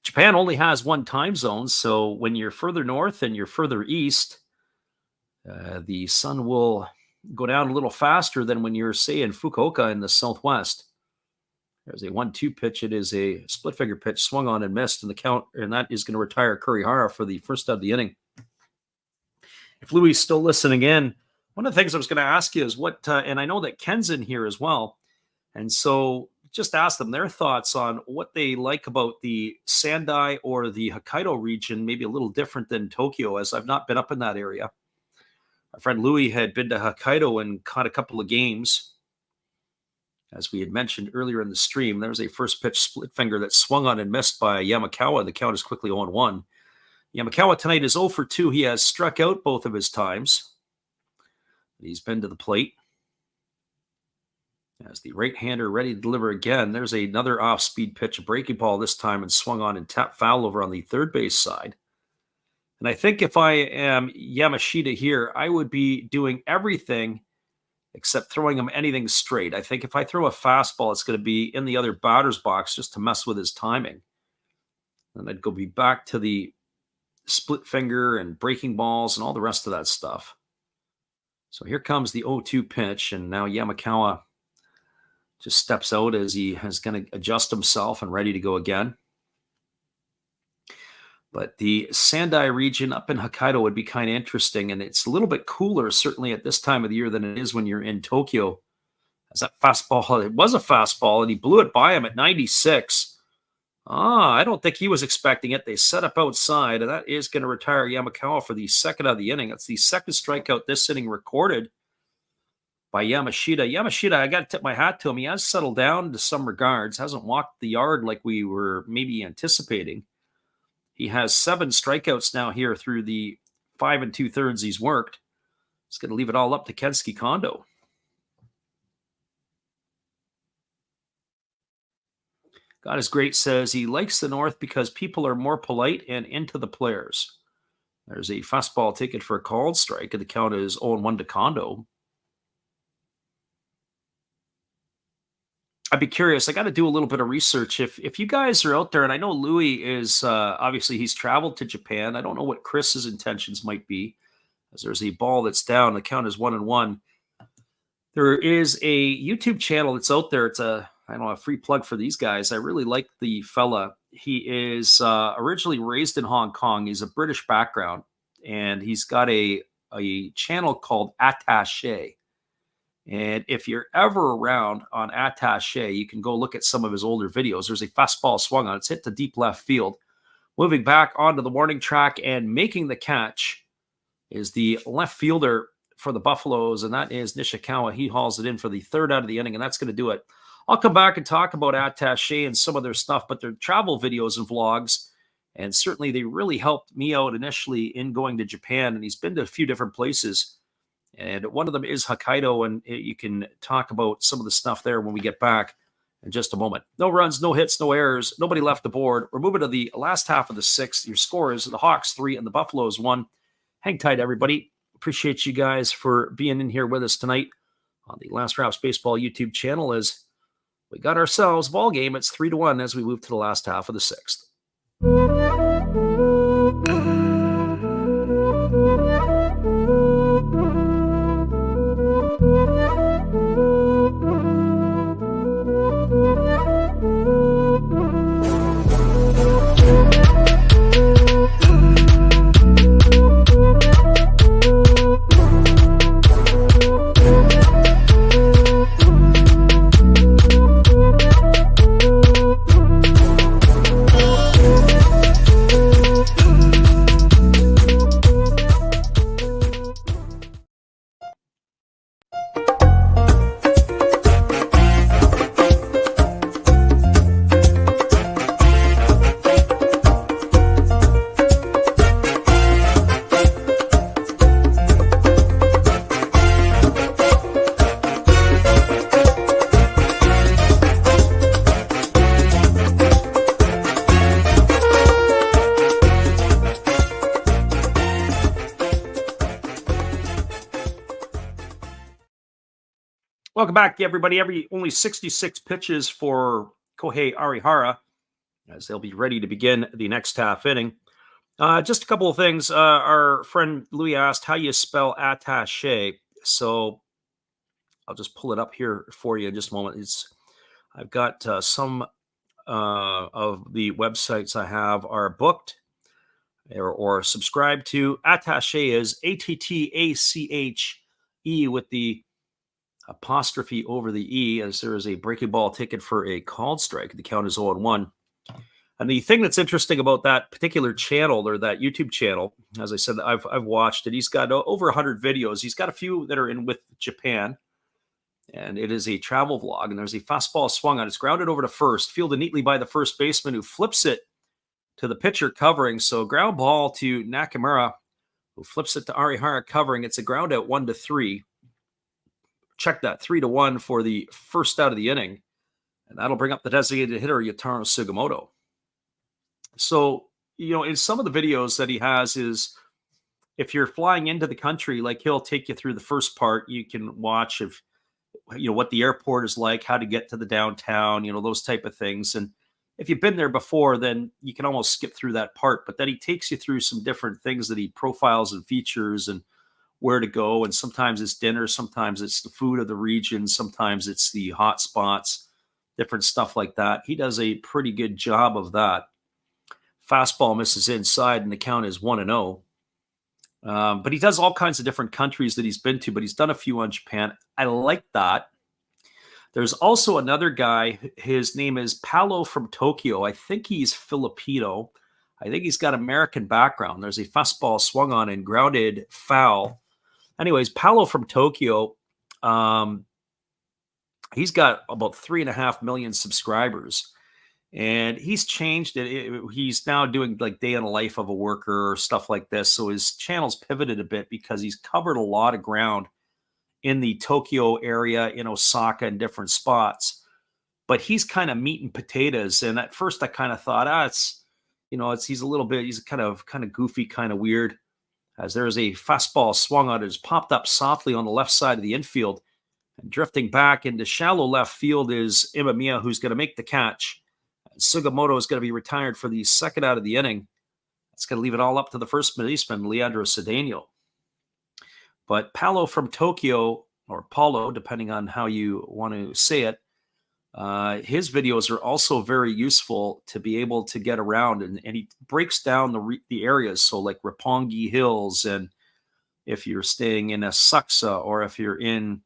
Japan only has 1 time zone, so when you're further north and you're further east, the sun will go down a little faster than when you're, say, in Fukuoka in the southwest. There's a 1-2 pitch. It is a split figure pitch, swung on and missed, and the count, and that is going to retire Kurihara for the first out of the inning. If Louis is still listening in, one of the things I was going to ask you is what, and I know that Ken's in here as well, and so just ask them their thoughts on what they like about the Sendai or the Hokkaido region, maybe a little different than Tokyo, as I've not been up in that area. Our friend Louis had been to Hokkaido and caught a couple of games. As we had mentioned earlier in the stream, there was a first pitch split finger that swung on and missed by Yamakawa. The count is quickly 0-1. Yamakawa tonight is 0 for 2. He has struck out both of his times. He's been to the plate. As the right-hander ready to deliver again, there's another off-speed pitch, a breaking ball this time, and swung on and tapped foul over on the third base side. And I think if I am Yamashita here, I would be doing everything except throwing him anything straight. I think if I throw a fastball, it's going to be in the other batter's box just to mess with his timing. And I'd go be back to the split finger and breaking balls and all the rest of that stuff. So here comes the 0-2 pitch, and now Yamakawa just steps out as he is going to adjust himself and ready to go again. But the Sendai region up in Hokkaido would be kind of interesting, and it's a little bit cooler, certainly at this time of the year, than it is when you're in Tokyo. As that fastball, it was a fastball, and he blew it by him at 96. I don't think he was expecting it. They set up outside, and that is going to retire Yamakawa for the second of the inning. That's the second strikeout this inning recorded by Yamashita. Yamashita, I got to tip my hat to him. He has settled down to some regards, hasn't walked the yard like we were maybe anticipating. He has 7 strikeouts now here through the 5 2/3 he's worked. He's going to leave it all up to Kensuke Kondo. God is great says he likes the North because people are more polite and into the players. There's a fastball taken for a called strike, and the count is 0-1 to Kondo. I'd be curious. I got to do a little bit of research. If you guys are out there, and I know Louis is, obviously he's traveled to Japan. I don't know what Chris's intentions might be, as there's a ball that's down. The count is 1-1. There is a YouTube channel that's out there. It's a free plug for these guys. I really like the fella. He is originally raised in Hong Kong. He's a British background, and he's got a channel called Attaché. And if you're ever around on Attaché, you can go look at some of his older videos. There's a fastball swung on. It's hit to deep left field. Moving back onto the warning track and making the catch is the left fielder for the Buffaloes, and that is Nishikawa. He hauls it in for the third out of the inning, and that's going to do it. I'll come back and talk about Attaché and some of their stuff, but their travel videos and vlogs, and certainly they really helped me out initially in going to Japan, and he's been to a few different places. And one of them is Hokkaido, and you can talk about some of the stuff there when we get back in just a moment. No runs, no hits, no errors, nobody left the board. We're moving to the last half of the sixth. Your score is the Hawks 3 and the Buffaloes 1. Hang tight, everybody. Appreciate you guys for being in here with us tonight on the Last Raps Baseball YouTube channel as we got ourselves a ball game. It's 3-1 as we move to the last half of the sixth. Welcome back, everybody. Only 66 pitches for Kohei Arihara as they'll be ready to begin the next half inning. Just a couple of things. Our friend Louis asked how you spell attaché. So I'll just pull it up here for you in just a moment. I've got some of the websites I have are booked or subscribed to. Attaché is ATTACHE with the apostrophe over the E, as there is a breaking ball ticket for a called strike. The count is 0-1. And the thing that's interesting about that particular channel, or that YouTube channel, as I said, I've watched it. He's got over 100 videos. He's got a few that are in with Japan, and it is a travel vlog. And there's a fastball swung on. It's grounded over to first, fielded neatly by the first baseman, who flips it to the pitcher covering. So ground ball to Nakamura, who flips it to Arihara covering. It's a ground out 1-3. Check that, 3-1 for the first out of the inning. And that'll bring up the designated hitter, Yataro Sugimoto. So, in some of the videos that he has is, if you're flying into the country, like he'll take you through the first part. You can watch what the airport is like, how to get to the downtown, those type of things. And if you've been there before, then you can almost skip through that part. But then he takes you through some different things that he profiles and features and where to go. And sometimes it's dinner, sometimes it's the food of the region, sometimes it's the hot spots, different stuff like that. He does a pretty good job of that. Fastball misses inside, and the count is 1-0. But he does all kinds of different countries that he's been to, but he's done a few on Japan. I like that. There's also another guy. His name is Paolo from Tokyo. I think he's Filipino. I think he's got American background. There's a fastball swung on and grounded foul. Anyways, Paolo from Tokyo, he's got about 3.5 million subscribers, and he's changed it. He's now doing like day in the life of a worker or stuff like this. So his channel's pivoted a bit because he's covered a lot of ground in the Tokyo area, in Osaka, and different spots. But he's kind of meat and potatoes. And at first I kind of thought, he's kind of goofy, kind of weird. As there is a fastball swung on it, has popped up softly on the left side of the infield. And drifting back into shallow left field is Imamiya, who's going to make the catch. And Sugimoto is going to be retired for the second out of the inning. That's going to leave it all up to the first baseman, Leandro Cedeno. But Paolo from Tokyo, or Paulo, depending on how you want to say it, his videos are also very useful to be able to get around, and he breaks down the areas. So like Roppongi Hills, and if you're staying in Asakusa, or if you're in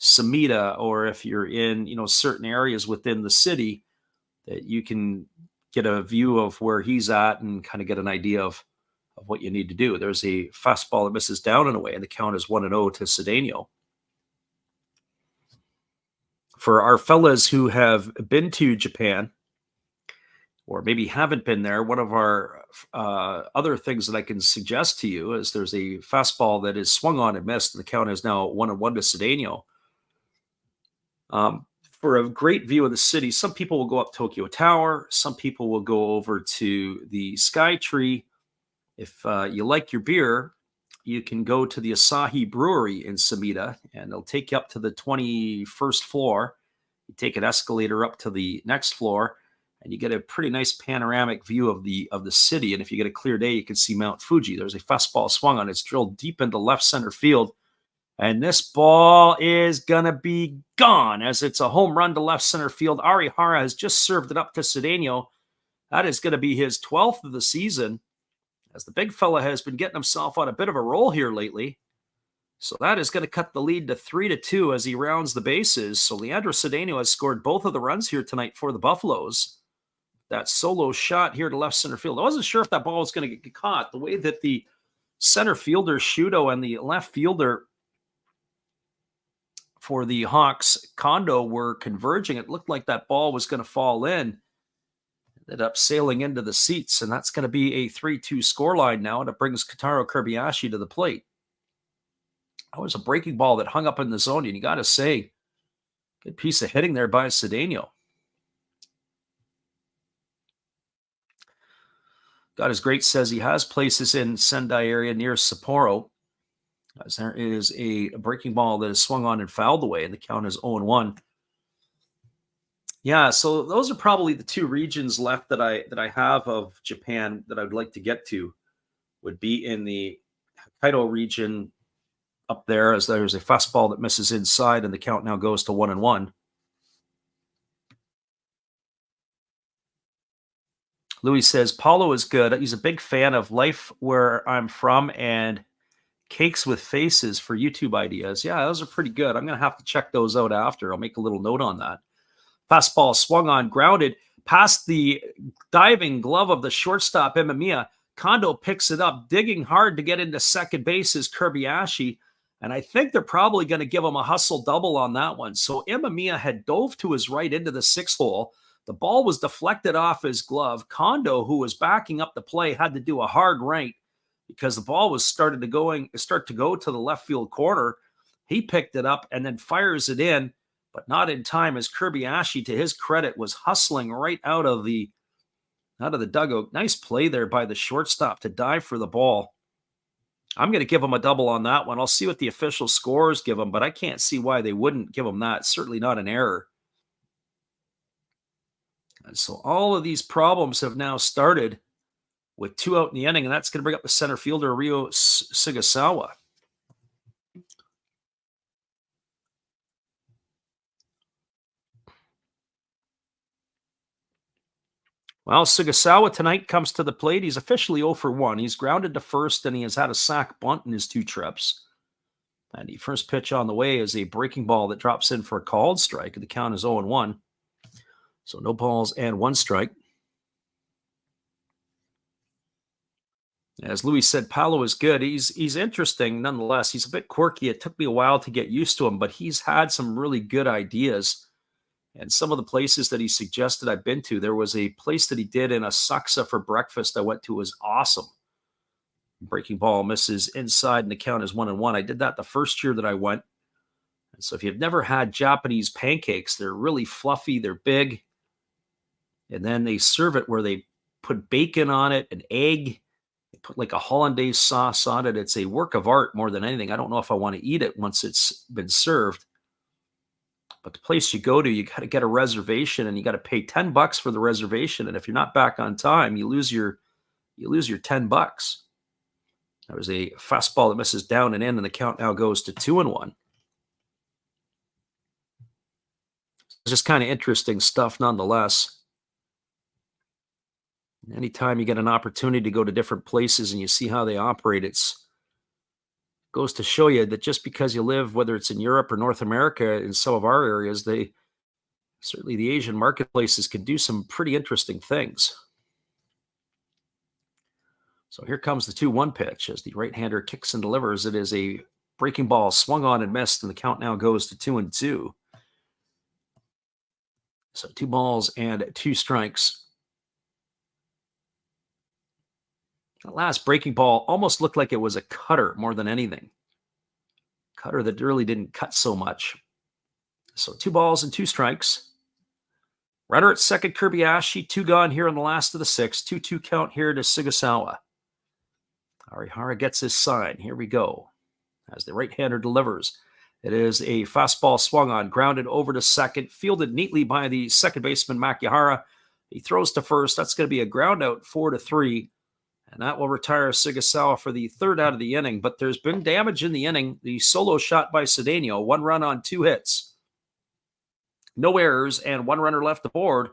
Sumida, or if you're in certain areas within the city, that you can get a view of where he's at and kind of get an idea of what you need to do. There's a fastball that misses down and away, and the count is 1-0 to Cedeno. For our fellas who have been to Japan, or maybe haven't been there, one of our other things that I can suggest to you is there's a fastball that is swung on and missed, and the count is now 1-1 to Cedeno. For a great view of the city, some people will go up Tokyo Tower. Some people will go over to the Sky Tree. If you like your beer, you can go to the Asahi Brewery in Sumida, and they'll take you up to the 21st floor. You take an escalator up to the next floor, and you get a pretty nice panoramic view of the city. And if you get a clear day, you can see Mount Fuji. There's a fastball swung on. It's drilled deep into left center field. And this ball is going to be gone as it's a home run to left center field. Arihara has just served it up to Cedeno. That is going to be his 12th of the season, as the big fella has been getting himself on a bit of a roll here lately. So that is going to cut the lead to 3-2 as he rounds the bases. So Leandro Cedeno has scored both of the runs here tonight for the Buffaloes. That solo shot here to left center field. I wasn't sure if that ball was going to get caught. The way that the center fielder, Shudo, and the left fielder for the Hawks, Kondo, were converging. It looked like that ball was going to fall in. Ended up sailing into the seats, and that's going to be a 3-2 scoreline now, and it brings Kotaro Kobayashi to the plate. That was a breaking ball that hung up in the zone, and you got to say, good piece of hitting there by Cedeno. God is great says he has places in Sendai area near Sapporo, as there is a breaking ball that is swung on and fouled away, and the count is 0-1. Yeah, so those are probably the two regions left that I have of Japan that I would like to get to. Would be in the Hokkaido region up there, as there's a fastball that misses inside, and the count now goes to 1-1. Louis says Paulo is good. He's a big fan of Life Where I'm From and Cakes with Faces for YouTube ideas. Yeah, those are pretty good. I'm going to have to check those out after. I'll make a little note on that. Fastball swung on, grounded, past the diving glove of the shortstop, Imamiya. Kondo picks it up, digging hard to get into second base is Kobayashi, and I think they're probably going to give him a hustle double on that one. So Imamiya had dove to his right into the sixth hole. The ball was deflected off his glove. Kondo, who was backing up the play, had to do a hard right because the ball was start to go to the left field corner. He picked it up and then fires it in, but not in time, as Kobayashi, to his credit, was hustling right out of the dugout. Nice play there by the shortstop to dive for the ball. I'm going to give him a double on that one. I'll see what the official scores give him, but I can't see why they wouldn't give him that. Certainly not an error. And so all of these problems have now started with 2 out in the inning, and that's going to bring up the center fielder, Ryo Sugasawa. Well, Sugasawa tonight comes to the plate. He's officially 0 for 1. He's grounded to first, and he has had a sac bunt in his 2 trips. And the first pitch on the way is a breaking ball that drops in for a called strike, and the count is 0-1. So no balls and 1 strike. As Louis said, Paulo is good. He's interesting nonetheless. He's a bit quirky. It took me a while to get used to him, but he's had some really good ideas. And some of the places that he suggested I've been to, there was a place that he did in Asakusa for breakfast I went to, was awesome. Breaking ball misses inside, and the count is 1-1. I did that the first year that I went. And so if you've never had Japanese pancakes, they're really fluffy, they're big. And then they serve it where they put bacon on it, an egg, they put like a hollandaise sauce on it. It's a work of art more than anything. I don't know if I want to eat it once it's been served. But the place you go to, you got to get a reservation, and you got to pay $10 for the reservation. And if you're not back on time, you lose your $10. There was a fastball that misses down and in, and the count now goes to 2-1. It's just kind of interesting stuff nonetheless. Anytime you get an opportunity to go to different places and you see how they operate, it goes to show you that just because you live, whether it's in Europe or North America, in some of our areas, certainly the Asian marketplaces can do some pretty interesting things. So here comes the 2-1 pitch as the right-hander kicks and delivers. It is a breaking ball swung on and missed, and the count now goes to 2-2. So 2 balls and 2 strikes That last breaking ball almost looked like it was a cutter more than anything. Cutter that really didn't cut so much. So 2 balls and 2 strikes. Runner at second, Kirby 2 gone here in the last of the 6th. 2-2 count here to Sugasawa. Arihara gets his sign. Here we go. As the right-hander delivers. It is a fastball swung on, grounded over to second, fielded neatly by the second baseman Makihara. He throws to first. That's going to be a ground out, 4-3. And that will retire Sugasawa for the 3rd out of the inning. But there's been damage in the inning. The solo shot by Cedeno, 1 run on 2 hits. No errors and 1 runner left aboard.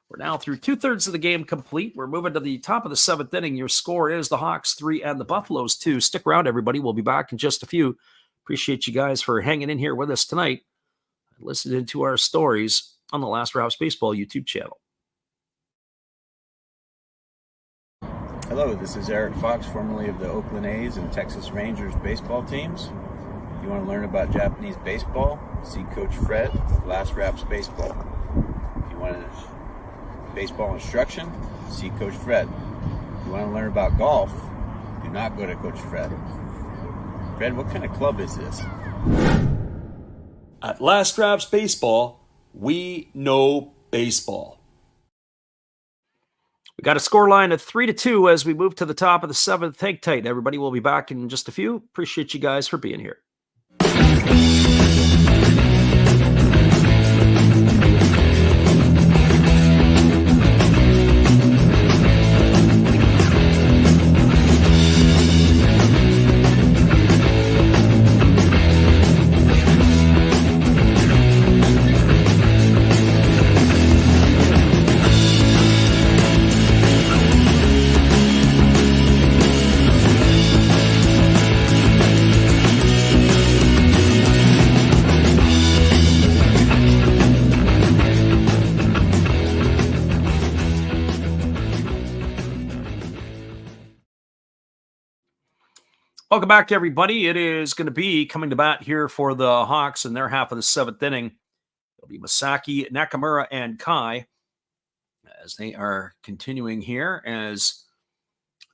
We're now through 2/3 of the game complete. We're moving to the top of the 7th inning. Your score is the Hawks 3 and the Buffaloes 2. Stick around, everybody. We'll be back in just a few. Appreciate you guys for hanging in here with us tonight and listening to our stories on the Last Rouse Baseball YouTube channel. Hello, this is Eric Fox, formerly of the Oakland A's and Texas Rangers baseball teams. If you want to learn about Japanese baseball, see Coach Fred of Last Raps Baseball. If you want baseball instruction, see Coach Fred. If you want to learn about golf, do not go to Coach Fred. Fred, what kind of club is this? At Last Raps Baseball, we know baseball. We got a score line of 3-2 as we move to the top of the 7th. Hang tight, everybody. We'll be back in just a few. Appreciate you guys for being here. Welcome back, everybody. It is going to be coming to bat here for the Hawks in their half of the 7th inning. It'll be Masaki, Nakamura, and Kai as they are continuing here as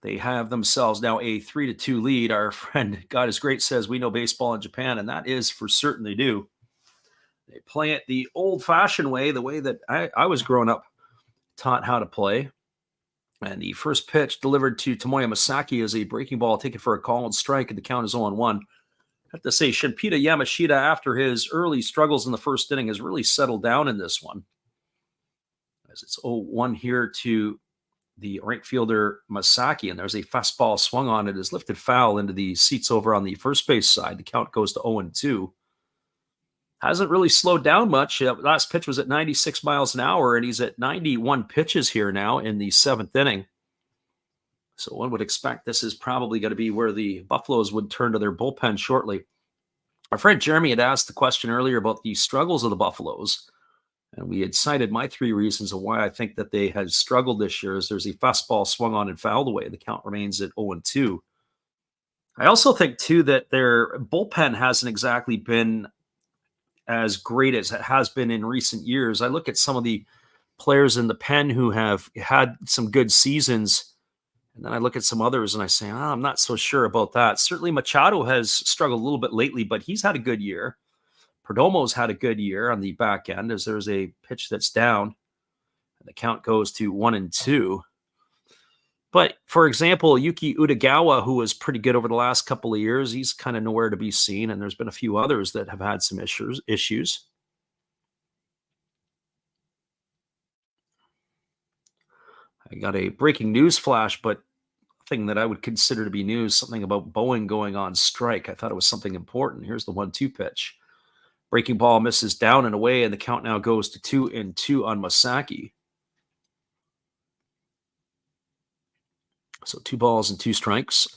they have themselves now a 3-2 lead. Our friend God is Great says we know baseball in Japan, and that is for certain they do. They play it the old-fashioned way, the way that I was growing up taught how to play. And the first pitch delivered to Tomoya Masaki is a breaking ball taken for a called strike, and the count is 0-1. I have to say, Shinpita Yamashita, after his early struggles in the first inning, has really settled down in this one. As it's 0-1 here to the right fielder Masaki, and there's a fastball swung on. It is lifted foul into the seats over on the first base side. The count goes to 0-2. Hasn't really slowed down much. Last pitch was at 96 miles an hour, and he's at 91 pitches here now in the 7th inning. So one would expect this is probably going to be where the Buffaloes would turn to their bullpen shortly. Our friend Jeremy had asked the question earlier about the struggles of the Buffaloes, and we had cited my 3 reasons of why I think that they had struggled this year. Is there's a fastball swung on and fouled away. The count remains at 0-2. I also think, too, that their bullpen hasn't exactly been as great as it has been in recent years. I look at some of the players in the pen who have had some good seasons, and then I look at some others and I say, I'm not so sure about that. Certainly Machado has struggled a little bit lately, but he's had a good year. Perdomo's had a good year on the back end as there's a pitch that's down, and the count goes to 1-2. But, for example, Yuki Utagawa, who was pretty good over the last couple of years, he's kind of nowhere to be seen, and there's been a few others that have had some issues. I got a breaking news flash, but thing that I would consider to be news, something about Boeing going on strike. I thought it was something important. Here's the 1-2 pitch. Breaking ball misses down and away, and the count now goes to 2-2 on Masaki. So 2 balls and 2 strikes.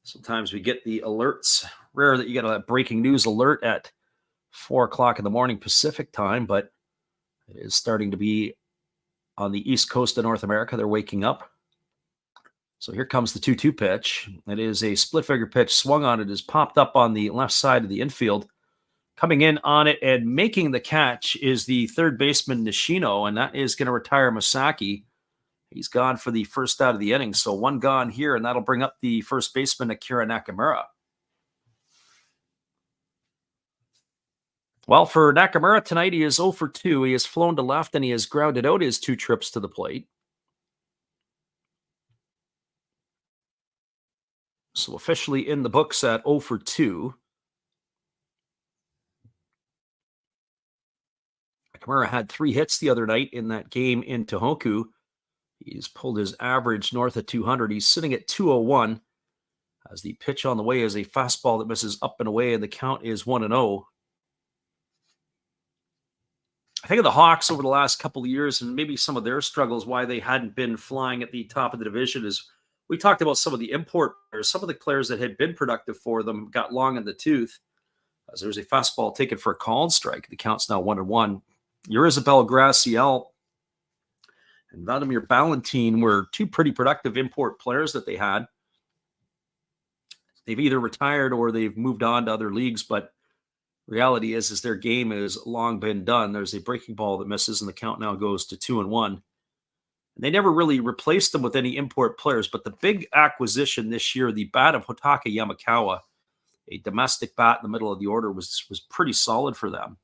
Sometimes we get the alerts. Rare that you get a breaking news alert at 4 o'clock in the morning Pacific time, but it is starting to be on the east coast of North America. They're waking up. So here comes the 2-2 pitch. It is a split figure pitch. Swung on it, is popped up on the left side of the infield. Coming in on it and making the catch is the third baseman Nishino, and that is going to retire Masaki. He's gone for the first out of the inning. So one gone here, and that'll bring up the first baseman, Akira Nakamura. Well, for Nakamura tonight, he is 0 for 2. He has flown to left, and he has grounded out his 2 trips to the plate. So officially in the books at 0 for 2. Nakamura had 3 hits the other night in that game in Tohoku. He's pulled his average north of 200. He's sitting at 201 as the pitch on the way is a fastball that misses up and away, and the count is 1-0. I think of the Hawks over the last couple of years and maybe some of their struggles, why they hadn't been flying at the top of the division, is we talked about some of the import players. Some of the players that had been productive for them got long in the tooth as there was a fastball taken for a called strike. The count's now 1-1. Isabel Graciel and Vladimir Ballantyne were 2 pretty productive import players that they had. They've either retired or they've moved on to other leagues, but reality is their game has long been done. There's a breaking ball that misses, and the count now goes to 2-1. And they never really replaced them with any import players, but the big acquisition this year, the bat of Hotaka Yamakawa, a domestic bat in the middle of the order, was pretty solid for them.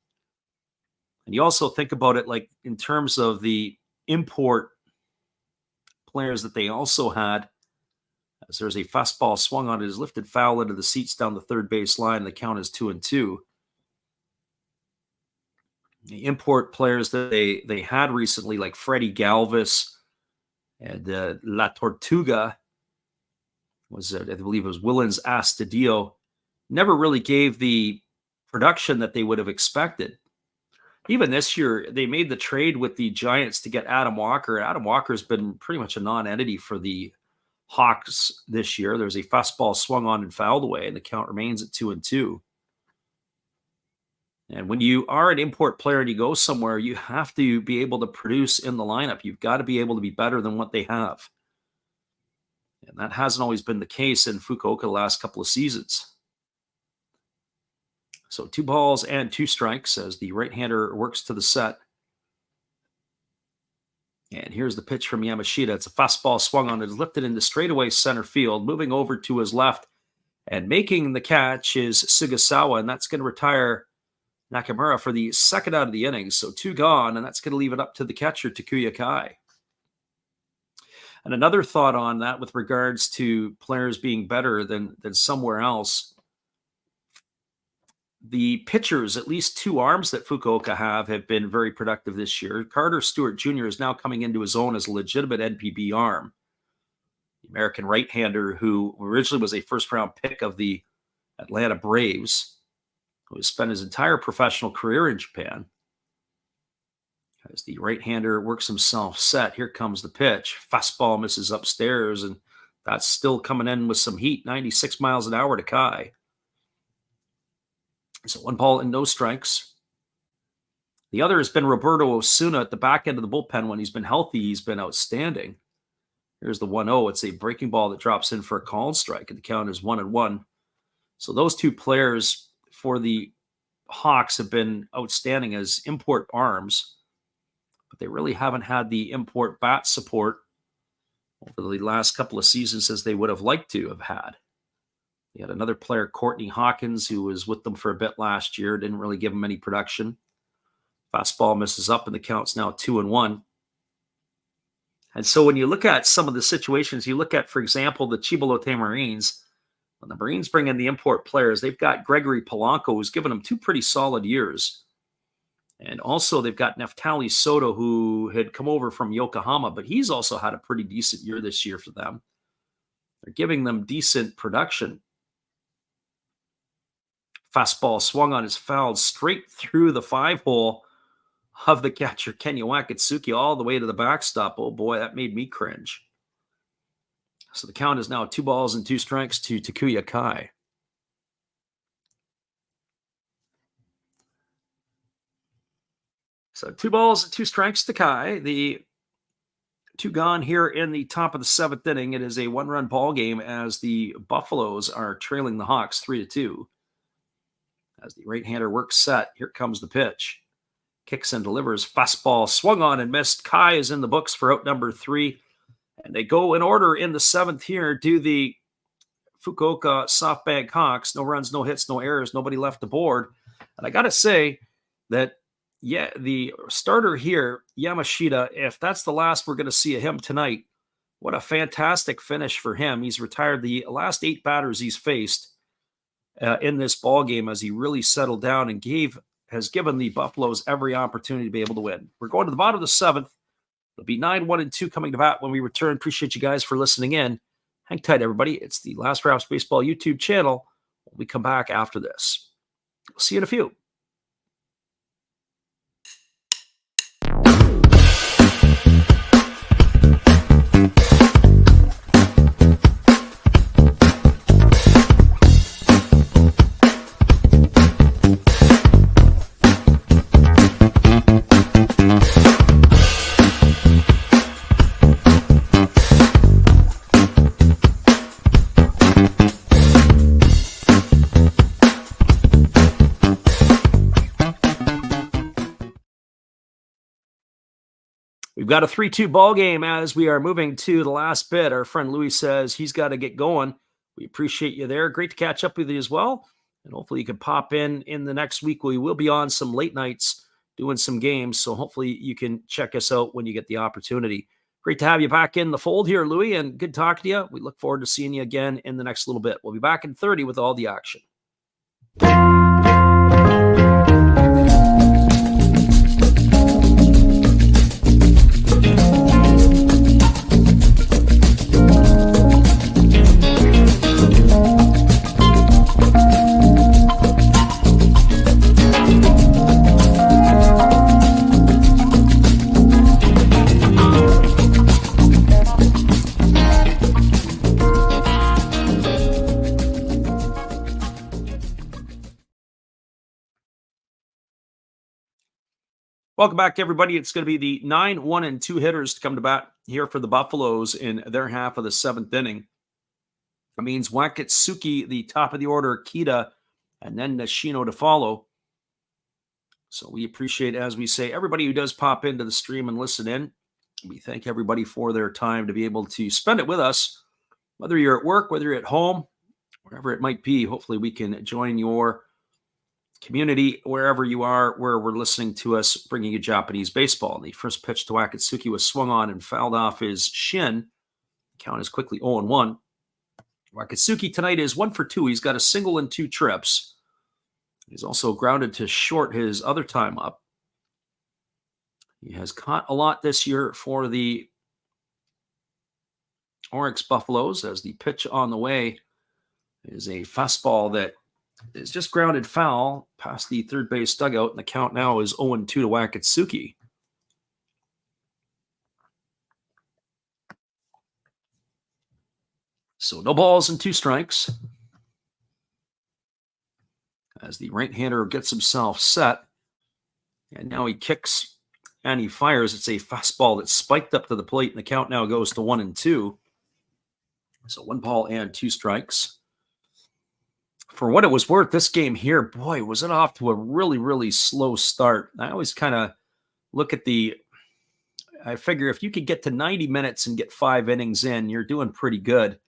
And you also think about it like in terms of the import players that they also had, as there's a fastball swung on it, is lifted foul into the seats down the third base line. The count is 2-2. The import players that they had recently, like Freddie Galvis and La Tortuga, was I believe it was Willens Astudillo, never really gave the production that they would have expected. Even this year, they made the trade with the Giants to get Adam Walker. Adam Walker's been pretty much a non-entity for the Hawks this year. There's a fastball swung on and fouled away, and the count remains at 2-2. And when you are an import player and you go somewhere, you have to be able to produce in the lineup. You've got to be able to be better than what they have. And that hasn't always been the case in Fukuoka the last couple of seasons. So 2 balls and 2 strikes as the right-hander works to the set. And here's the pitch from Yamashita. It's a fastball swung on. It is lifted into straightaway center field. Moving over to his left and making the catch is Sugasawa, and that's going to retire Nakamura for the second out of the innings. So 2 gone, and that's going to leave it up to the catcher, Takuya Kai. And another thought on that with regards to players being better than somewhere else, the pitchers, at least 2 arms that Fukuoka have been very productive this year. Carter Stewart Jr. is now coming into his own as a legitimate NPB arm. The American right-hander who originally was a first-round pick of the Atlanta Braves, who has spent his entire professional career in Japan. As the right-hander works himself set, here comes the pitch. Fastball misses upstairs, and that's still coming in with some heat, 96 miles an hour to Kai. So 1 ball and no strikes. The other has been Roberto Osuna at the back end of the bullpen. When he's been healthy, he's been outstanding. Here's the 1-0. It's a breaking ball that drops in for a called strike, and the count is 1-1. So those 2 players for the Hawks have been outstanding as import arms, but they really haven't had the import bat support over the last couple of seasons as they would have liked to have had. They had another player, Courtney Hawkins, who was with them for a bit last year, didn't really give them any production. Fastball misses up, and the count's now 2-1. And so when you look at some of the situations, you look at, for example, the Chibolote Marines. When the Marines bring in the import players, they've got Gregory Polanco, who's given them 2 pretty solid years. And also they've got Neftali Soto, who had come over from Yokohama, but he's also had a pretty decent year this year for them. They're giving them decent production. Fastball swung on, is fouled straight through the 5-hole of the catcher, Kenya Wakatsuki, all the way to the backstop. Oh boy, that made me cringe. So the count is now 2 balls and 2 strikes to Takuya Kai. So 2 balls and 2 strikes to Kai. The 2 gone here in the top of the 7th inning. It is a 1-run ball game as the Buffaloes are trailing the Hawks 3-2. As the right-hander works set, here comes the pitch. Kicks and delivers. Fastball swung on and missed. Kai is in the books for out number 3. And they go in order in the 7th here. Do the Fukuoka SoftBank Hawks. No runs, no hits, no errors. Nobody left the board. And I got to say that, yeah, the starter here, Yamashita, if that's the last we're going to see of him tonight, what a fantastic finish for him. He's retired the last 8 batters he's faced in this ball game as he really settled down and has given the Buffaloes every opportunity to be able to win. We're going to the bottom of the 7th. It'll be 9-1-2 coming to bat when we return. Appreciate you guys for listening in. Hang tight, everybody. It's the Last Wraps Baseball YouTube channel. We come back after this. We'll see you in a few. We've got a 3-2 ball game as we are moving to the last bit. Our friend Louis says he's got to get going. We appreciate you there. Great to catch up with you as well. And hopefully you can pop in the next week. We will be on some late nights doing some games. So hopefully you can check us out when you get the opportunity. Great to have you back in the fold here, Louis, and good talking to you. We look forward to seeing you again in the next little bit. We'll be back in 30 with all the action. Welcome back, everybody. It's going to be the 9-1-2 hitters to come to bat here for the Buffaloes in their half of the 7th inning. That means Wakatsuki, the top of the order, Kita, and then Nishino to follow. So we appreciate, as we say, everybody who does pop into the stream and listen in. We thank everybody for their time to be able to spend it with us, whether you're at work, whether you're at home, wherever it might be. Hopefully we can join your community wherever you are, where we're listening to us, bringing you Japanese baseball. The first pitch to Wakatsuki was swung on and fouled off his shin. Count is quickly 0-1. Wakatsuki tonight is 1 for 2. He's got a single and 2 trips. He's also grounded to short his other time up. He has caught a lot this year for the Orix Buffaloes, as the pitch on the way is a fastball that is just grounded foul past the third base dugout, and the count now is 0-2 to Wakatsuki. So no balls and 2 strikes. As the right-hander gets himself set, and now he kicks and he fires. It's a fastball that's spiked up to the plate, and the count now goes to 1-2. So 1 ball and 2 strikes. For what it was worth, this game here, boy, was it off to a really, really slow start. I always kind of look at I figure if you could get to 90 minutes and get 5 innings in, you're doing pretty good.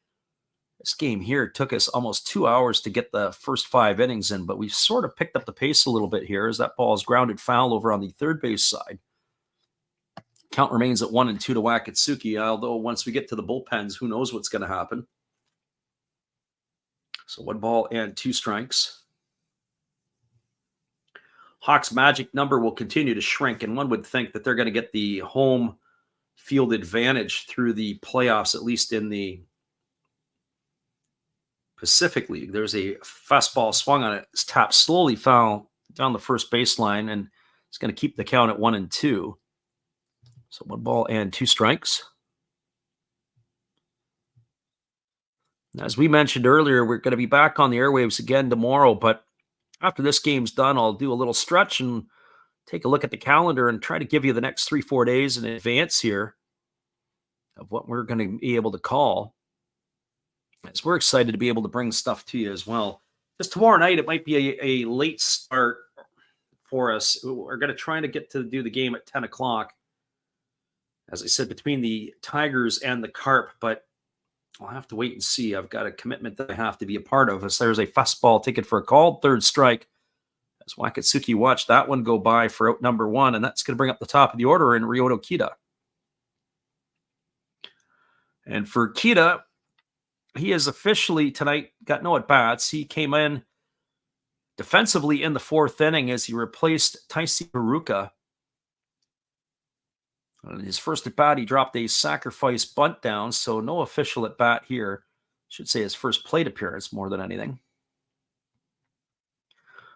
This game here took us almost 2 hours to get the first 5 innings in, but we've sort of picked up the pace a little bit here as that ball is grounded foul over on the third base side. Count remains at 1-2 to Wakatsuki, although once we get to the bullpens, who knows what's going to happen. So 1 ball and 2 strikes. Hawks' magic number will continue to shrink, and one would think that they're going to get the home field advantage through the playoffs, at least in the Pacific League. There's a fastball swung on it. It's tapped slowly foul down the first baseline, and it's going to keep the count at 1-2. So 1 ball and 2 strikes. As we mentioned earlier, we're going to be back on the airwaves again tomorrow, but after this game's done, I'll do a little stretch and take a look at the calendar and try to give you the next 3-4 days in advance here of what we're going to be able to call. As we're excited to be able to bring stuff to you as well. Just tomorrow night, it might be a late start for us. We're going to try to get to do the game at 10 o'clock. as I said, between the Tigers and the Carp, but I'll have to wait and see. I've got a commitment that I have to be a part of. As there's a fastball ticket for a called third strike. As Wakatsuki watched that one go by for out number one, and that's going to bring up the top of the order in Ryoto Kita. And for Kita, he has officially tonight got no at-bats. He came in defensively in the fourth inning as he replaced Taisi Haruka. In his first at-bat, he dropped a sacrifice bunt down, so no official at-bat here. Should say his first plate appearance more than anything.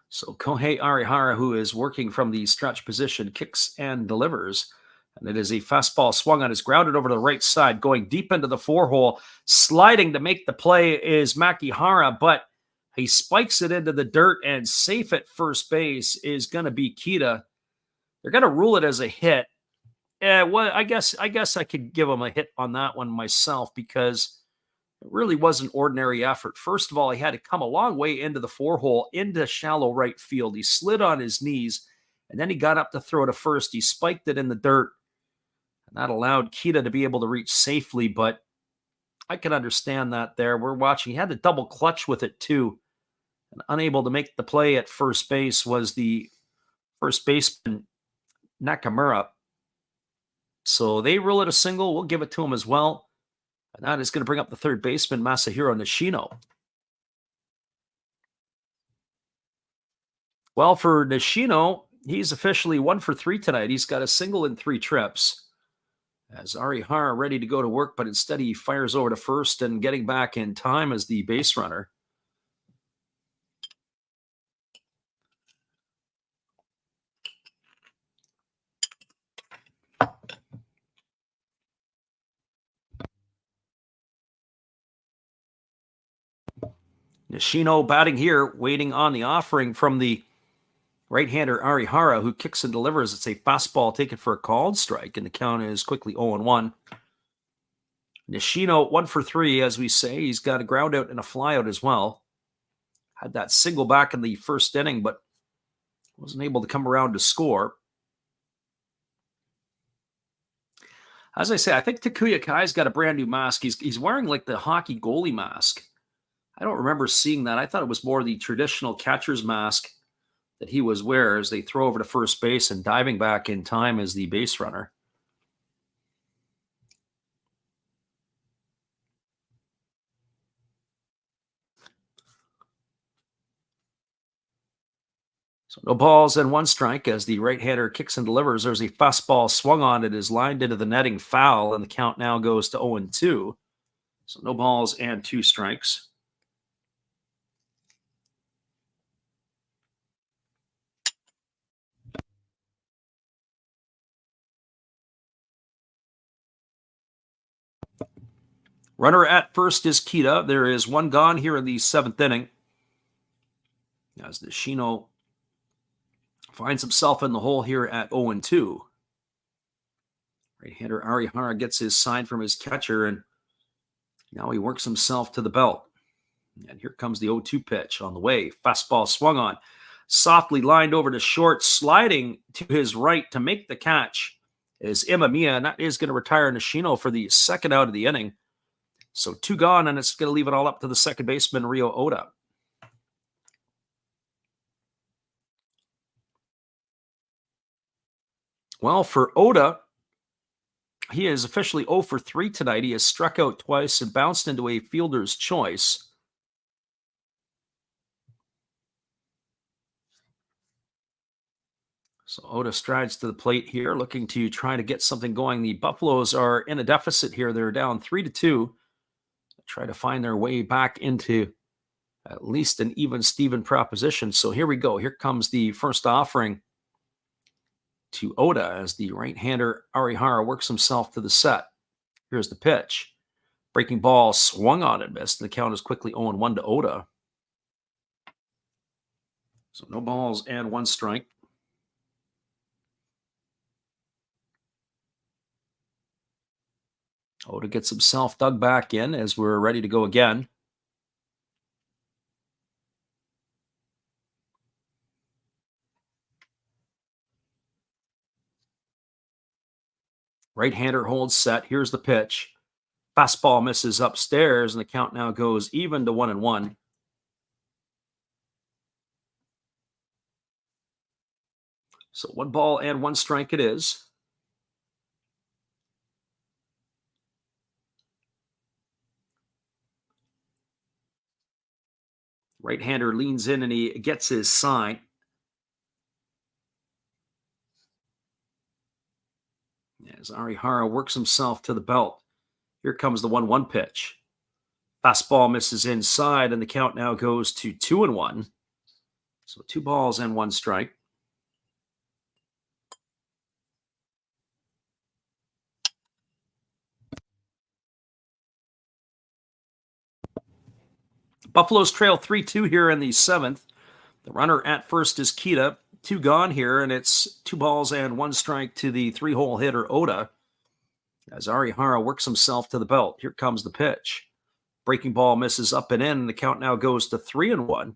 So Kohei Arihara, who is working from the stretch position, kicks and delivers. And it is a fastball swung on, is grounded over the right side, going deep into the four-hole. Sliding to make the play is Makihara, but he spikes it into the dirt, and safe at first base is going to be Kita. They're going to rule it as a hit. Well, I guess I could give him a hit on that one myself because it really was an ordinary effort. First of all, he had to come a long way into the four-hole, into shallow right field. He slid on his knees, and then he got up to throw to first. He spiked it in the dirt, and that allowed Kita to be able to reach safely, but I can understand that there. We're watching. He had to double clutch with it, too, and unable to make the play at first base was the first baseman, Nakamura. So they rule it a single. We'll give it to him as well. And that is going to bring up the third baseman, Masahiro Nishino. Well, for Nishino, he's officially 1 for 3 tonight. He's got a single in 3 trips. As Arihara ready to go to work, but instead he fires over to first and getting back in time as the base runner. Nishino batting here, waiting on the offering from the right-hander Arihara, who kicks and delivers. It's a fastball taken for a called strike, and the count is quickly 0-1. Nishino 1 for 3, as we say. He's got a ground out and a fly out as well. Had that single back in the first inning, but wasn't able to come around to score. As I say, I think Takuya Kai's got a brand new mask. He's wearing like the hockey goalie mask. I don't remember seeing that. I thought it was more the traditional catcher's mask that he was wearing as they throw over to first base and diving back in time as the base runner. So no balls and 1 strike as the right-hander kicks and delivers. There's a fastball swung on. It is lined into the netting foul, and the count now goes to 0-2. So no balls and 2 strikes. Runner at first is Kita. There is 1 gone here in the 7th inning. As Nishino finds himself in the hole here at 0-2. Right-hander Arihara gets his sign from his catcher, and now he works himself to the belt. And here comes the 0-2 pitch on the way. Fastball swung on. Softly lined over to short, sliding to his right to make the catch is Imamiya, and that is going to retire Nishino for the 2nd out of the inning. So 2 gone, and it's going to leave it all up to the second baseman, Ryo Oda. Well, for Oda, he is officially 0 for 3 tonight. He has struck out twice and bounced into a fielder's choice. So Oda strides to the plate here, looking to try to get something going. The Buffaloes are in a deficit here. They're down 3-2. Try to find their way back into at least an even-Steven proposition. So here we go. Here comes the first offering to Oda as the right-hander Arihara works himself to the set. Here's the pitch. Breaking ball swung on and missed. The count is quickly 0-1 to Oda. So no balls and 1 strike. Oda gets himself dug back in as we're ready to go again. Right-hander holds set. Here's the pitch. Fastball misses upstairs, and the count now goes even to 1-1. So 1 ball and 1 strike it is. Right-hander leans in and he gets his sign. As Arihara works himself to the belt. Here comes the 1-1 pitch. Fastball misses inside, and the count now goes to 2-1. So 2 balls and 1 strike. Buffaloes trail 3-2 here in the 7th. The runner at first is Kita. 2 gone here, and it's 2 balls and 1 strike to the 3-hole hitter Oda. As Arihara works himself to the belt. Here comes the pitch. Breaking ball misses up and in, and the count now goes to 3-1.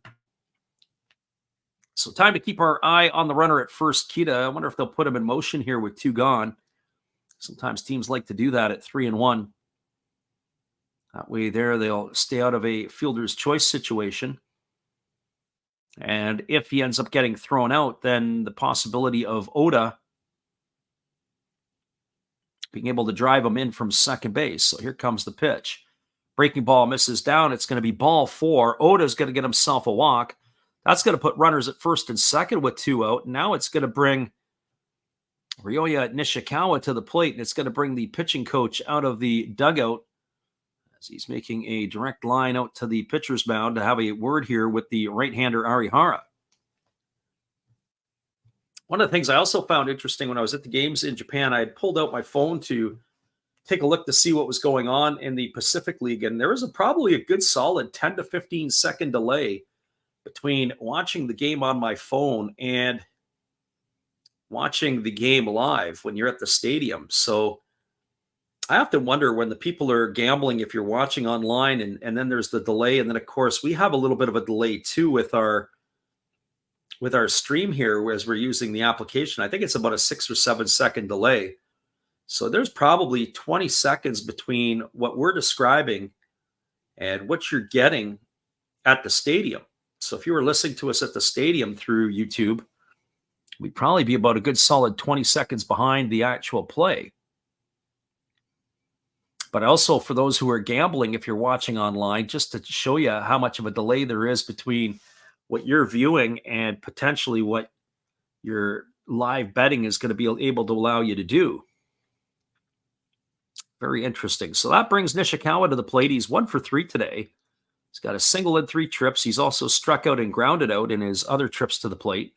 So time to keep our eye on the runner at first, Kita. I wonder if they'll put him in motion here with 2 gone. Sometimes teams like to do that at 3-1. That way there, they'll stay out of a fielder's choice situation. And if he ends up getting thrown out, then the possibility of Oda being able to drive him in from second base. So here comes the pitch. Breaking ball misses down. It's going to be ball 4. Oda's going to get himself a walk. That's going to put runners at first and second with 2 out. Now it's going to bring Ryoya Nishikawa to the plate, and it's going to bring the pitching coach out of the dugout as he's making a direct line out to the pitcher's mound to have a word here with the right-hander Arihara. One of the things I also found interesting when I was at the games in Japan, I had pulled out my phone to take a look to see what was going on in the Pacific League, and there was probably a good solid 10 to 15 second delay between watching the game on my phone and watching the game live when you're at the stadium. So I often wonder when the people are gambling, if you're watching online and then there's the delay. And then, of course, we have a little bit of a delay, too, with our stream here as we're using the application. I think it's about a 6 or 7 second delay. So there's probably 20 seconds between what we're describing and what you're getting at the stadium. So if you were listening to us at the stadium through YouTube, we'd probably be about a good solid 20 seconds behind the actual play. But also for those who are gambling, if you're watching online, just to show you how much of a delay there is between what you're viewing and potentially what your live betting is going to be able to allow you to do. Very interesting. So that brings Nishikawa to the plate. He's 1 for 3 today. He's got a single in 3 trips. He's also struck out and grounded out in his other trips to the plate.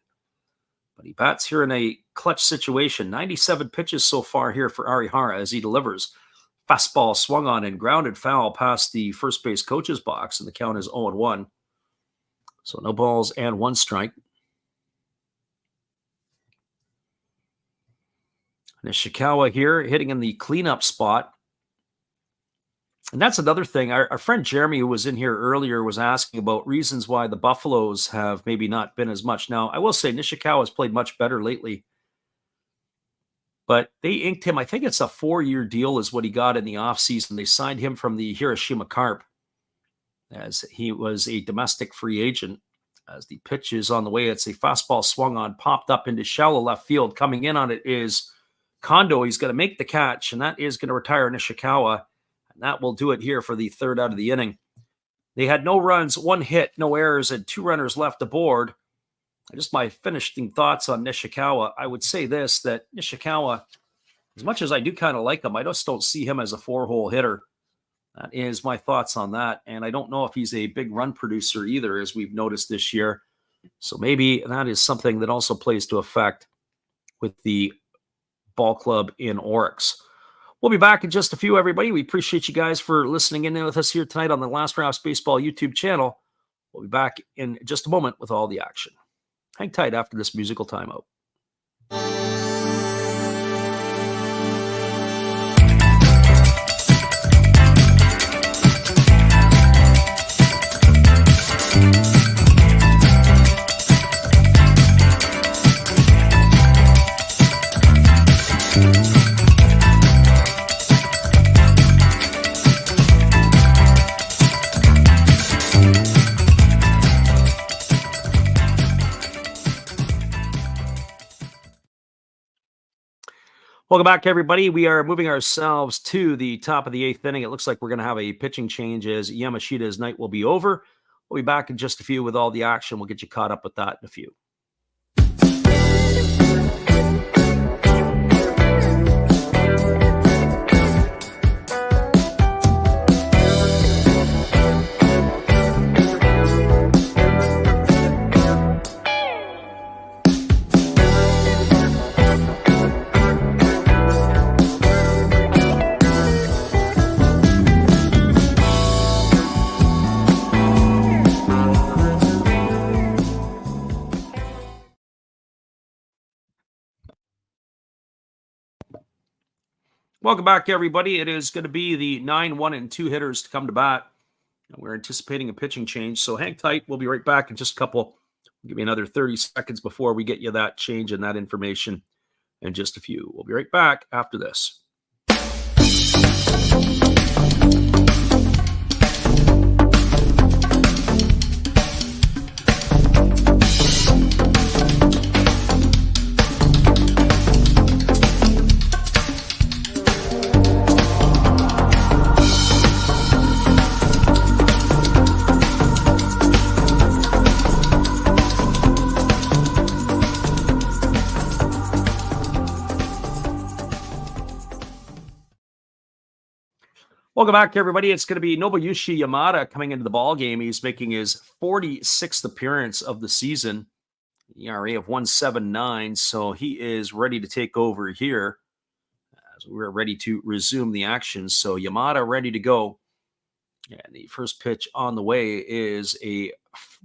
But he bats here in a clutch situation. 97 pitches so far here for Arihara as he delivers. Fastball swung on and grounded foul past the first base coach's box, and the count is 0-1. So no balls and 1 strike. Nishikawa here hitting in the cleanup spot. And that's another thing. Our friend Jeremy, who was in here earlier, was asking about reasons why the Buffaloes have maybe not been as much. Now, I will say Nishikawa has played much better lately. But they inked him, I think it's a 4-year deal is what he got in the offseason. They signed him from the Hiroshima Carp as he was a domestic free agent. As the pitch is on the way, it's a fastball swung on, popped up into shallow left field. Coming in on it is Kondo. He's going to make the catch, and that is going to retire Nishikawa. And that will do it here for the 3rd out of the inning. They had no runs, 1 hit, no errors, and 2 runners left aboard. Just my finishing thoughts on Nishikawa. I would say this, that Nishikawa, as much as I do kind of like him, I just don't see him as a 4-hole hitter. That is my thoughts on that. And I don't know if he's a big run producer either, as we've noticed this year. So maybe that is something that also plays to effect with the ball club in Orix. We'll be back in just a few, everybody. We appreciate you guys for listening in with us here tonight on the Last Wraps Baseball YouTube channel. We'll be back in just a moment with all the action. Hang tight after this musical timeout. Welcome back, everybody. We are moving ourselves to the top of the 8th inning. It looks like we're going to have a pitching change as Yamashita's night will be over. We'll be back in just a few with all the action. We'll get you caught up with that in a few. Welcome back, everybody. It is going to be the 9, 1, and 2 hitters to come to bat. We're anticipating a pitching change, so hang tight. We'll be right back in just a couple. Give me another 30 seconds before we get you that change and that information in just a few. We'll be right back after this. Welcome back, everybody. It's going to be Nobuyushi Yamada coming into the ball game. He's making his 46th appearance of the season, ERA of 1.79. So he is ready to take over here as we're ready to resume the action. So Yamada ready to go. And the first pitch on the way is a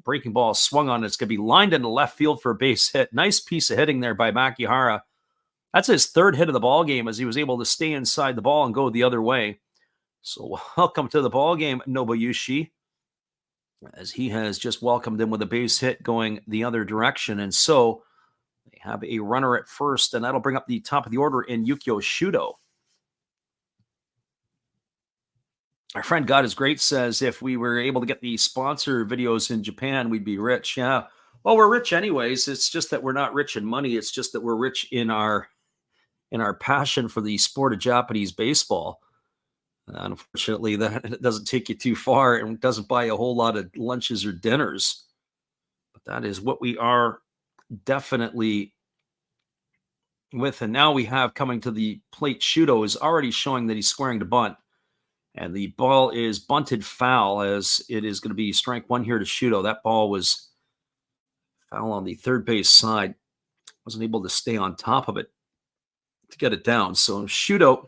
breaking ball swung on. It's going to be lined into left field for a base hit. Nice piece of hitting there by Makihara. That's his third hit of the ball game as he was able to stay inside the ball and go the other way. So welcome to the ball game, Nobuyushi, as he has just welcomed him with a base hit going the other direction. And so they have a runner at first, and that'll bring up the top of the order in Yukio Shudo. Our friend God is Great says, if we were able to get the sponsor videos in Japan, we'd be rich. Yeah, well, we're rich anyways. It's just that we're not rich in money. It's just that we're rich in our passion for the sport of Japanese baseball. Unfortunately, that doesn't take you too far and doesn't buy a whole lot of lunches or dinners. But that is what we are definitely with. And now we have coming to the plate. Shudo is already showing that he's squaring to bunt. And the ball is bunted foul as it is going to be strike one here to Shudo. That ball was foul on the third base side. Wasn't able to stay on top of it to get it down. So Shudo,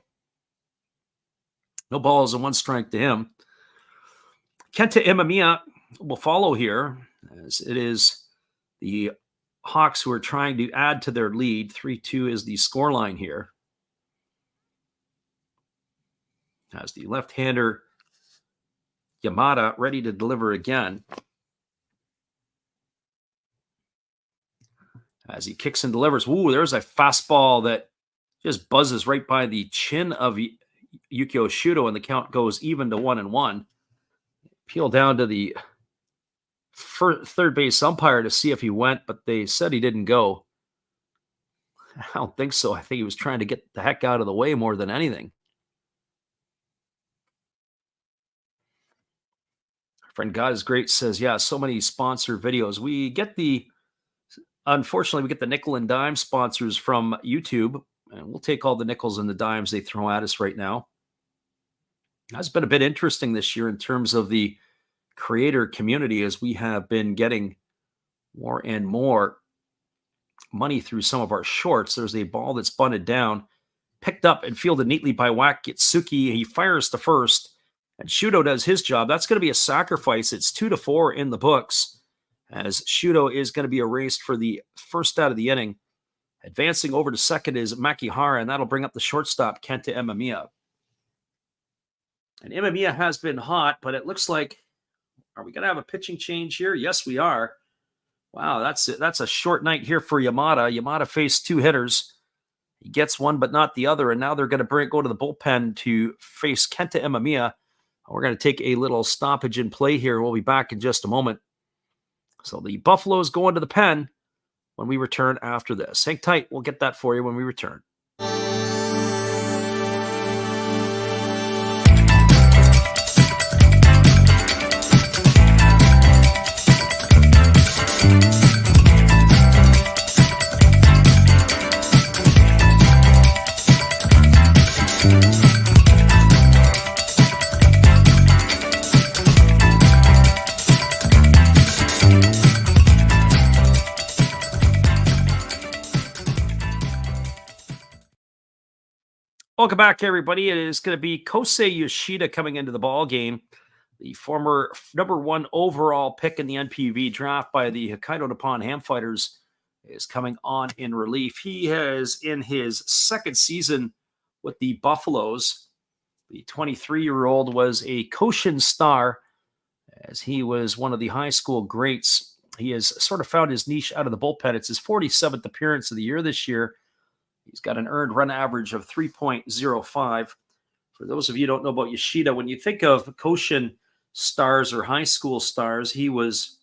no balls and one strike to him. Kenta Imamiya will follow here as it is the Hawks who are trying to add to their lead. 3-2 is the scoreline here. As the left-hander Yamada ready to deliver again. As he kicks and delivers. Ooh, there's a fastball that just buzzes right by the chin of Yukio Shudo, and the count goes even to 1-1. Peel down to the third base umpire to see if he went, but they said he didn't go. I don't think so. I think he was trying to get the heck out of the way more than anything. Our friend God is Great says, yeah, so many sponsor videos. Unfortunately, we get the nickel and dime sponsors from YouTube. And we'll take all the nickels and the dimes they throw at us right now. That's been a bit interesting this year in terms of the creator community as we have been getting more and more money through some of our shorts. There's a ball that's bunted down, picked up and fielded neatly by Wakitsuki. He fires to first, and Shudo does his job. That's going to be a sacrifice. It's 2-4 in the books as Shudo is going to be erased for the first out of the inning. Advancing over to second is Makihara, and that'll bring up the shortstop, Kenta Imamiya. And Imamiya has been hot, but it looks like, are we going to have a pitching change here? Yes, we are. Wow, that's a short night here for Yamada. Yamada faced two hitters. He gets one, but not the other, and now they're going to go to the bullpen to face Kenta Imamiya. We're going to take a little stoppage in play here. We'll be back in just a moment. So the Buffaloes go into the pen when we return after this. Hang tight. We'll get that for you when we return. Welcome back, everybody. It is going to be Kosei Yoshida coming into the ball game, the former #1 overall pick in the NPB draft by the Hokkaido Nippon Ham Fighters, is coming on in relief. He has, in his second season with the Buffaloes, the 23-year-old was a Koshin star, as he was one of the high school greats. He has sort of found his niche out of the bullpen. It's his 47th appearance of the year this year. He's got an earned run average of 3.05. For those of you who don't know about Yoshida, when you think of Koshin stars or high school stars, he was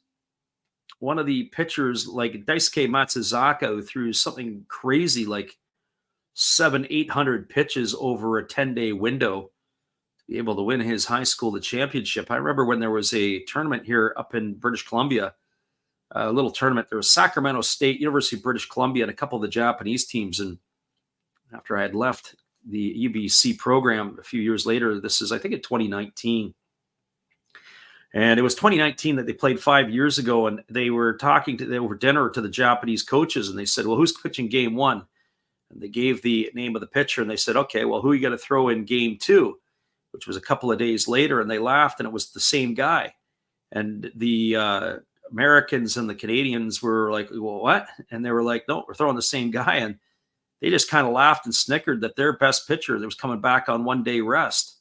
one of the pitchers like Daisuke Matsuzaka, who threw something crazy like 800 pitches over a 10-day window to be able to win his high school the championship. I remember when there was a tournament here up in British Columbia, a little tournament. There was Sacramento State, University of British Columbia, and a couple of the Japanese teams. And after I had left the UBC program a few years later, this is, I think, in 2019. And it was 2019 that they played 5 years ago, and they were talking over dinner to the Japanese coaches, and they said, well, who's pitching game one? And they gave the name of the pitcher, and they said, okay, well, who are you going to throw in game two? Which was a couple of days later, and they laughed, and it was the same guy. And the Americans and the Canadians were like, well, what? And they were like, no, we're throwing the same guy. And they just kind of laughed and snickered that their best pitcher that was coming back on 1 day rest,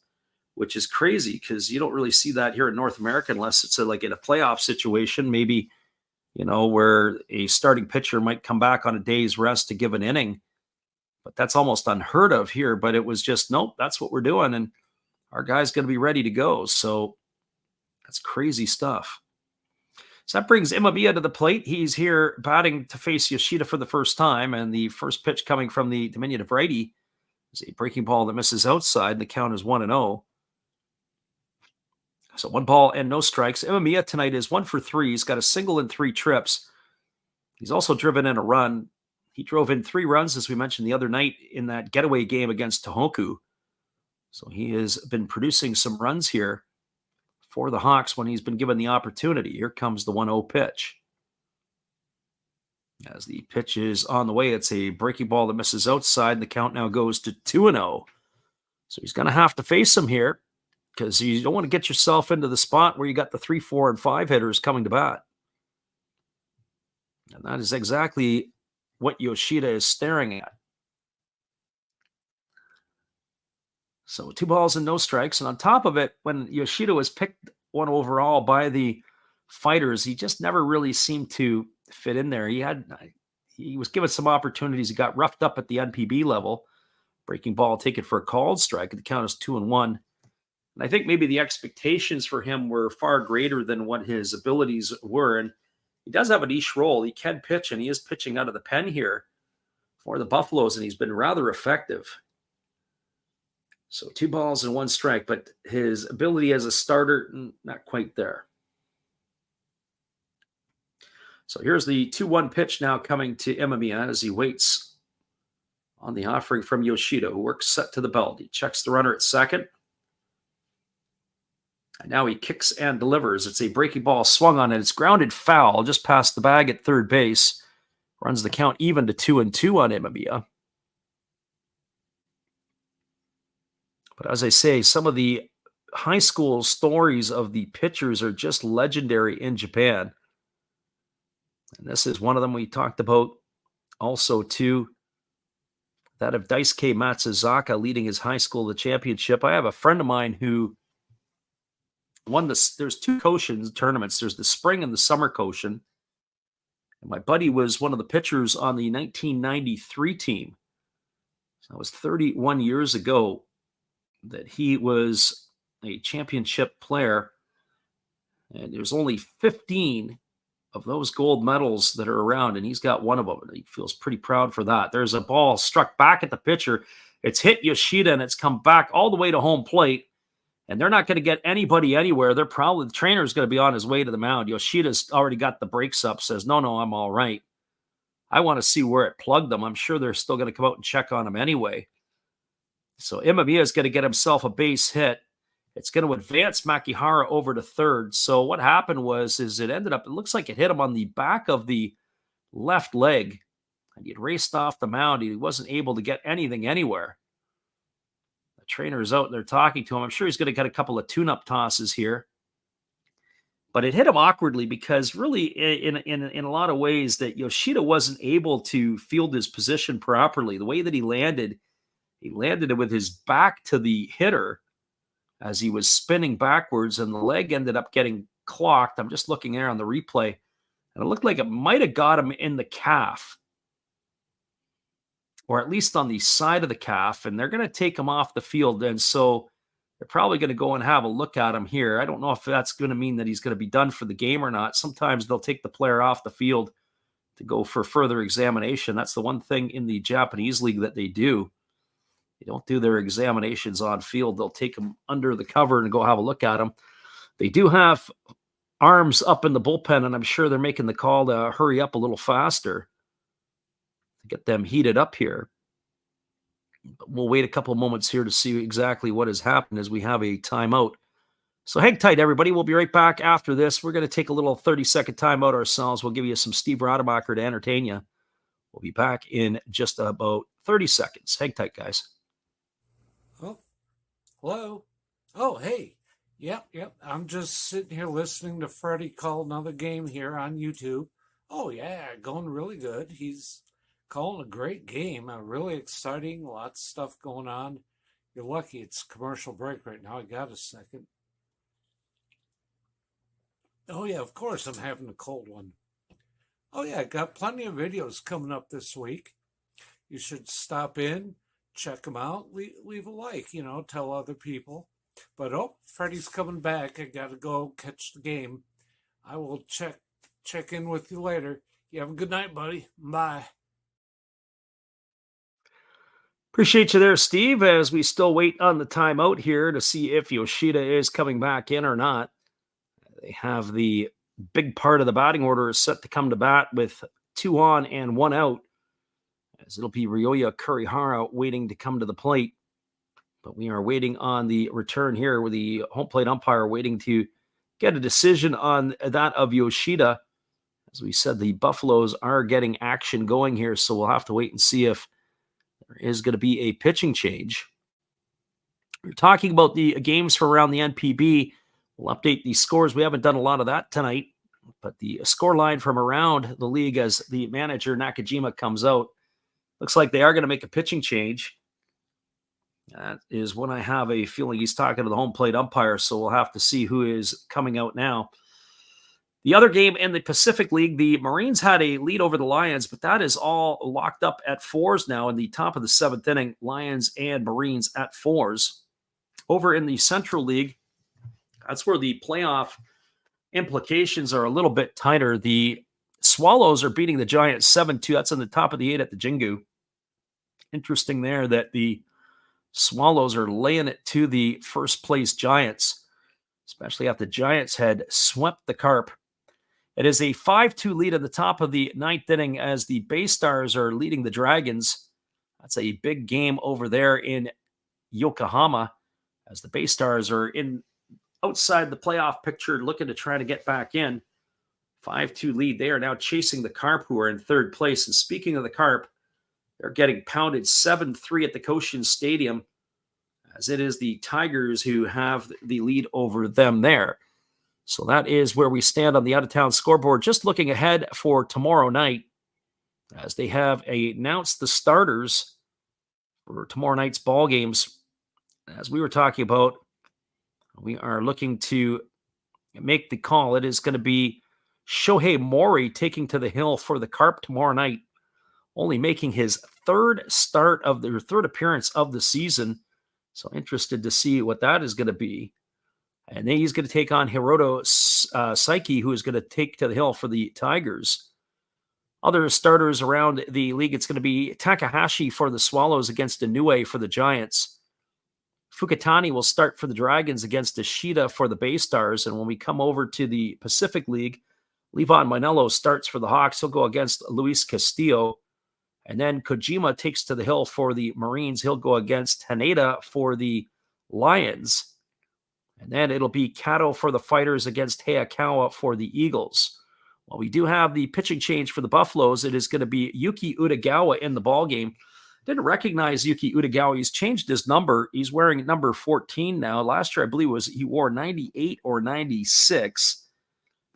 which is crazy because you don't really see that here in North America unless it's like in a playoff situation, maybe, where a starting pitcher might come back on a day's rest to give an inning. But that's almost unheard of here. But it was just, nope, that's what we're doing. And our guy's going to be ready to go. So that's crazy stuff. So that brings Imamiya to the plate. He's here batting to face Yoshida for the first time. And the first pitch coming from the diminutive righty is a breaking ball that misses outside. The count is 1-0. So 1 ball and no strikes. Imamiya tonight is 1 for 3. He's got a single and 3 trips. He's also driven in a run. He drove in 3 runs, as we mentioned the other night, in that getaway game against Tohoku. So he has been producing some runs here for the Hawks when he's been given the opportunity. Here comes the 1-0 pitch. As the pitch is on the way, it's a breaking ball that misses outside. The count now goes to 2-0. So he's going to have to face him here because you don't want to get yourself into the spot where you got the 3, 4, and 5 hitters coming to bat. And that is exactly what Yoshida is staring at. So 2 balls and no strikes. And on top of it, when Yoshida was picked 1 overall by the Fighters, he just never really seemed to fit in there. He was given some opportunities. He got roughed up at the NPB level. Breaking ball taken for a called strike. The count is 2-1. And I think maybe the expectations for him were far greater than what his abilities were. And he does have a niche role. He can pitch, and he is pitching out of the pen here for the Buffaloes, and he's been rather effective. So 2 balls and 1 strike, but his ability as a starter, not quite there. So here's the 2-1 pitch now coming to Imamiya as he waits on the offering from Yoshida, who works set to the belt. He checks the runner at second. And now he kicks and delivers. It's a breaking ball swung on it. It's grounded foul just past the bag at third base. Runs the count even to 2-2 on Imamiya. But as I say, some of the high school stories of the pitchers are just legendary in Japan. And this is one of them we talked about also, too. That of Daisuke Matsuzaka leading his high school to the championship. I have a friend of mine who won this. There's 2 Koshin tournaments. There's the spring and the summer Koshin. And my buddy was one of the pitchers on the 1993 team. So that was 31 years ago that he was a championship player. And there's only 15 of those gold medals that are around, and he's got one of them. And he feels pretty proud for that. There's a ball struck back at the pitcher. It's hit Yoshida, and it's come back all the way to home plate. And they're not going to get anybody anywhere. The trainer's going to be on his way to the mound. Yoshida's already got the brakes up, says, no, I'm all right. I want to see where it plugged them. I'm sure they're still going to come out and check on him anyway. So Imamiya is going to get himself a base hit. It's going to advance Makihara over to third. So what happened it looks like it hit him on the back of the left leg. And he had raced off the mound. He wasn't able to get anything anywhere. The trainer is out and they're talking to him. I'm sure he's going to get a couple of tune-up tosses here. But it hit him awkwardly because really in a lot of ways that Yoshida wasn't able to field his position properly. The way that he landed it with his back to the hitter as he was spinning backwards, and the leg ended up getting clocked. I'm just looking there on the replay, and it looked like it might have got him in the calf, or at least on the side of the calf, and they're going to take him off the field. And so they're probably going to go and have a look at him here. I don't know if that's going to mean that he's going to be done for the game or not. Sometimes they'll take the player off the field to go for further examination. That's the one thing in the Japanese league that they do. They don't do their examinations on field. They'll take them under the cover and go have a look at them. They do have arms up in the bullpen, and I'm sure they're making the call to hurry up a little faster to get them heated up here. But we'll wait a couple of moments here to see exactly what has happened as we have a timeout. So hang tight, everybody. We'll be right back after this. We're going to take a little 30-second timeout ourselves. We'll give you some Steve Rademacher to entertain you. We'll be back in just about 30 seconds. Hang tight, guys. Oh, hello. Oh, hey. Yep. I'm just sitting here listening to Freddie call another game here on YouTube. Oh, yeah, going really good. He's calling a great game, really exciting, lots of stuff going on. You're lucky it's commercial break right now. I got a second. Oh, yeah, of course I'm having a cold one. Oh, yeah, I got plenty of videos coming up this week. You should stop in, check them out, leave a like, tell other people. But, Freddie's coming back. I got to go catch the game. I will check in with you later. You have a good night, buddy. Bye. Appreciate you there, Steve, as we still wait on the timeout here to see if Yoshida is coming back in or not. They have the big part of the batting order set to come to bat with 2 on and 1 out, as it'll be Ryoya Kurihara waiting to come to the plate. But we are waiting on the return here with the home plate umpire waiting to get a decision on that of Yoshida. As we said, the Buffaloes are getting action going here, so we'll have to wait and see if there is going to be a pitching change. We're talking about the games for around the NPB. We'll update the scores. We haven't done a lot of that tonight, but the score line from around the league as the manager, Nakajima, comes out. Looks like they are going to make a pitching change. That is when I have a feeling he's talking to the home plate umpire, so we'll have to see who is coming out now. The other game in the Pacific League, the Marines had a lead over the Lions, but that is all locked up at 4s now in the top of the 7th inning, Lions and Marines at 4s. Over in the Central League, that's where the playoff implications are a little bit tighter. The Swallows are beating the Giants 7-2. That's in the top of the 8 at the Jingu. Interesting there that the Swallows are laying it to the first place Giants, especially after the Giants had swept the Carp. It is a 5-2 lead at the top of the 9th inning as the Bay Stars are leading the Dragons. That's a big game over there in Yokohama as the Bay Stars are in outside the playoff picture looking to try to get back in. 5-2 lead. They are now chasing the Carp, who are in 3rd place. And speaking of the Carp, they're getting pounded 7-3 at the Cochin Stadium, as it is the Tigers who have the lead over them there. So that is where we stand on the out-of-town scoreboard. Just looking ahead for tomorrow night, as they have announced the starters for tomorrow night's ball games. As we were talking about, we are looking to make the call. It is going to be Shohei Mori taking to the hill for the Carp tomorrow night, only making his 3rd appearance of the season. So interested to see what that is going to be. And then he's going to take on Hiroto Saiki, who is going to take to the hill for the Tigers. Other starters around the league, it's going to be Takahashi for the Swallows against Inoue for the Giants. Fukutani will start for the Dragons against Ishida for the Bay Stars. And when we come over to the Pacific League, Levon Manello starts for the Hawks. He'll go against Luis Castillo. And then Kojima takes to the hill for the Marines. He'll go against Haneda for the Lions. And then it'll be Kato for the Fighters against Hayakawa for the Eagles. While we do have the pitching change for the Buffaloes, it is going to be Yuki Utagawa in the ballgame. Didn't recognize Yuki Utagawa. He's changed his number. He's wearing number 14 now. Last year, I believe, he wore 98 or 96.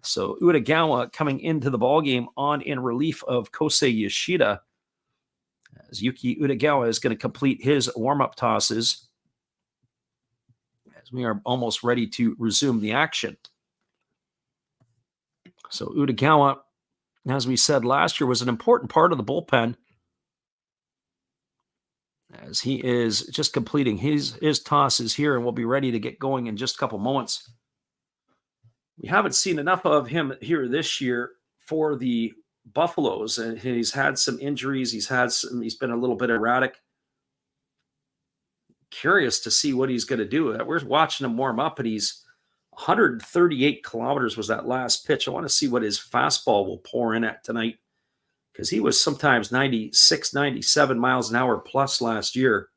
So Utagawa coming into the ballgame on in relief of Kosei Yoshida, as Yuki Utagawa is going to complete his warm-up tosses as we are almost ready to resume the action. So Utagawa, as we said last year, was an important part of the bullpen, as he is just completing his tosses here, and we'll be ready to get going in just a couple moments. We haven't seen enough of him here this year for the Buffaloes, and he's had some injuries. He's been a little bit erratic. Curious to see what he's going to do. We're watching him warm up, and he's 138 kilometers was that last pitch. I want to see what his fastball will pour in at tonight, because he was sometimes 96, 97 miles an hour plus last year.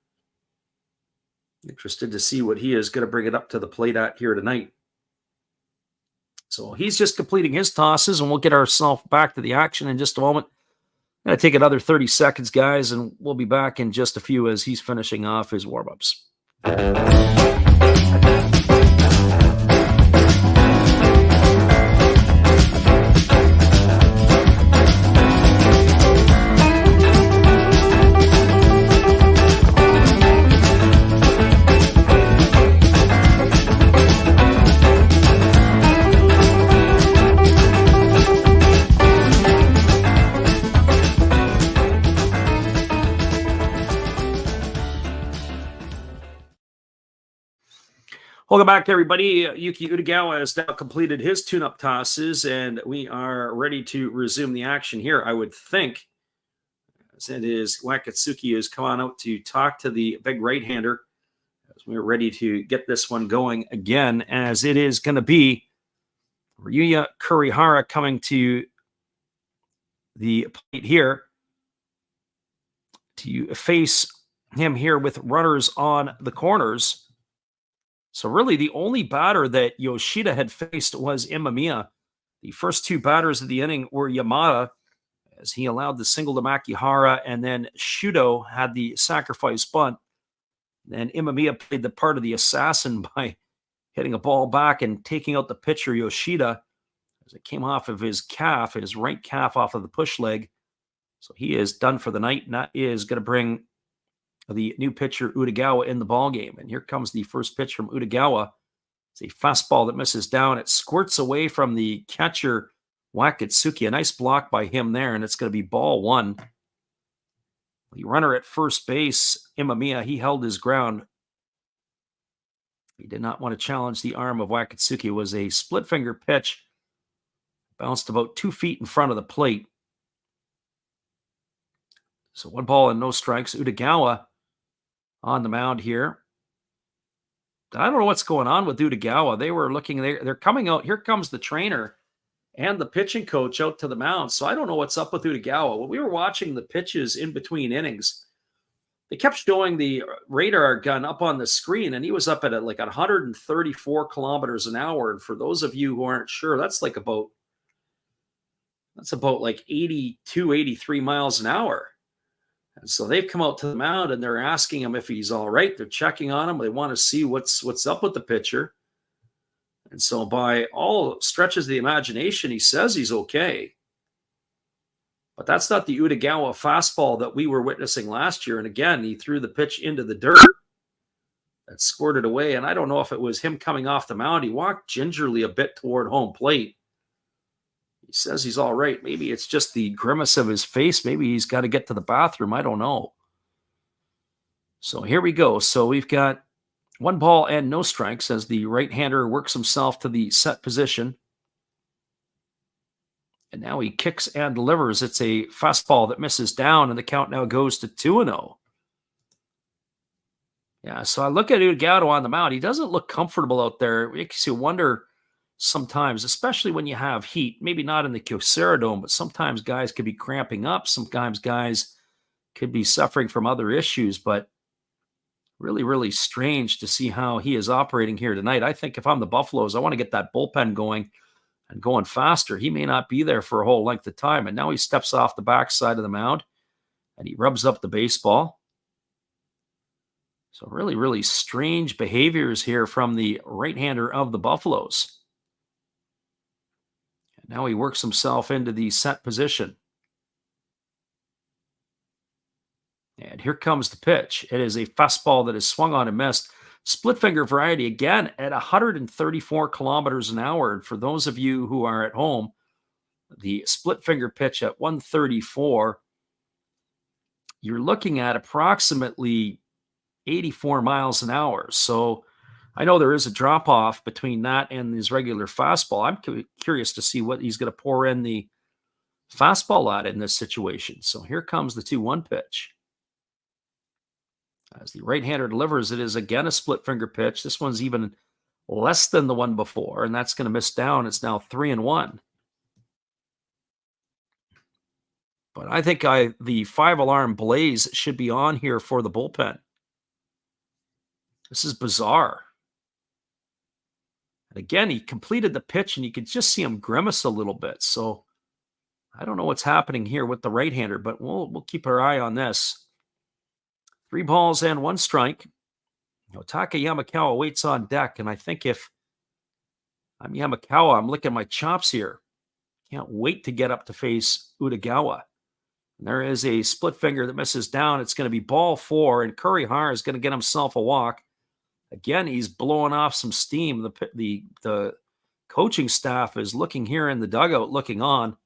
Interested to see what he is going to bring it up to the plate at here tonight. So he's just completing his tosses, and we'll get ourselves back to the action in just a moment. I'm going to take another 30 seconds, guys, and we'll be back in just a few as he's finishing off his warm-ups. Welcome back, everybody. Yuki Utagawa has now completed his tune-up tosses, and we are ready to resume the action here. I would think, as it is, Wakatsuki has come on out to talk to the big right-hander, as we're ready to get this one going again, as it is going to be Ryuya Kurihara coming to the plate here to face him here with runners on the corners. So really the only batter that Yoshida had faced was Imamiya. The first two batters of the inning were Yamada, as he allowed the single to Makihara, and then Shudo had the sacrifice bunt. Then Imamiya played the part of the assassin by hitting a ball back and taking out the pitcher Yoshida as it came off of his calf, his right calf off of the push leg. So he is done for the night, and that is going to bring the new pitcher Utagawa in the ballgame. And here comes the first pitch from Utagawa. It's a fastball that misses down. It squirts away from the catcher Wakatsuki. A nice block by him there, and it's going to be ball one. The runner at first base, Imamiya, he held his ground. He did not want to challenge the arm of Wakatsuki. It was a split finger pitch, bounced about 2 feet in front of the plate. So 1 ball and no strikes. Utagawa on the mound here. I don't know what's going on with Utagawa. They were looking, they're coming out. Here comes the trainer and the pitching coach out to the mound. So I don't know what's up with Utagawa. When we were watching the pitches in between innings, they kept showing the radar gun up on the screen, and he was up at like 134 kilometers an hour. And for those of you who aren't sure, that's about like 82, 83 miles an hour. And so they've come out to the mound, and they're asking him if he's all right. They're checking on him. They want to see what's up with the pitcher. And so by all stretches of the imagination, he says he's okay. But that's not the Utagawa fastball that we were witnessing last year. And again, he threw the pitch into the dirt. That squirted away. And I don't know if it was him coming off the mound. He walked gingerly a bit toward home plate. He says he's all right. Maybe it's just the grimace of his face. Maybe he's got to get to the bathroom. I don't know. So here we go. So we've got 1 ball and no strikes as the right-hander works himself to the set position. And now he kicks and delivers. It's a fastball that misses down, and the count now goes to 2-0. Yeah, so I look at Utagawa on the mound. He doesn't look comfortable out there. It makes you wonder sometimes, especially when you have heat, maybe not in the Kyocera Dome, but sometimes guys could be cramping up. Sometimes guys could be suffering from other issues, but really, really strange to see how he is operating here tonight. I think if I'm the Buffaloes, I want to get that bullpen going and going faster. He may not be there for a whole length of time, and now he steps off the backside of the mound, and he rubs up the baseball. So really, really strange behaviors here from the right-hander of the Buffaloes. And now he works himself into the set position. And here comes the pitch. It is a fastball that is swung on and missed. Split finger variety again at 134 kilometers an hour. And for those of you who are at home, the split finger pitch at 134, you're looking at approximately 84 miles an hour. So I know there is a drop off between that and his regular fastball. I'm curious to see what he's going to pour in the fastball at in this situation. So here comes the 2-1 pitch. As the right-hander delivers, it is again a split finger pitch. This one's even less than the one before, and that's going to miss down. It's now 3-1. But I think the 5-alarm blaze should be on here for the bullpen. This is bizarre. And again, he completed the pitch, and you could just see him grimace a little bit. So I don't know what's happening here with the right-hander, but we'll keep our eye on this. 3 balls and 1 strike. Otaka Yamakawa waits on deck, and I think if I'm Yamakawa, I'm licking my chops here. Can't wait to get up to face Utagawa. And there is a split finger that misses down. It's going to be ball 4, and Kurihara is going to get himself a walk. Again, he's blowing off some steam. The coaching staff is looking here in the dugout, looking on.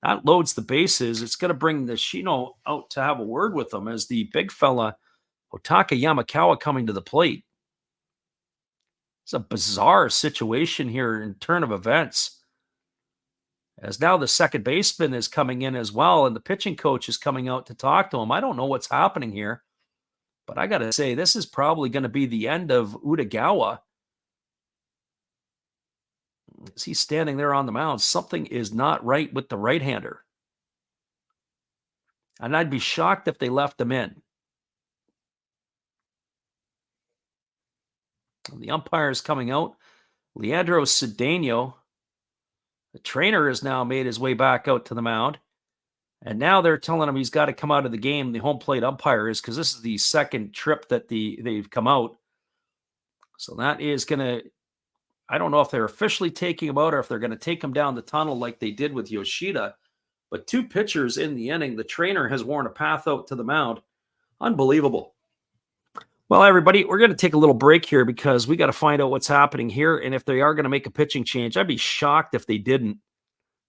That loads the bases. It's going to bring the Shino out to have a word with him as the big fella, Otaka Yamakawa, coming to the plate. It's a bizarre situation here in turn of events. As now the second baseman is coming in as well, and the pitching coach is coming out to talk to him. I don't know what's happening here, but I got to say, this is probably going to be the end of Utagawa. As he's standing there on the mound, something is not right with the right-hander. And I'd be shocked if they left him in. The umpire is coming out. Leandro Cedeno, the trainer, has now made his way back out to the mound. And now they're telling him he's got to come out of the game. The home plate umpire is, because this is the second trip that they've come out. So that is going to, I don't know if they're officially taking him out or if they're going to take him down the tunnel like they did with Yoshida. But 2 pitchers in the inning. The trainer has worn a path out to the mound. Unbelievable. Well, everybody, we're going to take a little break here because we got to find out what's happening here. And if they are going to make a pitching change, I'd be shocked if they didn't.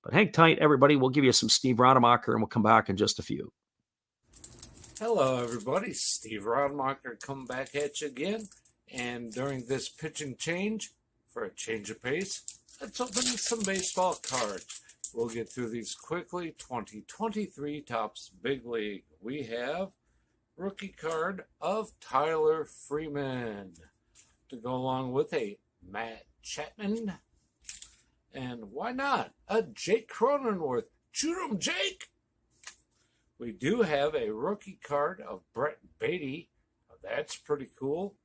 But hang tight, everybody. We'll give you some Steve Rademacher, and we'll come back in just a few. Hello, everybody. Steve Rademacher coming back at you again. And during this pitching change, for a change of pace, let's open some baseball cards. We'll get through these quickly. 2023 Topps Big League. We have rookie card of Tyler Freeman to go along with a Matt Chapman. And why not a Jake Cronenworth? Shoot 'em, Jake! We do have a rookie card of Brett Beatty. That's pretty cool.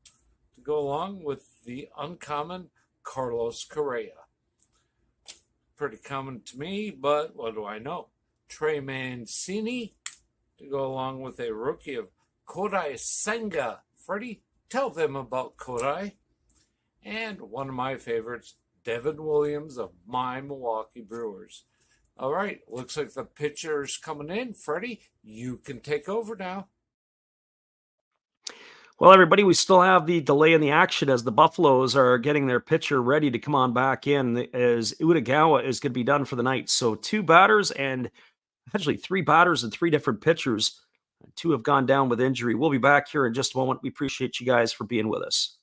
To go along with the uncommon Carlos Correa. Pretty common to me, but what do I know? Trey Mancini to go along with a rookie of Kodai Senga. Freddie, tell them about Kodai. And one of my favorites, Devin Williams of my Milwaukee Brewers. All right, looks like the pitcher's coming in. Freddie, you can take over now. Well, everybody, we still have the delay in the action as the Buffaloes are getting their pitcher ready to come on back in, as Utagawa is going to be done for the night. So 2 batters and actually 3 batters and 3 different pitchers. 2 have gone down with injury. We'll be back here in just a moment. We appreciate you guys for being with us.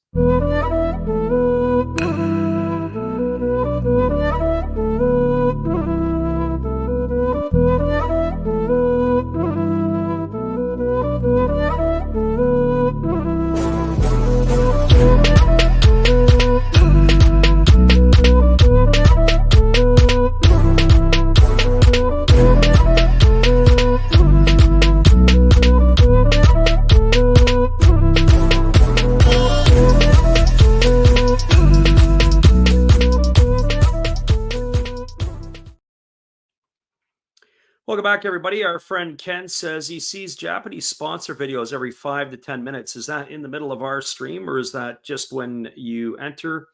Welcome back, everybody. Our friend Ken says he sees Japanese sponsor videos every 5 to 10 minutes. Is that in the middle of our stream, or is that just when you enter?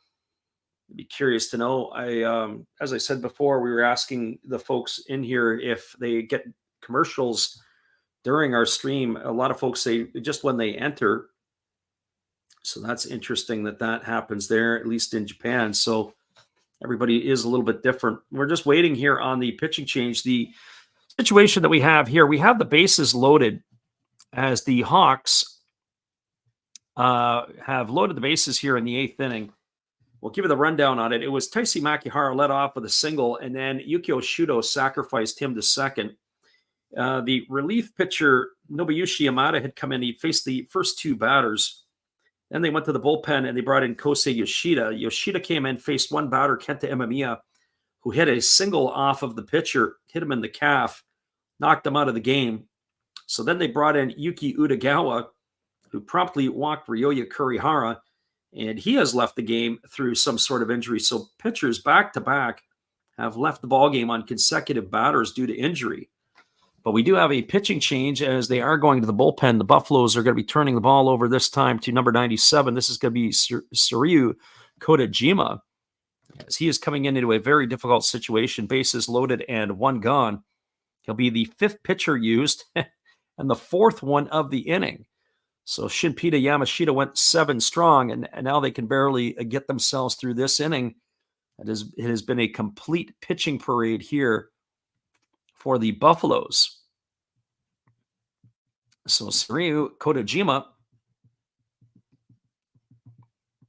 I'd be curious to know. As I said before, we were asking the folks in here if they get commercials during our stream. A lot of folks say just when they enter. So that's interesting that happens there, at least in Japan. So everybody is a little bit different. We're just waiting here on the pitching change. The situation that we have here, we have the bases loaded as the Hawks have loaded the bases here in the 8th inning. We'll give you the rundown on it. It was Taisi Makihara led off with a single, and then Yukio Shudo sacrificed him to second. The relief pitcher, Nobuyushi Yamada, had come in. He faced the first 2 batters. Then they went to the bullpen, and they brought in Kosei Yoshida. Yoshida came in, faced one batter, Kenta Imamiya, who hit a single off of the pitcher, hit him in the calf, knocked him out of the game. So then they brought in Yuki Utagawa, who promptly walked Ryoya Kurihara, and he has left the game through some sort of injury. So pitchers back-to-back have left the ballgame on consecutive batters due to injury. But we do have a pitching change as they are going to the bullpen. The Buffaloes are going to be turning the ball over this time to number 97. This is going to be Suryu Kodajima, as he is coming into a very difficult situation. Bases loaded and 1 gone. He'll be the 5th pitcher used and the 4th one of the inning. So Shinpita Yamashita went 7 strong, and now they can barely get themselves through this inning. It has been a complete pitching parade here for the Buffaloes. So Suryu Kodajima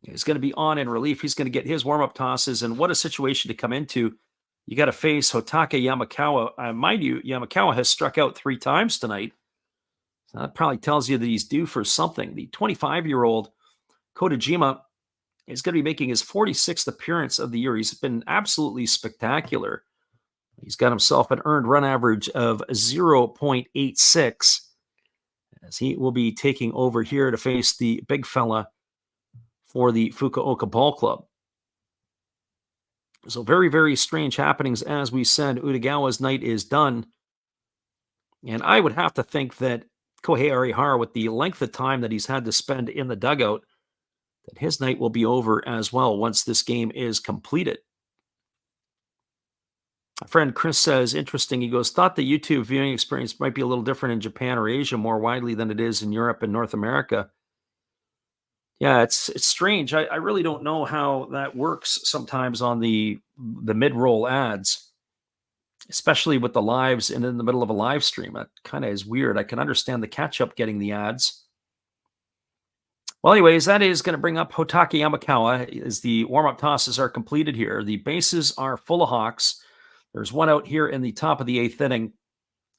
is going to be on in relief. He's going to get his warm-up tosses, and what a situation to come into. You got to face Hotake Yamakawa. Mind you, Yamakawa has struck out 3 times tonight. So that probably tells you that he's due for something. The 25-year-old Kodajima is going to be making his 46th appearance of the year. He's been absolutely spectacular. He's got himself an earned run average of 0.86, as he will be taking over here to face the big fella for the Fukuoka Ball Club. So very, very strange happenings. As we said, Utagawa's night is done. And I would have to think that Kohei Arihara, with the length of time that he's had to spend in the dugout, that his night will be over as well once this game is completed. My friend Chris says, interesting. He goes, thought the YouTube viewing experience might be a little different in Japan or Asia more widely than it is in Europe and North America. Yeah, it's strange. I really don't know how that works sometimes on the mid-roll ads, especially with the lives and in the middle of a live stream. That kind of is weird. I can understand the catch-up getting the ads. Well, anyways, that is going to bring up Hotake Yamakawa as the warm-up tosses are completed here. The bases are full of Hawks. There's 1 out here in the top of the 8th inning.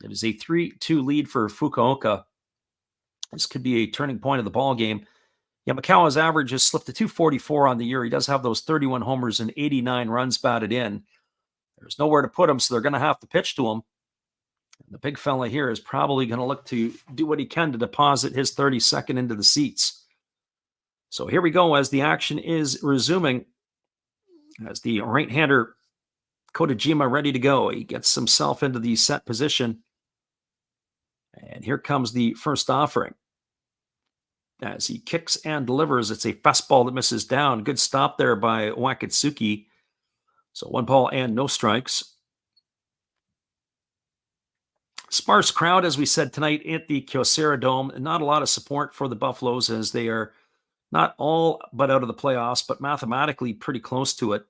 It is a 3-2 lead for Fukuoka. This could be a turning point of the ball game. Yamakawa's average has slipped to 244 on the year. He does have those 31 homers and 89 runs batted in. There's nowhere to put him, so they're going to have to pitch to him. The big fella here is probably going to look to do what he can to deposit his 32nd into the seats. So here we go as the action is resuming. As the right-hander Kodajima ready to go. He gets himself into the set position. And here comes the first offering. As he kicks and delivers, it's a fastball that misses down. Good stop there by Wakatsuki. So 1 ball and no strikes. Sparse crowd, as we said tonight, at the Kyocera Dome. Not a lot of support for the Buffaloes, as they are not all but out of the playoffs, but mathematically pretty close to it.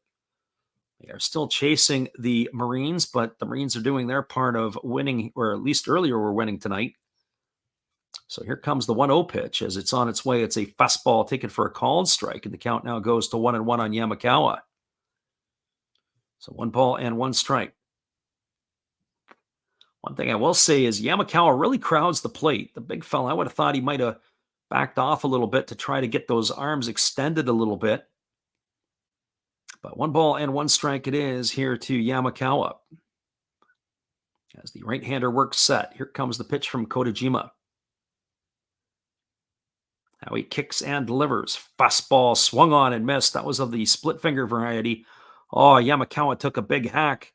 They are still chasing the Marines, but the Marines are doing their part of winning, or at least earlier were winning tonight. So here comes the 1-0 pitch as it's on its way. It's a fastball taken for a called strike, and the count now goes to 1-1 on Yamakawa. So 1 ball and 1 strike. One thing I will say is Yamakawa really crowds the plate. The big fella, I would have thought he might have backed off a little bit to try to get those arms extended a little bit. But 1 ball and 1 strike it is here to Yamakawa. As the right-hander works set, here comes the pitch from Kodajima. Now he kicks and delivers. Fastball swung on and missed. That was of the split finger variety. Oh, Yamakawa took a big hack.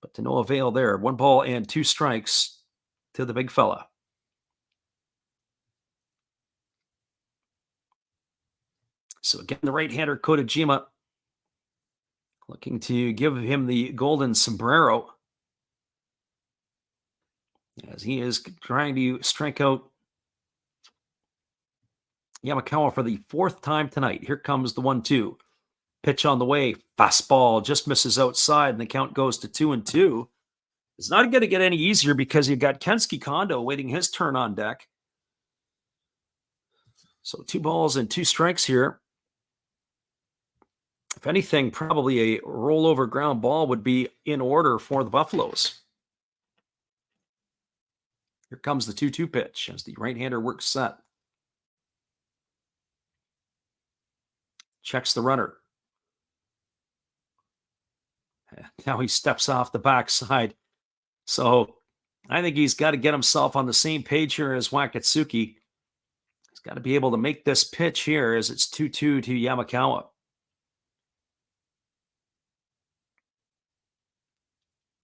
but to no avail there. 1 ball and 2 strikes to the big fella. So again, the right-hander Kotajima looking to give him the golden sombrero as he is trying to strike out Yamakawa for the 4th time tonight. Here comes the 1-2. Pitch on the way. Fastball just misses outside, and the count goes to 2-2. It's not going to get any easier because you've got Kensuke Kondo waiting his turn on deck. So 2 balls and 2 strikes here. If anything, probably a rollover ground ball would be in order for the Buffaloes. Here comes the 2-2 pitch as the right-hander works set. Checks the runner. Now he steps off the backside. So I think he's got to get himself on the same page here as Wakatsuki. He's got to be able to make this pitch here as it's 2-2 to Yamakawa.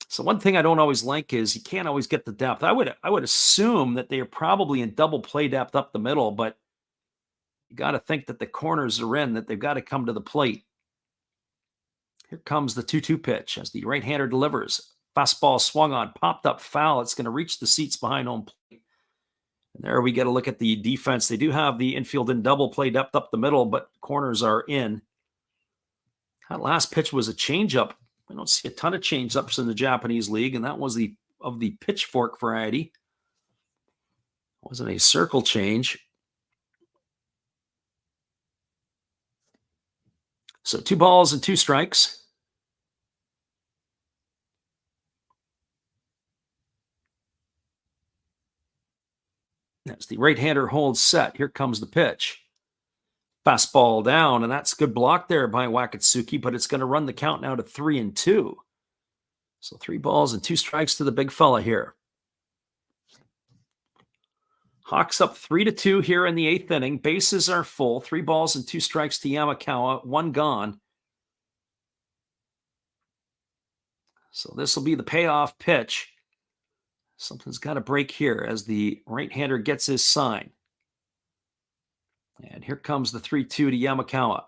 So one thing I don't always like is you can't always get the depth. I would assume that they are probably in double play depth up the middle, but you got to think that the corners are in, that they've got to come to the plate. Here comes the 2-2 pitch as the right-hander delivers. Fastball swung on, popped up foul. It's going to reach the seats behind home plate. And there we get a look at the defense. They do have the infield in double play depth up the middle, but corners are in. That last pitch was a changeup. I don't see a ton of change-ups in the Japanese league, and that was of the pitchfork variety. It wasn't a circle change. So 2 balls and 2 strikes. As the right-hander holds set, here comes the pitch. Fastball down, and that's good block there by Wakatsuki, but it's going to run the count now to 3-2. So 3 balls and 2 strikes to the big fella here. Hawks up 3-2 here in the 8th inning. Bases are full. 3 balls and 2 strikes to Yamakawa. 1 gone. So this will be the payoff pitch. Something's got to break here as the right-hander gets his sign. And here comes the 3-2 to Yamakawa.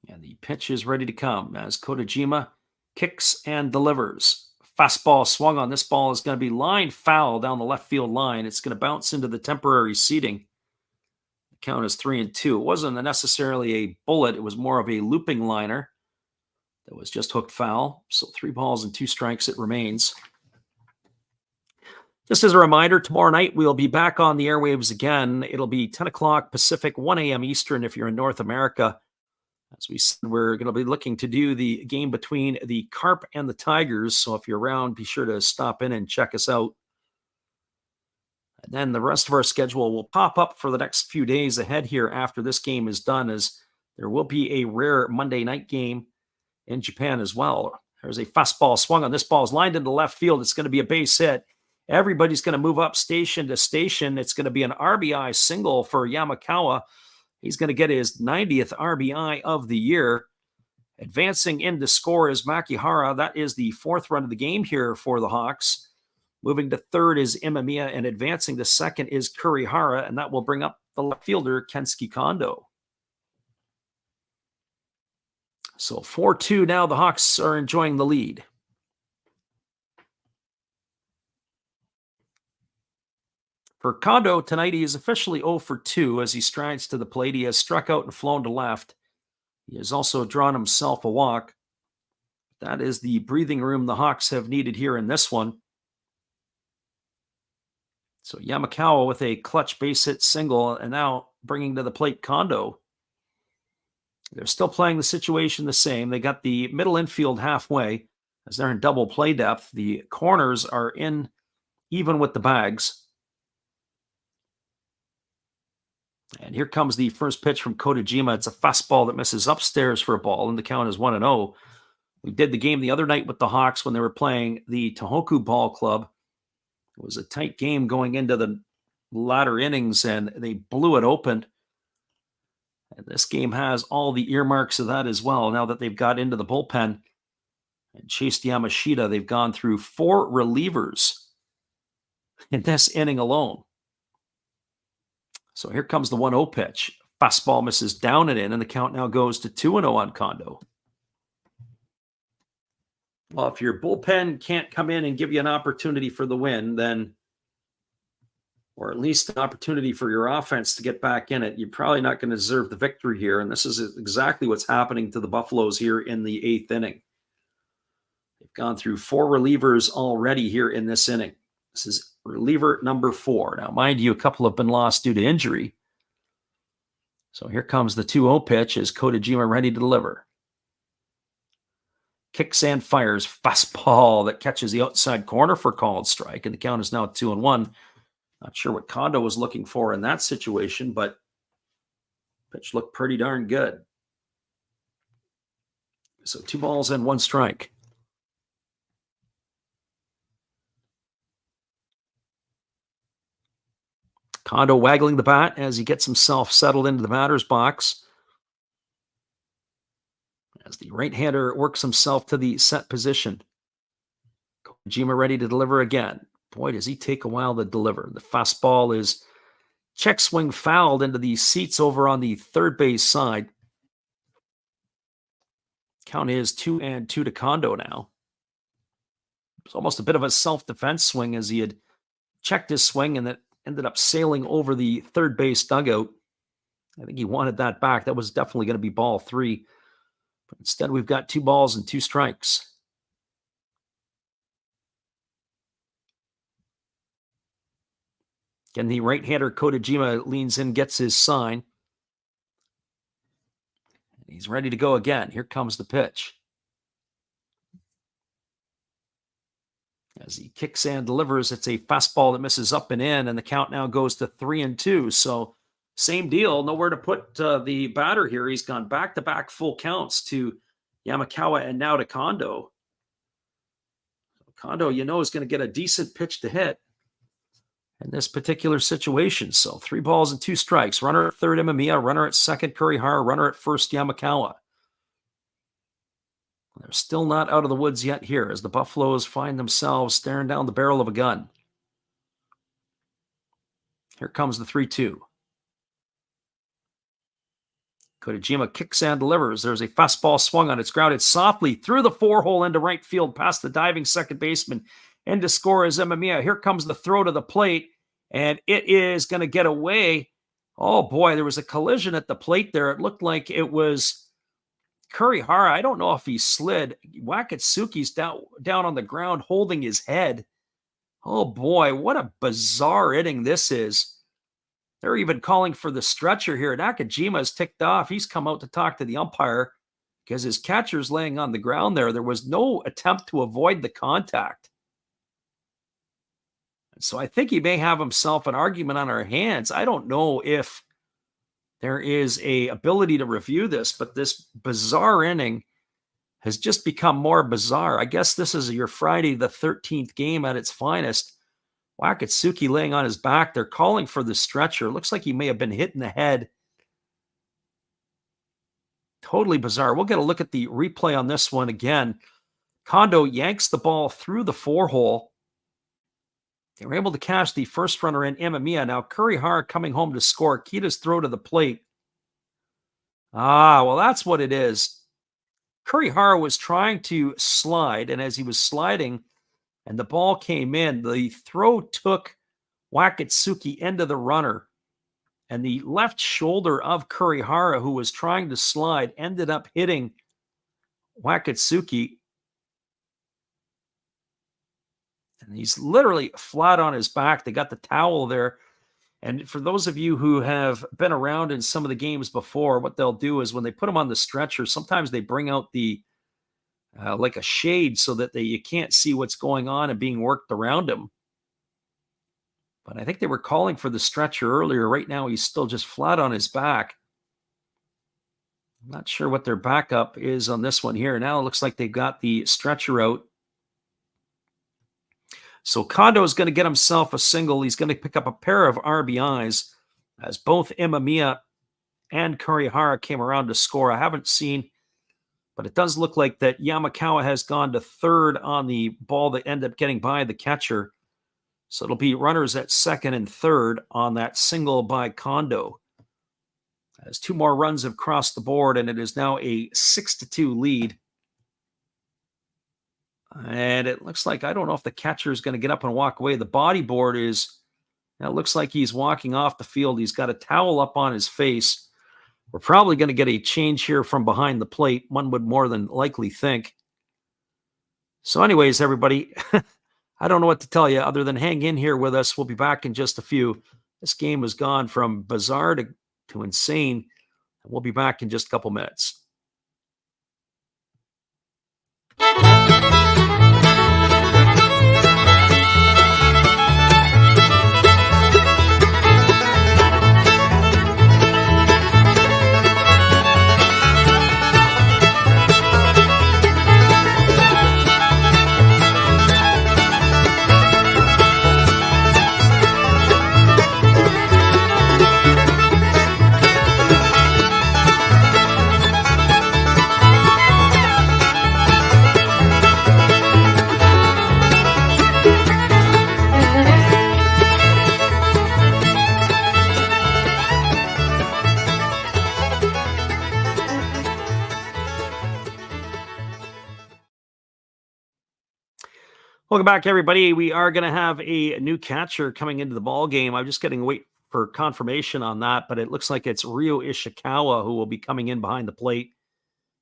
And the pitch is ready to come as Kotajima kicks and delivers. Fastball swung on. This ball is going to be lined foul down the left field line. It's going to bounce into the temporary seating. The count is 3-2. It wasn't necessarily a bullet. It was more of a looping liner that was just hooked foul. So 3 balls and 2 strikes it remains. Just as a reminder, tomorrow night we'll be back on the airwaves again. It'll be 10 o'clock Pacific, 1 a.m. Eastern if you're in North America. As we said, we're going to be looking to do the game between the Carp and the Tigers. So if you're around, be sure to stop in and check us out. And then the rest of our schedule will pop up for the next few days ahead here after this game is done, as there will be a rare Monday night game in Japan as well. There's a fastball swung on. This ball is lined into left field. It's going to be a base hit. Everybody's going to move up station to station. It's going to be an RBI single for Yamakawa. He's going to get his 90th RBI of the year. Advancing in to score is Makihara. That is the 4th run of the game here for the Hawks. Moving to 3rd is Imamiya, and advancing to 2nd is Kurihara, and that will bring up the left fielder, Kensuke Kondo. So 4-2 now. The Hawks are enjoying the lead. For Kondo, tonight he is officially 0 for 2 as he strides to the plate. He has struck out and flown to left. He has also drawn himself a walk. That is the breathing room the Hawks have needed here in this one. So Yamakawa with a clutch base hit single, and now bringing to the plate Kondo. They're still playing the situation the same. They got the middle infield halfway as they're in double play depth. The corners are in even with the bags. And here comes the first pitch from Kotajima. It's a fastball that misses upstairs for a ball, and the count is 1-0. We did the game the other night with the Hawks when they were playing the Tohoku Ball Club. It was a tight game going into the latter innings, and they blew it open And this game has all the earmarks of that as well. Now that they've got into the bullpen and chased Yamashita, they've gone through 4 relievers in this inning alone. So here comes the 1-0 pitch. Fastball misses down and in, and the count now goes to 2-0 on Kondo. Well, if your bullpen can't come in and give you an opportunity for the win, then, or at least an opportunity for your offense to get back in it, you're probably not going to deserve the victory here. And this is exactly what's happening to the Buffaloes here in the 8th inning. They've gone through 4 relievers already here in this inning. This is reliever number 4. Now, mind you, a couple have been lost due to injury. So here comes the 2-0 pitch as Kotajima ready to deliver. Kicks and fires, fastball that catches the outside corner for called strike, and the count is now 2-1. Not sure what Kondo was looking for in that situation, but pitch looked pretty darn good. So 2 balls and 1 strike. Kondo waggling the bat as he gets himself settled into the batter's box. As the right-hander works himself to the set position. Kojima ready to deliver again. Boy, does he take a while to deliver. The fastball is check swing fouled into the seats over on the third base side. Count is 2-2 to Kondo now. It's almost a bit of a self-defense swing as he had checked his swing and that ended up sailing over the third base dugout. I think he wanted that back. That was definitely going to be ball 3. But instead, we've got 2 balls and 2 strikes. Again, the right-hander Kotajima leans in, gets his sign. He's ready to go again. Here comes the pitch. As he kicks and delivers, it's a fastball that misses up and in, and the count now goes to 3-2. So same deal, nowhere to put the batter here. He's gone back-to-back full counts to Yamakawa and now to Kondo. Kondo, is going to get a decent pitch to hit in this particular situation. So 3 balls and 2 strikes. Runner at third, Imamiya. Runner at second, Kurihara. Runner at first, Yamakawa. They're still not out of the woods yet here as the Buffaloes find themselves staring down the barrel of a gun. Here comes the 3-2. Kotajima kicks and delivers. There's a fastball swung on. It's grounded softly through the 4-hole into right field past the diving second baseman. And to score is Imamiya. Here comes the throw to the plate, and it is going to get away. Oh, boy, there was a collision at the plate there. It looked like it was Kurihara. I don't know if he slid. Wakatsuki's down on the ground holding his head. Oh, boy, what a bizarre inning this is. They're even calling for the stretcher here. Nakajima's ticked off. He's come out to talk to the umpire because his catcher's laying on the ground there. There was no attempt to avoid the contact. And so I think he may have himself an argument on our hands. I don't know if there is a ability to review this, but this bizarre inning has just become more bizarre. I guess this is your Friday the 13th game at its finest. Wakatsuki laying on his back. They're calling for the stretcher. Looks like he may have been hit in the head. Totally bizarre. We'll get a look at the replay on this one again. Kondo yanks the ball through the 4-hole. They were able to catch the first runner in Imamiya. Now Kurihara coming home to score. Kita's throw to the plate. Well, that's what it is. Kurihara was trying to slide, and as he was sliding, and the ball came in, the throw took Wakatsuki into the runner. And the left shoulder of Kurihara, who was trying to slide, ended up hitting Wakatsuki. And he's literally flat on his back. They got the towel there. And for those of you who have been around in some of the games before, what they'll do is when they put him on the stretcher, sometimes they bring out the like a shade so that you can't see what's going on and being worked around him. But I think they were calling for the stretcher earlier. Right now, he's still just flat on his back. I'm not sure what their backup is on this one here. Now it looks like they've got the stretcher out. So Kondo is going to get himself a single. He's going to pick up a pair of RBIs as both Imamiya and Kurihara came around to score. I haven't seen, but it does look like that Yamakawa has gone to third on the ball that ended up getting by the catcher. So it'll be runners at second and third on that single by Kondo. As 2 more runs have crossed the board, and it is now a 6-2 lead. And it looks like, I don't know if the catcher is going to get up and walk away. The bodyboard is, it looks like he's walking off the field. He's got a towel up on his face. We're probably going to get a change here from behind the plate. One would more than likely think. So anyways, everybody, I don't know what to tell you other than hang in here with us. We'll be back in just a few. This game has gone from bizarre to insane. We'll be back in just a couple minutes. Welcome back, everybody. We are going to have a new catcher coming into the ball game. I'm just getting wait for confirmation on that, but it looks like it's Ryo Ishikawa who will be coming in behind the plate.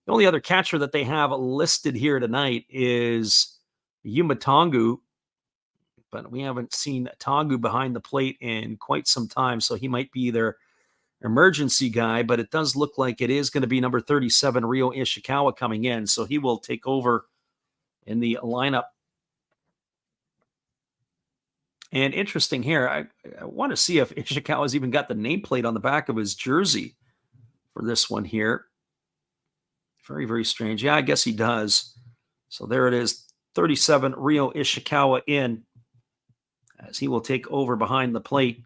The only other catcher that they have listed here tonight is Yuma Tongu, but we haven't seen Tongu behind the plate in quite some time, so he might be their emergency guy, but it does look like it is going to be number 37, Ryo Ishikawa, coming in, so he will take over in the lineup. And interesting here, I want to see if Ishikawa's even got the nameplate on the back of his jersey for this one here. Very, very strange. Yeah, I guess he does. So there it is, 37, Ryo Ishikawa in, as he will take over behind the plate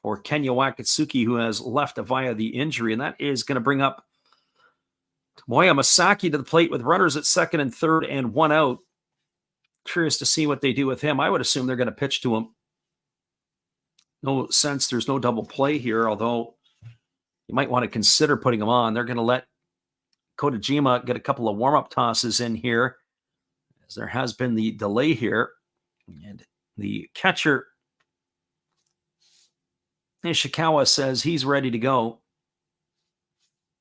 for Kenya Wakatsuki, who has left via the injury. And that is going to bring up Tomoya Masaki to the plate with runners at second and third and 1 out. Curious to see what they do with him. I would assume they're going to pitch to him. No sense. There's no double play here, although you might want to consider putting him on. They're going to let Kotajima get a couple of warm-up tosses in here, as there has been the delay here. And the catcher, Ishikawa, says he's ready to go.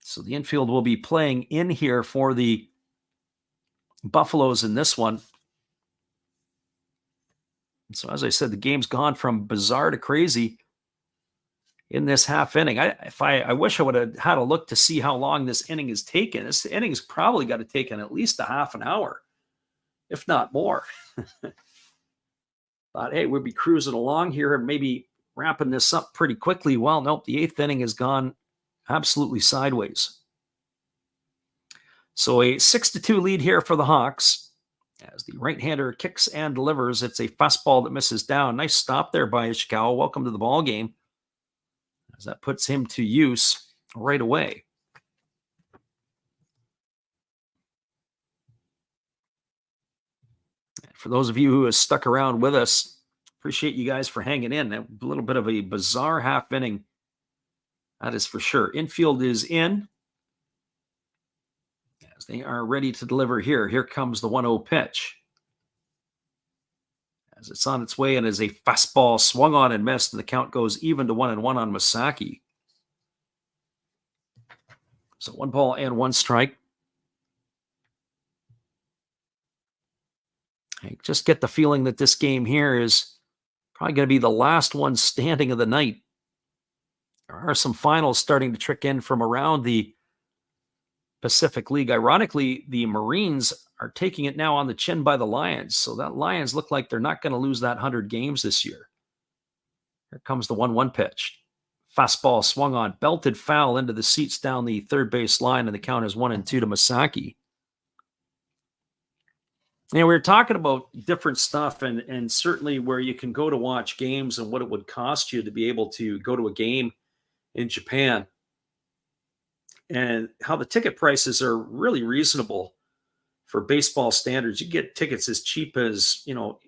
So the infield will be playing in here for the Buffaloes in this one. So as I said, the game's gone from bizarre to crazy in this half inning. I wish I would have had a look to see how long this inning has taken. This inning's probably got to take at least a half an hour, if not more. Thought, hey, we'd be cruising along here and maybe wrapping this up pretty quickly. Well, nope, the 8th inning has gone absolutely sideways. So a 6-2 lead here for the Hawks. As the right-hander kicks and delivers, it's a fastball that misses down. Nice stop there by Ishikawa. Welcome to the ball game, as that puts him to use right away. For those of you who have stuck around with us, appreciate you guys for hanging in. A little bit of a bizarre half inning, that is for sure. Infield is in, as they are ready to deliver here. Here comes the 1-0 pitch, as it's on its way and is a fastball swung on and missed, and the count goes even to 1-1 on Masaki. So 1 ball and 1 strike. I just get the feeling that this game here is probably going to be the last one standing of the night. There are some finals starting to trick in from around the Pacific League. Ironically, the Marines are taking it now on the chin by the Lions. So that Lions look like they're not going to lose that 100 games this year. Here comes the 1-1 pitch. Fastball swung on, belted foul into the seats down the third base line, and the count is 1-2 to Masaki. We were talking about different stuff and certainly where you can go to watch games and what it would cost you to be able to go to a game in Japan. and how the ticket prices are really reasonable for baseball standards. You get tickets as cheap as, about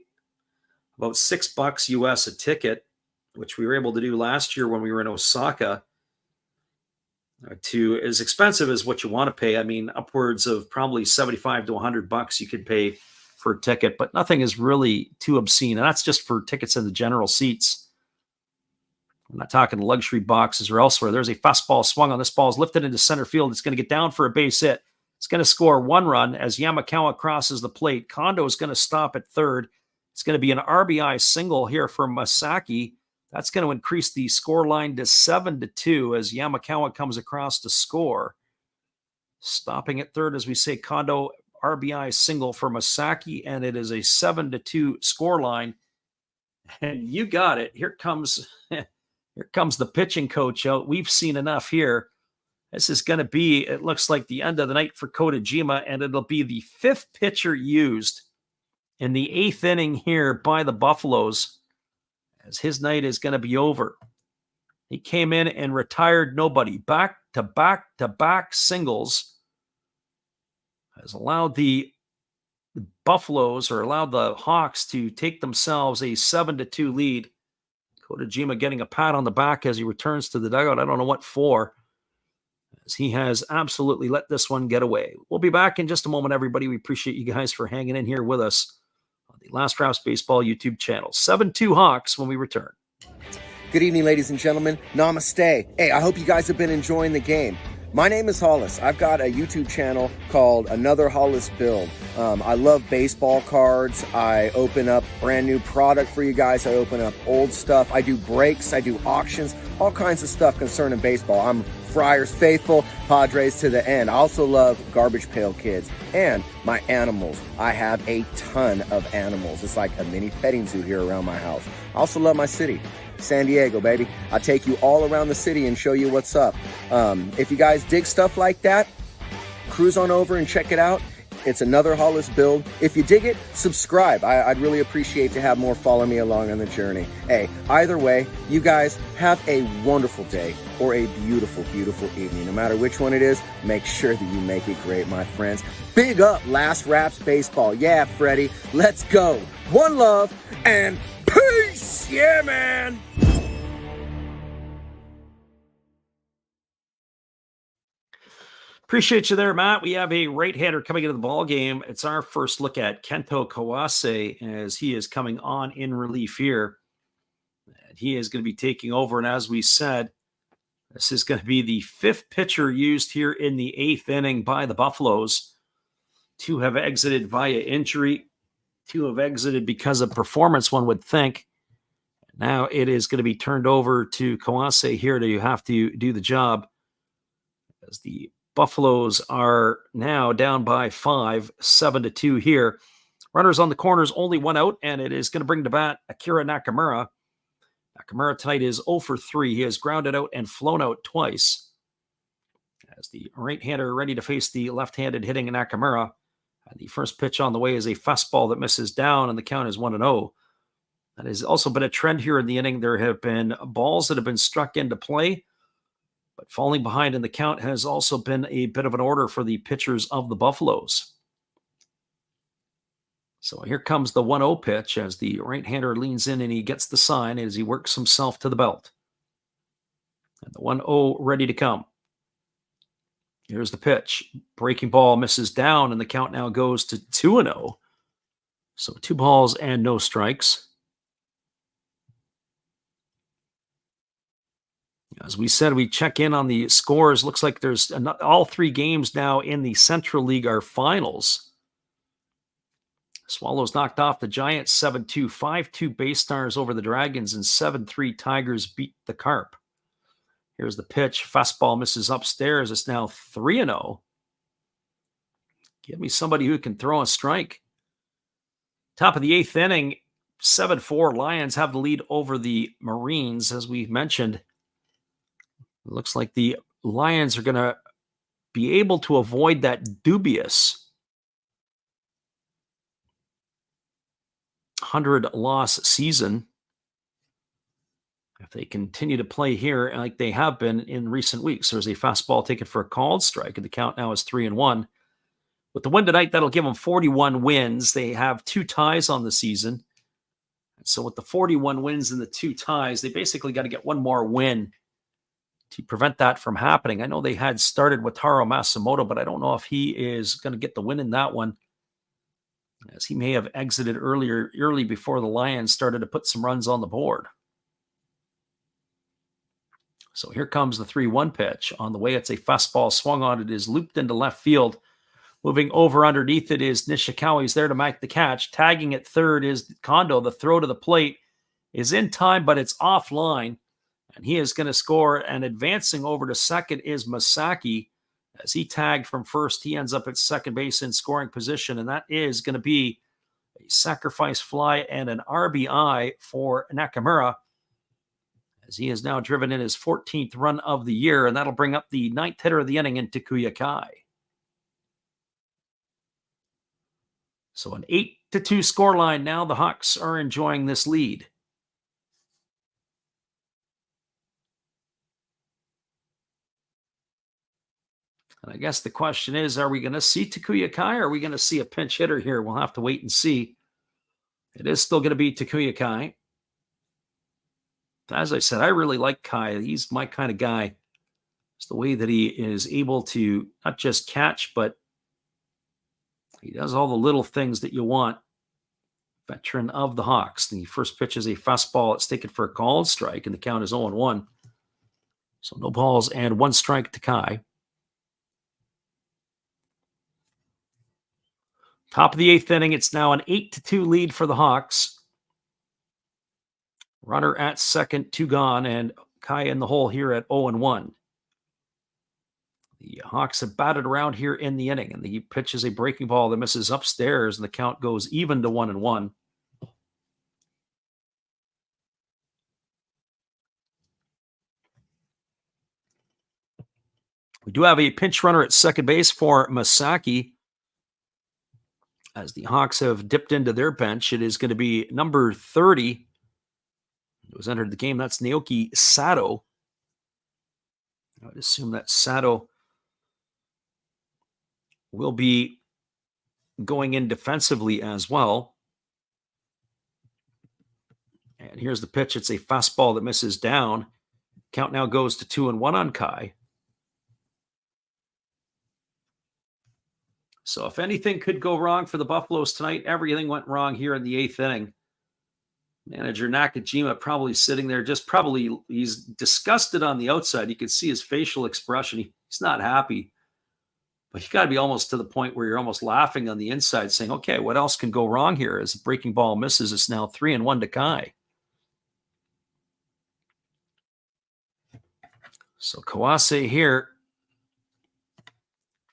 $6 US a ticket, which we were able to do last year when we were in Osaka, to as expensive as what you want to pay. I mean, upwards of probably $75 to $100 you could pay for a ticket, but nothing is really too obscene. And that's just for tickets in the general seats. I'm not talking luxury boxes or elsewhere. There's a fastball swung on. This ball is lifted into center field. It's going to get down for a base hit. It's going to score 1 run as Yamakawa crosses the plate. Kondo is going to stop at third. It's going to be an RBI single here for Masaki. That's going to increase the score line to 7-2 as Yamakawa comes across to score. Stopping at third, as we say, Kondo RBI single for Masaki, and it is a 7-2 score line. And you got it. Here comes the pitching coach out. We've seen enough here. This is going to be, it looks like, the end of the night for Kotajima, and it'll be the 5th pitcher used in the 8th inning here by the Buffaloes, as his night is going to be over. He came in and retired nobody. Back-to-back singles has allowed the Buffaloes, or allowed the Hawks, to take themselves a 7-2 lead. Kotajima getting a pat on the back as he returns to the dugout. I don't know what for, as he has absolutely let this one get away. We'll be back in just a moment, everybody. We appreciate you guys for hanging in here with us on the Last Wraps Baseball YouTube channel. 7-2 Hawks when we return. Good evening, ladies and gentlemen. Namaste. Hey, I hope you guys have been enjoying the game. My name is Hollis. I've got a YouTube channel called Another Hollis Build. I love baseball cards. I open up brand new product for you guys. I open up old stuff. I do breaks. I do auctions. All kinds of stuff concerning baseball. I'm Friars faithful, Padres to the end. I also love Garbage Pail Kids and my animals. I have a ton of animals. It's like a mini petting zoo here around my house. I also love my city. San Diego, baby. I'll take you all around the city and show you what's up. If you guys dig stuff like that, cruise on over and check it out. It's Another Hollis Build. If you dig it, subscribe. I'd really appreciate to have more follow me along on the journey. Hey, either way, you guys have a wonderful day or a beautiful, beautiful evening. No matter which one it is, make sure that you make it great, my friends. Big up Last Wraps Baseball. Yeah, Freddie, let's go. One love and peace. Yeah, man. Appreciate you there, Matt. We have a right-hander coming into the ball game. It's our first look at Kento Kawase as he is coming on in relief here. And he is going to be taking over. And as we said, this is going to be the 5th pitcher used here in the 8th inning by the Buffaloes. 2 have exited via injury. 2 have exited because of performance, one would think. Now it is going to be turned over to Kawase here to have to do the job, as the Buffaloes are now down by 5, 7-2 here. Runners on the corners, only 1 out, and it is going to bring to bat Akira Nakamura. Nakamura tonight is 0 for 3. He has grounded out and flown out twice, as the right-hander ready to face the left-handed hitting Nakamura. And the first pitch on the way is a fastball that misses down, and the count is 1-0. That has also been a trend here in the inning. There have been balls that have been struck into play, but falling behind in the count has also been a bit of an order for the pitchers of the Buffaloes. So here comes the 1-0 pitch as the right-hander leans in and he gets the sign as he works himself to the belt. And the 1-0 ready to come. Here's the pitch. Breaking ball misses down, and the count now goes to 2-0. So 2 balls and no strikes. As we said, we check in on the scores. Looks like there's all 3 games now in the Central League are finals. Swallows knocked off the Giants 7-2, 5-2 Bay Stars over the Dragons, and 7-3 Tigers beat the Carp. Here's the pitch. Fastball misses upstairs. It's now 3-0. Give me somebody who can throw a strike. Top of the 8th inning, 7-4. Lions have the lead over the Marines, as we mentioned. It looks like the Lions are going to be able to avoid that dubious 100-loss season if they continue to play here like they have been in recent weeks. There's a fastball taken for a called strike, and the count now is 3-1. With the win tonight, that'll give them 41 wins. They have 2 ties on the season. So with the 41 wins and the 2 ties, they basically got to get one more win to prevent that from happening. I know they had started with Taro Matsumoto, but I don't know if he is going to get the win in that one, as he may have exited early before the Lions started to put some runs on the board. So here comes the 3-1 pitch. On the way, it's a fastball swung on. It is looped into left field. Moving over underneath it is Nishikawa. He's there to make the catch. Tagging at third is Kondo. The throw to the plate is in time, but it's offline. And he is going to score. And advancing over to second is Masaki. As he tagged from first, he ends up at second base in scoring position. And that is going to be a sacrifice fly and an RBI for Nakamura, as he has now driven in his 14th run of the year. And that'll bring up the 9th hitter of the inning in Takuya Kai. So an 8-2 scoreline now. The Hawks are enjoying this lead. And I guess the question is, are we going to see Takuya Kai, or are we going to see a pinch hitter here? We'll have to wait and see. It is still going to be Takuya Kai. As I said, I really like Kai. He's my kind of guy. It's the way that he is able to not just catch, but he does all the little things that you want. Veteran of the Hawks. The first pitch is a fastball. It's taken for a called strike, and the count is 0-1. So no balls and 1 strike to Kai. Top of the 8th inning. It's now an 8-2 lead for the Hawks. Runner at second, 2 gone, and Kai in the hole here at 0-1. The Hawks have batted around here in the inning, and the pitch is a breaking ball that misses upstairs, and the count goes even to 1-1. We do have a pinch runner at second base for Masaki, as the Hawks have dipped into their bench. It is going to be number 30. It was entered the game. That's Naoki Sato. I would assume that Sato will be going in defensively as well. And here's the pitch. It's a fastball that misses down. Count now goes to 2-1 on Kai. So if anything could go wrong for the Buffaloes tonight, everything went wrong here in the 8th inning. Manager Nakajima probably sitting there, he's disgusted on the outside. You can see his facial expression. He's not happy. But you got to be almost to the point where you're almost laughing on the inside, saying, okay, what else can go wrong here? As the breaking ball misses, it's now 3-1 to Kai. So Kawase here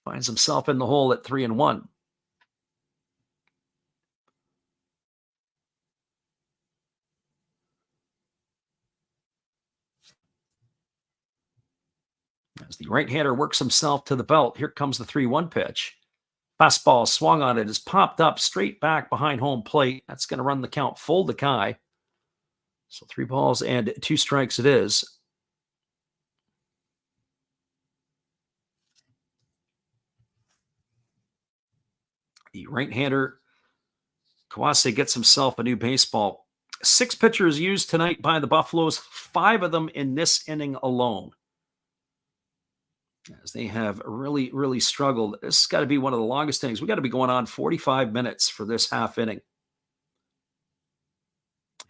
finds himself in the hole at 3-1. As the right-hander works himself to the belt, here comes the 3-1 pitch. Fastball swung on it, is popped up straight back behind home plate. That's going to run the count full to Kai. So 3 balls and 2 strikes it is. The right-hander, Kawase, gets himself a new baseball. 6 pitchers used tonight by the Buffaloes, 5 of them in this inning alone, as they have really, really struggled. This has got to be one of the longest innings. We got to be going on 45 minutes for this half inning.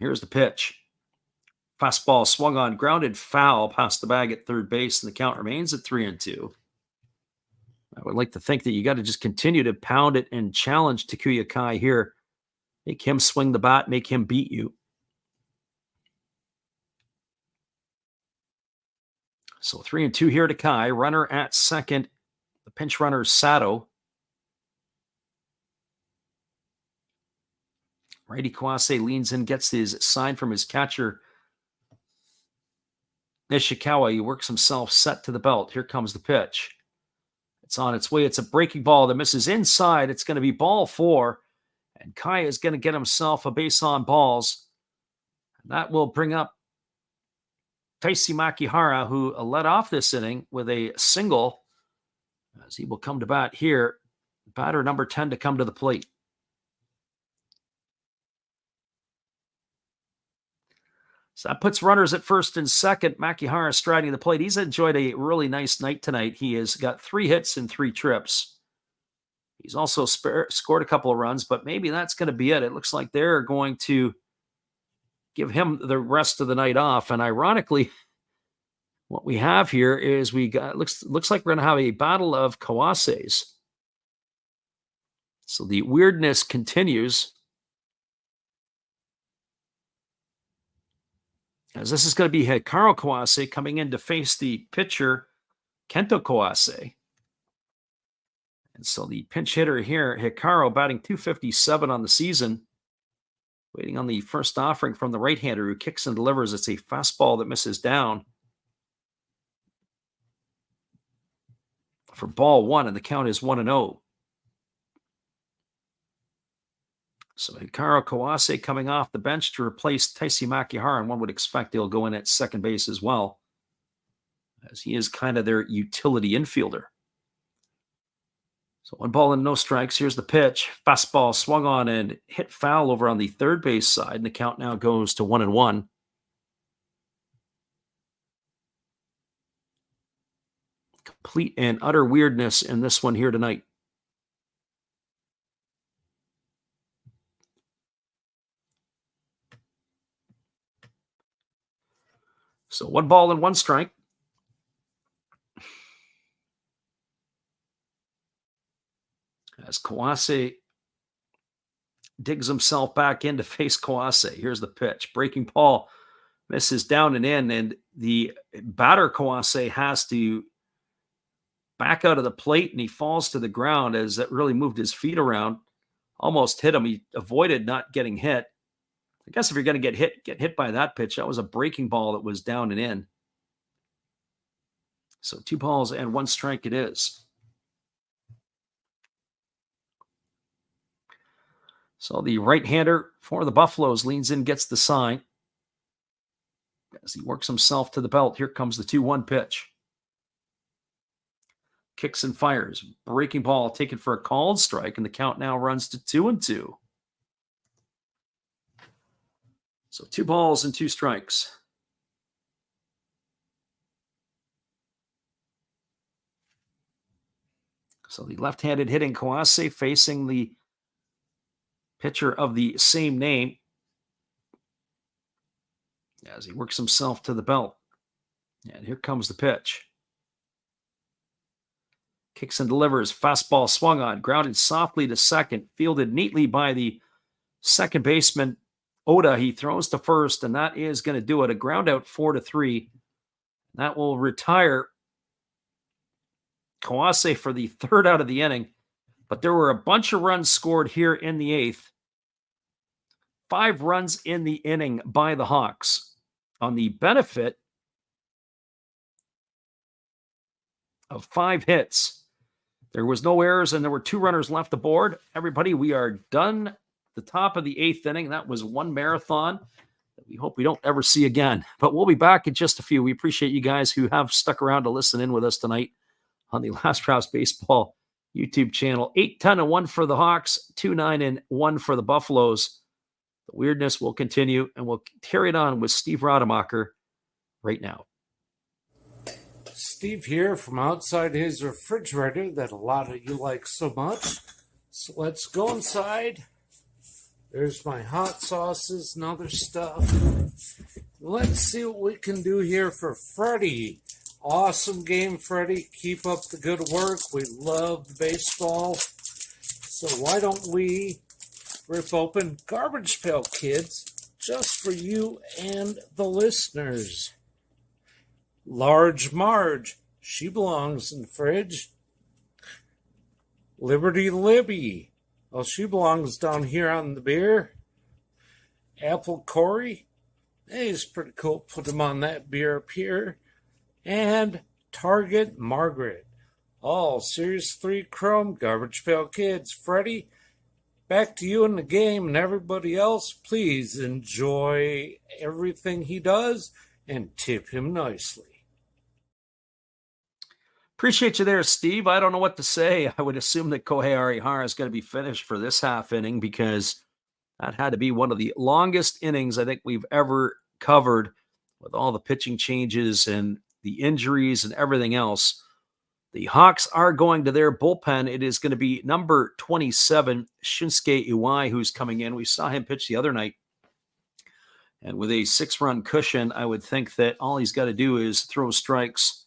Here's the pitch. Fastball swung on, grounded foul past the bag at third base, and the count remains at 3-2. I would like to think that you got to just continue to pound it and challenge Takuya Kai here. Make him swing the bat, make him beat you. So 3-2 here to Kai. Runner at second. The pinch runner, Sato. Righty Kawase leans in, gets his sign from his catcher, Nishikawa. He works himself set to the belt. Here comes the pitch. It's on its way. It's a breaking ball that misses inside. It's going to be ball 4. And Kai is going to get himself a base on balls. And that will bring up Taisi Makihara, who led off this inning with a single, as he will come to bat here. Batter number 10 to come to the plate. So that puts runners at first and second. Makihara striding the plate. He's enjoyed a really nice night tonight. He has got 3 hits and 3 trips. He's also scored a couple of runs, but maybe that's going to be it. It looks like they're going to give him the rest of the night off. And ironically, what we have here is looks like we're going to have a battle of Kawases. So the weirdness continues, as this is going to be Hikaru Kawase coming in to face the pitcher, Kento Kawase. And so the pinch hitter here, Hikaru, batting .257 on the season, waiting on the first offering from the right-hander who kicks and delivers. It's a fastball that misses down for ball 1, and the count is 1-0. So Hikaru Kawase coming off the bench to replace Taisi Makihara, and one would expect he'll go in at second base as well, as he is kind of their utility infielder. So 1 ball and no strikes. Here's the pitch. Fastball swung on and hit foul over on the third base side, and the count now goes to 1-1. Complete and utter weirdness in this one here tonight. So 1 ball and 1 strike. As Kawase digs himself back in to face Kawase. Here's the pitch. Breaking ball misses down and in, and the batter Kawase has to back out of the plate, and he falls to the ground as that really moved his feet around. Almost hit him. He avoided not getting hit. I guess if you're going to get hit by that pitch, that was a breaking ball that was down and in. So 2 balls and 1 strike it is. So the right-hander for the Buffaloes leans in, gets the sign. As he works himself to the belt, here comes the 2-1 pitch. Kicks and fires. Breaking ball taken for a called strike, and the count now runs to 2-2. So 2 balls and 2 strikes. So the left-handed hitting Kawase facing the pitcher of the same name as he works himself to the belt. And here comes the pitch. Kicks and delivers. Fastball swung on, grounded softly to second, fielded neatly by the second baseman, Oda. He throws to first, and that is going to do it. A ground out 4-3. That will retire Kawase for the 3rd out of the inning. But there were a bunch of runs scored here in the 8th. 5 runs in the inning by the Hawks on the benefit of 5 hits. There was no errors, and there were 2 runners left aboard. Everybody, we are done. The top of the 8th inning. That was one marathon that we hope we don't ever see again. But we'll be back in just a few. We appreciate you guys who have stuck around to listen in with us tonight on the Last Rouse Baseball YouTube channel. 8-10-1 for the Hawks, 2-9-1 for the Buffaloes. The weirdness will continue, and we'll carry it on with Steve Rademacher right now. Steve here from outside his refrigerator that a lot of you like so much. So let's go inside. There's my hot sauces and other stuff. Let's see what we can do here for Freddie. Awesome game, Freddie. Keep up the good work. We love the baseball. So why don't we rip open Garbage Pail Kids just for you and the listeners. Large Marge, she belongs in the fridge. Liberty Libby, well, she belongs down here on the beer. Apple Corey, hey, he's pretty cool. Put him on that beer up here. And Target Margaret. All Series 3 Chrome Garbage Pail Kids. Freddie, back to you in the game, and everybody else, please enjoy everything he does and tip him nicely. Appreciate you there, Steve. I don't know what to say. I would assume that Kohei Arihara is going to be finished for this half inning because that had to be one of the longest innings I think we've ever covered with all the pitching changes and the injuries and everything else. The Hawks are going to their bullpen. It is going to be number 27, Shinsuke Iwai, who's coming in. We saw him pitch the other night. And with a 6-run cushion, I would think that all he's got to do is throw strikes.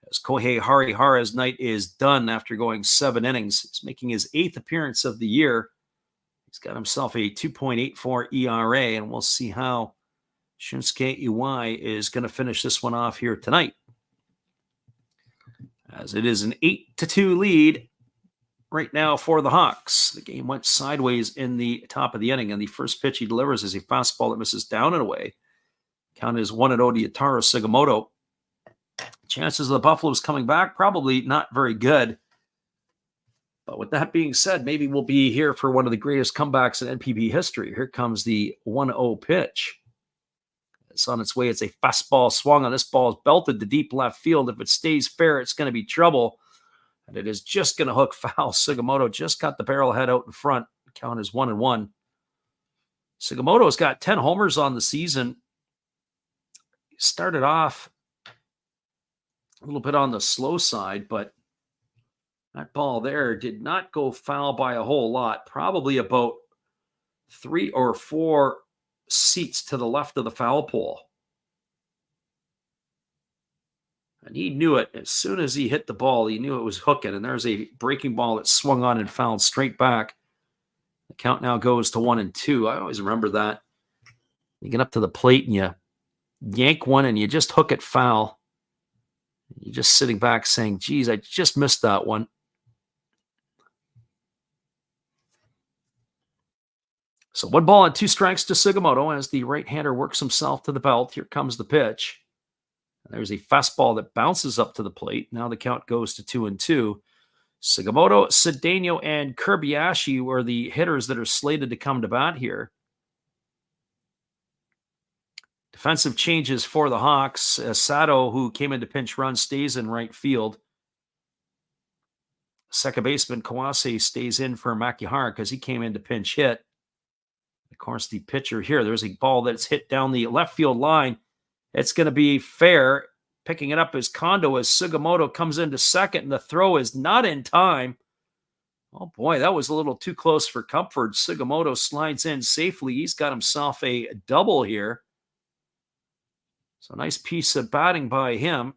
As Kohei Arihara's night is done after going 7 innings. He's making his 8th appearance of the year. He's got himself a 2.84 ERA, and we'll see how Shinsuke Iwai is going to finish this one off here tonight. As it is an 8-2 lead right now for the Hawks. The game went sideways in the top of the inning, and the first pitch he delivers is a fastball that misses down and away. Count is 1-0 to Yataro Sugimoto. Chances of the Buffaloes coming back, probably not very good. But with that being said, maybe we'll be here for one of the greatest comebacks in NPB history. Here comes the 1-0 pitch. It's on its way. It's a fastball swung on. This ball is belted to deep left field. If it stays fair, it's going to be trouble. And it is just going to hook foul. Sugimoto just got the barrel head out in front. The count is 1-1. Sugimoto's got 10 homers on the season. He started off a little bit on the slow side, but that ball there did not go foul by a whole lot. Probably about 3 or 4 seats to the left of the foul pole. And he knew it. As soon as he hit the ball, he knew it was hooking. And there's a breaking ball that swung on and fouled straight back. The count now goes to 1-2. I always remember that. You get up to the plate and you yank one and you just hook it foul. You're just sitting back saying, geez, I just missed that one. So 1 ball and 2 strikes to Sugimoto as the right-hander works himself to the belt. Here comes the pitch. There's a fastball that bounces up to the plate. Now the count goes to 2-2. Sugimoto, Cedeno, and Kobayashi were the hitters that are slated to come to bat here. Defensive changes for the Hawks. Sato, who came in to pinch run, stays in right field. Second baseman Kawase stays in for Makihara because he came in to pinch hit. Of course, the pitcher here, there's a ball that's hit down the left field line. It's going to be fair. Picking it up is Kondo as Sugimoto comes into second, and the throw is not in time. Oh boy, that was a little too close for comfort. Sugimoto slides in safely. He's got himself a double here. So nice piece of batting by him.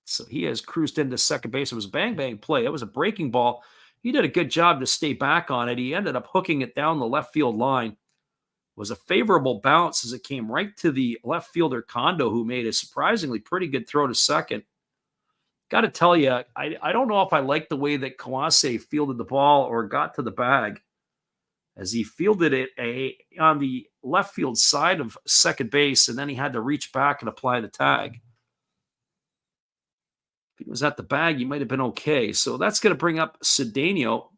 So he has cruised into second base. It was a bang-bang play. It was a breaking ball. He did a good job to stay back on it. He ended up hooking it down the left field line. It was a favorable bounce as it came right to the left fielder Kondo, who made a surprisingly pretty good throw to second. Got to tell you, I don't know if I like the way that Kawase fielded the ball or got to the bag, as he fielded it on the left field side of second base, and then he had to reach back and apply the tag. If he was at the bag, he might have been okay. So that's going to bring up Cedeno,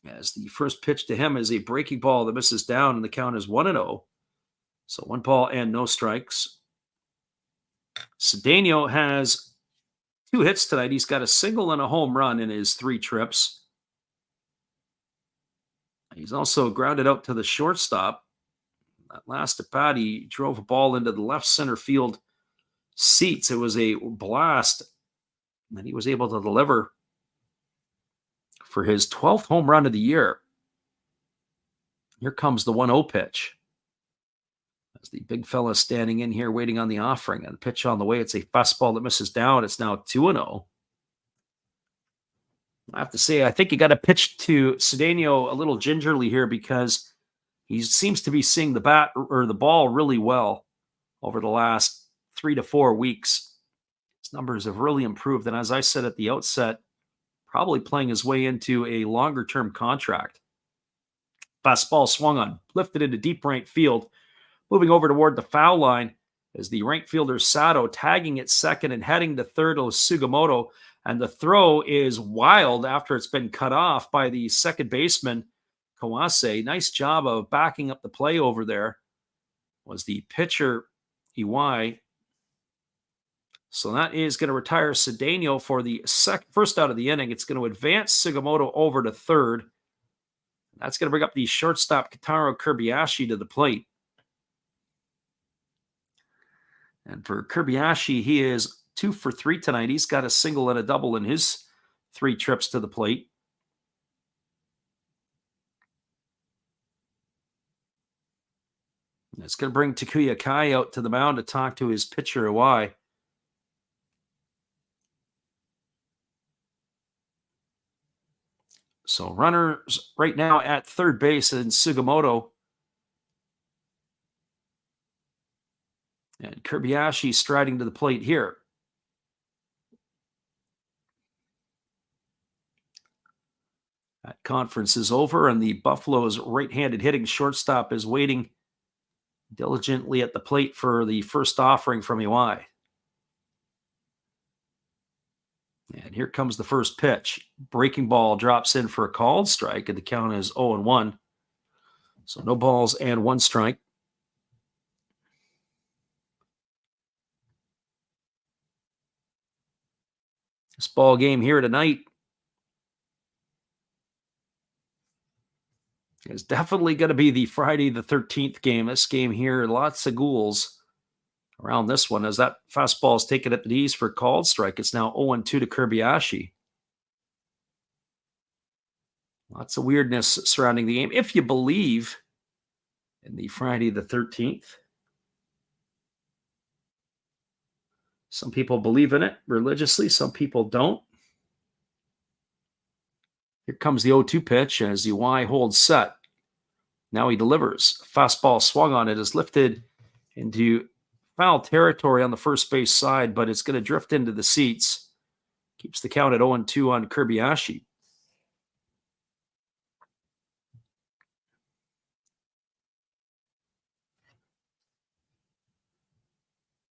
as the first pitch to him is a breaking ball that misses down, and the count is 1-0. So 1 ball and no strikes. Cedeno has 2 hits tonight. He's got a single and a home run in his 3 trips. He's also grounded out to the shortstop. That last at bat, he drove a ball into the left center field seats. It was a blast, and he was able to deliver for his 12th home run of the year. Here comes the 1-0 pitch. As the big fella standing in here waiting on the offering, and the pitch on the way. It's a fastball that misses down. It's now 2-0. I have to say, I think you got to pitch to Cedeno a little gingerly here, because he seems to be seeing the bat or the ball really well over the last 3 to 4 weeks. His numbers have really improved. And as I said at the outset, probably playing his way into a longer-term contract. Fastball swung on, lifted into deep right field. Moving over toward the foul line is the right fielder Sato, tagging at second and heading to third to Sugimoto. And the throw is wild after it's been cut off by the second baseman, Kawase. Nice job of backing up the play over there. Was the pitcher EY. So that is going to retire Cedeno for the first out of the inning. It's going to advance Sugimoto over to third. That's going to bring up the shortstop Kitaro Kobayashi to the plate. And for Kobayashi, he is 2 for 3 tonight. He's got a single and a double in his 3 trips to the plate. And it's going to bring Takuya Kai out to the mound to talk to his pitcher, Iwai. So runners right now at third base in Sugimoto. And Kobayashi striding to the plate here. That conference is over, and the Buffalo's right-handed hitting shortstop is waiting diligently at the plate for the first offering from Iwai. And here comes the first pitch. Breaking ball drops in for a called strike, and the count is 0-1. So no balls and 1 strike. This ball game here tonight is definitely going to be the Friday the 13th game. This game here, lots of ghouls around this one. As that fastball is taken at the knees for a called strike, it's now 0-2 to Kobayashi. Lots of weirdness surrounding the game, if you believe in the Friday the 13th. Some people believe in it religiously. Some people don't. Here comes the 0-2 pitch as Iwai holds set. Now he delivers. Fastball swung on it, is lifted into foul territory on the first base side, but it's going to drift into the seats. Keeps the count at 0-2 on Kobayashi.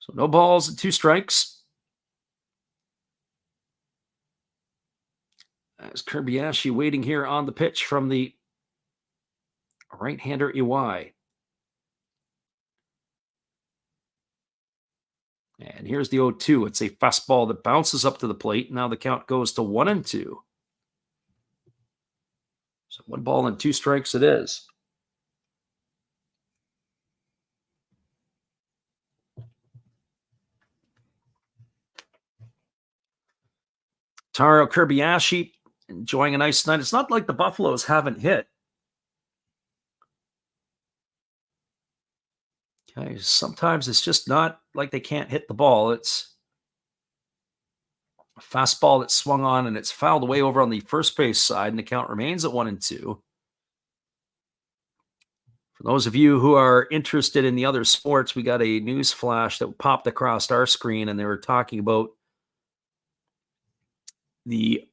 So no balls and 2 strikes. As Kobayashi waiting here on the pitch from the right-hander Iwai. And here's the 0-2. It's a fastball that bounces up to the plate. Now the count goes to 1-2. So 1 ball and 2 strikes it is. Taro Kobayashi enjoying a nice night. It's not like the Buffaloes haven't hit. Okay, sometimes it's just not like they can't hit the ball. It's a fastball that's swung on and it's fouled away over on the first base side, and the count remains at 1-2. For those of you who are interested in the other sports, we got a news flash that popped across our screen, and they were talking about the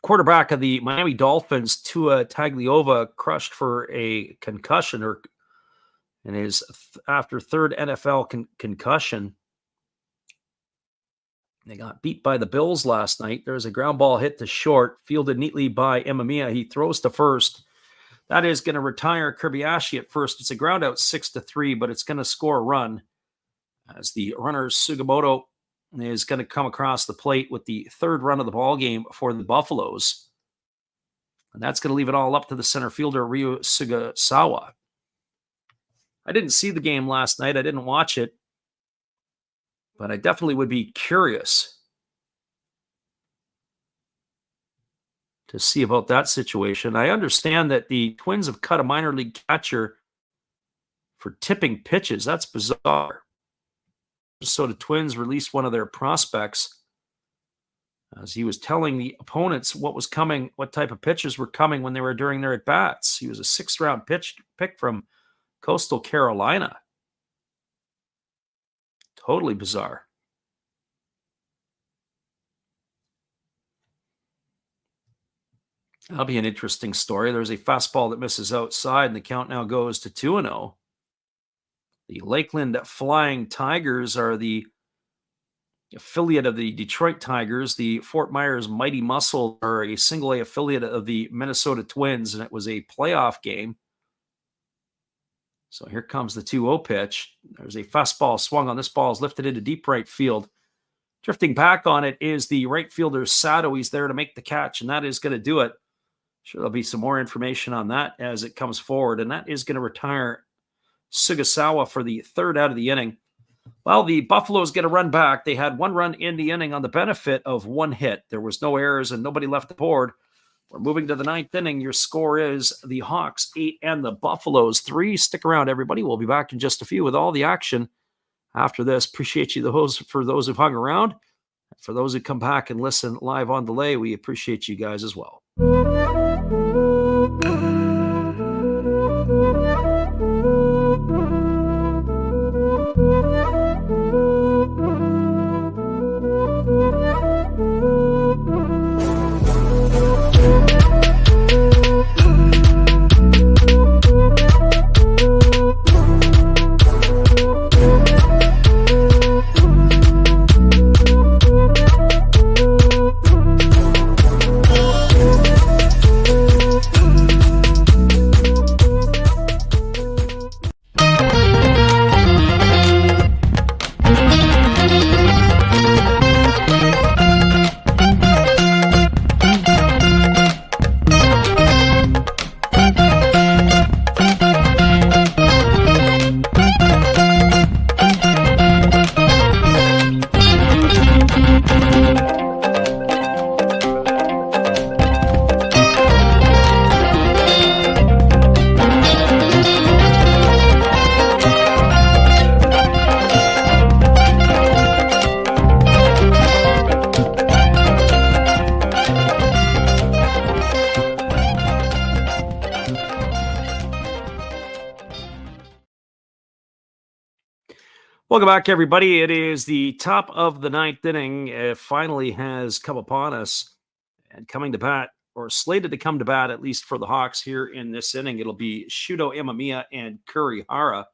quarterback of the Miami Dolphins, Tua Tagovailoa, crushed for a concussion in his after 3rd NFL concussion. They got beat by the Bills last night. There's a ground ball hit to short, fielded neatly by Emamiya. He throws to first. That is going to retire Kobayashi at first. It's a ground out 6-3, but it's going to score a run as the runner Sugimoto is going to come across the plate with the 3rd run of the ball game for the Buffaloes. And that's going to leave it all up to the center fielder, Ryu Sugasawa. I didn't see the game last night. I didn't watch it. But I definitely would be curious to see about that situation. I understand that the Twins have cut a minor league catcher for tipping pitches. That's bizarre. So the Twins released one of their prospects as he was telling the opponents what was coming, what type of pitches were coming when they were during their at-bats. He was a 6th-round pick from Coastal Carolina. Totally bizarre. That'll be an interesting story. There's a fastball that misses outside, and the count now goes to 2-0. The Lakeland Flying Tigers are the affiliate of the Detroit Tigers. The Fort Myers Mighty Muscle are a single-A affiliate of the Minnesota Twins, and it was a playoff game So here comes the 2-0 pitch. There's a fastball swung on. This ball is lifted into deep right field. Drifting back on it is the right fielder, Sato. He's there to make the catch, and that is going to do it. Sure, there'll be some more information on that as it comes forward, and that is going to retire Sugasawa for the third out of the inning. Well, the Buffaloes get a run back. They had 1 run in the inning on the benefit of 1 hit. There was no errors and nobody left the board. We're moving to the 9th inning. Your score is the Hawks 8 and the Buffaloes 3. Stick around, everybody. We'll be back in just a few with all the action after this. Appreciate you for those who've hung around. For those who come back and listen live on delay, we appreciate you guys as well. Welcome back, everybody. It is the top of the 9th inning. It finally has come upon us, and coming to bat, or slated to come to bat, at least for the Hawks here in this inning. It'll be Shuto Imamiya and Kurihara.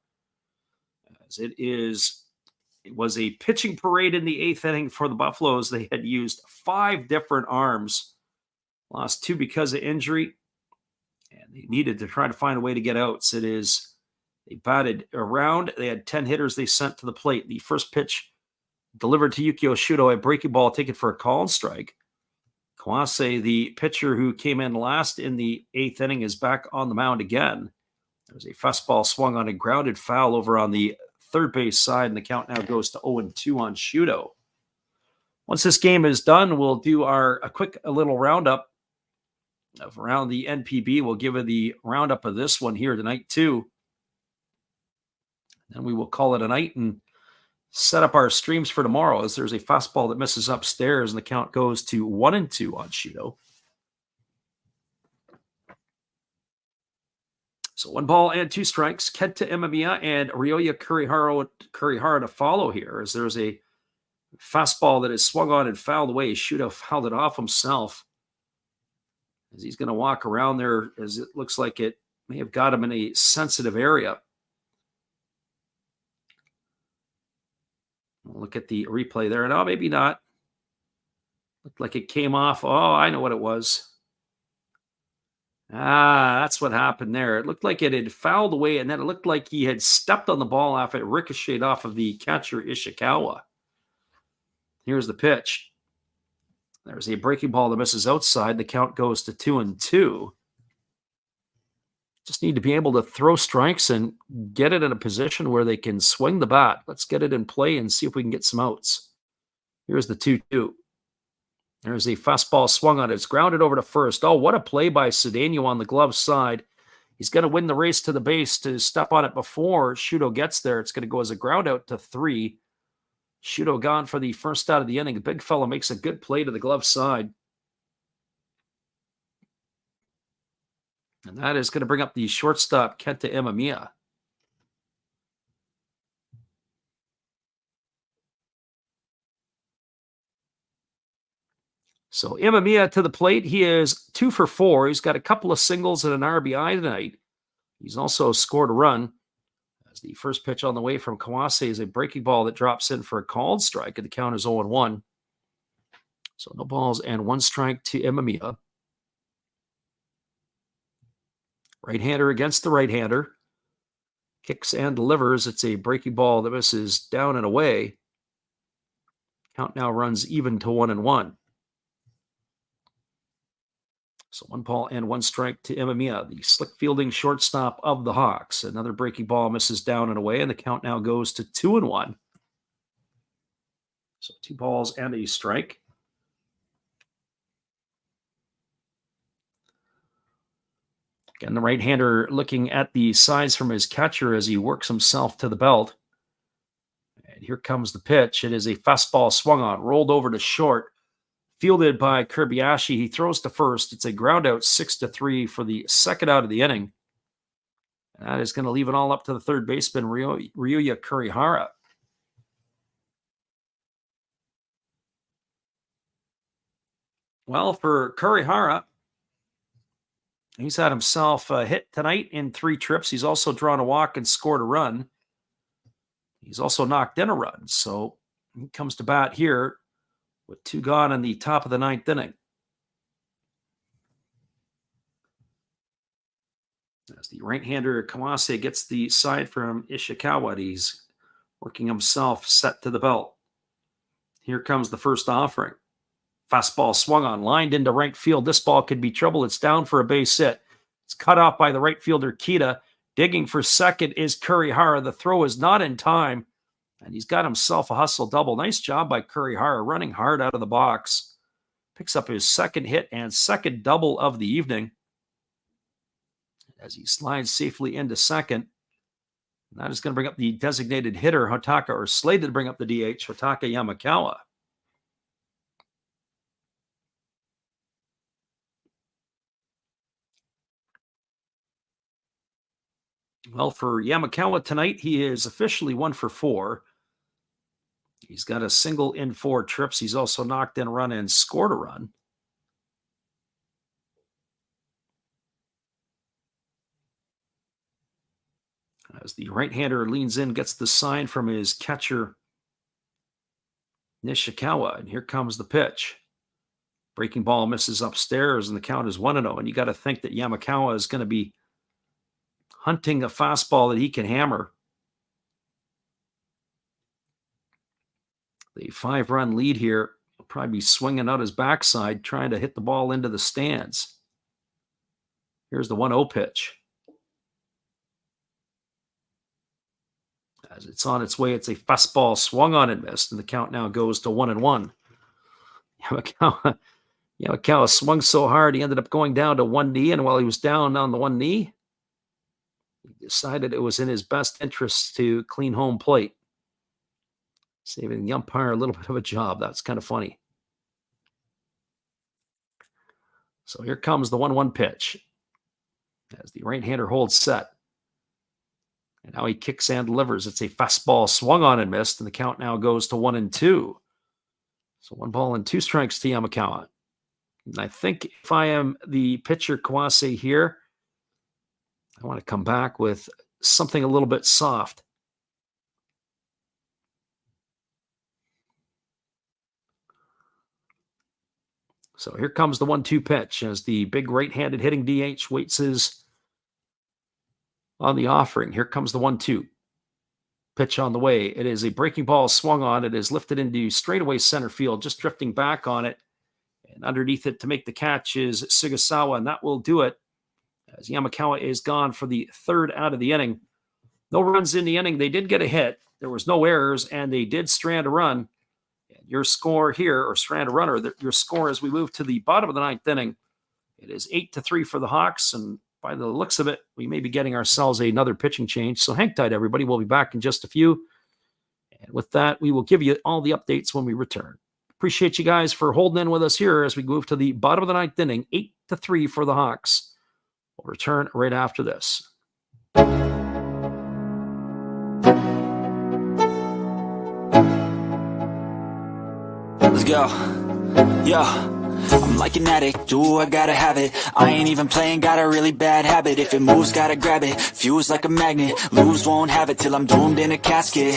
As it was a pitching parade in the 8th inning for the Buffaloes. They had used 5 different arms, lost 2 because of injury, and they needed to try to find a way to get outs. They batted around. They had 10 hitters they sent to the plate. The first pitch delivered to Yukio Shuto, a breaking ball taken for a call and strike. Kawase, the pitcher who came in last in the 8th inning, is back on the mound again. There's a fastball swung on a grounded foul over on the third base side, and the count now goes to 0-2 on Shuto. Once this game is done, we'll do a little roundup of around the NPB. We'll give it the roundup of this one here tonight, too. And we will call it a night and set up our streams for tomorrow, as there's a fastball that misses upstairs and the count goes to 1-2 on Shuto. So 1 ball and 2 strikes. Kenta Imamiya and Ryoya Kurihara to follow here, as there's a fastball that is swung on and fouled away. Shuto fouled it off himself, as he's going to walk around there, as it looks like it may have got him in a sensitive area. We'll look at the replay there. No, maybe not. Looked like it came off. Oh, I know what it was. That's what happened there. It looked like it had fouled away, and then it looked like he had stepped on the ball after it ricocheted off of the catcher, Ishikawa. Here's the pitch. There's a breaking ball that misses outside. The count goes to 2-2. Just need to be able to throw strikes and get it in a position where they can swing the bat. Let's get it in play and see if we can get some outs. Here's the 2-2. There's a fastball swung on it. It's grounded over to first. Oh, what a play by Cedeno on the glove side. He's going to win the race to the base to step on it before Shuto gets there. It's going to go as a ground out to 3. Shuto gone for the first out of the inning. The big fella makes a good play to the glove side. And that is going to bring up the shortstop, Kenta Imamiya. So Imamiya to the plate. He is 2 for 4. He's got a couple of singles and an RBI tonight. He's also scored a run, as the first pitch on the way from Kawase is a breaking ball that drops in for a called strike, and the count is 0-1. So no balls and 1 strike to Imamiya. Right-hander against the right-hander. Kicks and delivers. It's a breaking ball that misses down and away. Count now runs even to 1-1. So 1 ball and 1 strike to Imamiya, the slick fielding shortstop of the Hawks. Another breaking ball misses down and away, and the count now goes to 2-1. So 2 balls and a strike. Again, the right-hander looking at the size from his catcher as he works himself to the belt. And here comes the pitch. It is a fastball swung on, rolled over to short. Fielded by Kobayashi. He throws to first. It's a ground out 6-3 for the second out of the inning. And that is going to leave it all up to the third baseman, Ryuya Kurihara. Well, for Kurihara, he's had himself a hit tonight in 3 trips. He's also drawn a walk and scored a run. He's also knocked in a run. So he comes to bat here with 2 gone in the top of the 9th inning. As the right-hander Kawase gets the side from Ishikawa, he's working himself set to the belt. Here comes the first offering. Fastball swung on, lined into right field. This ball could be trouble. It's down for a base hit. It's cut off by the right fielder Kita. Digging for second is Kurihara. The throw is not in time. And he's got himself a hustle double. Nice job by Kurihara, running hard out of the box. Picks up his second hit and second double of the evening as he slides safely into second. And that is going to bring up the designated hitter, Hotaka, or slated to bring up the DH, Hotaka Yamakawa. Well, for Yamakawa tonight, he is officially 1 for 4. He's got a single in 4 trips. He's also knocked in a run and scored a run. As the right-hander leans in, gets the sign from his catcher, Nishikawa. And here comes the pitch. Breaking ball misses upstairs, and the count is 1-0. And you got to think that Yamakawa is going to be hunting a fastball that he can hammer. The 5-run lead here will probably be swinging out his backside, trying to hit the ball into the stands. Here's the 1-0 pitch. As it's on its way, it's a fastball swung on and missed, and the count now goes to 1-1. Yamakawa swung so hard, he ended up going down to one knee, and while he was down on the one knee, he decided it was in his best interest to clean home plate, saving the umpire a little bit of a job. That's kind of funny. So here comes the 1-1 pitch as the right-hander holds set. And now he kicks and delivers. It's a fastball swung on and missed, and the count now goes to 1-2. So 1 ball and 2 strikes to Yamakawa. And I think if I am the pitcher Kawase here, I want to come back with something a little bit soft. So here comes the 1-2 pitch as the big right-handed hitting DH waits his on the offering. Here comes the 1-2 pitch on the way. It is a breaking ball swung on. It is lifted into straightaway center field, just drifting back on it. And underneath it to make the catch is Sugasawa, and that will do it as Yamakawa is gone for the 3rd out of the inning. No runs in the inning. They did get a hit. There was no errors, and they did strand a run. And your score here, or strand a runner, your score as we move to the bottom of the 9th inning, it is 8-3 for the Hawks, and by the looks of it, we may be getting ourselves another pitching change. So hang tight, everybody. We'll be back in just a few. And with that, we will give you all the updates when we return. Appreciate you guys for holding in with us here as we move to the bottom of the 9th inning, 8-3 for the Hawks. We'll return right after this. Let's go. Yo, I'm like an addict, do I gotta have it. I ain't even playing, got a really bad habit. If it moves, gotta grab it, fuse like a magnet. Lose, won't have it till I'm doomed in a casket.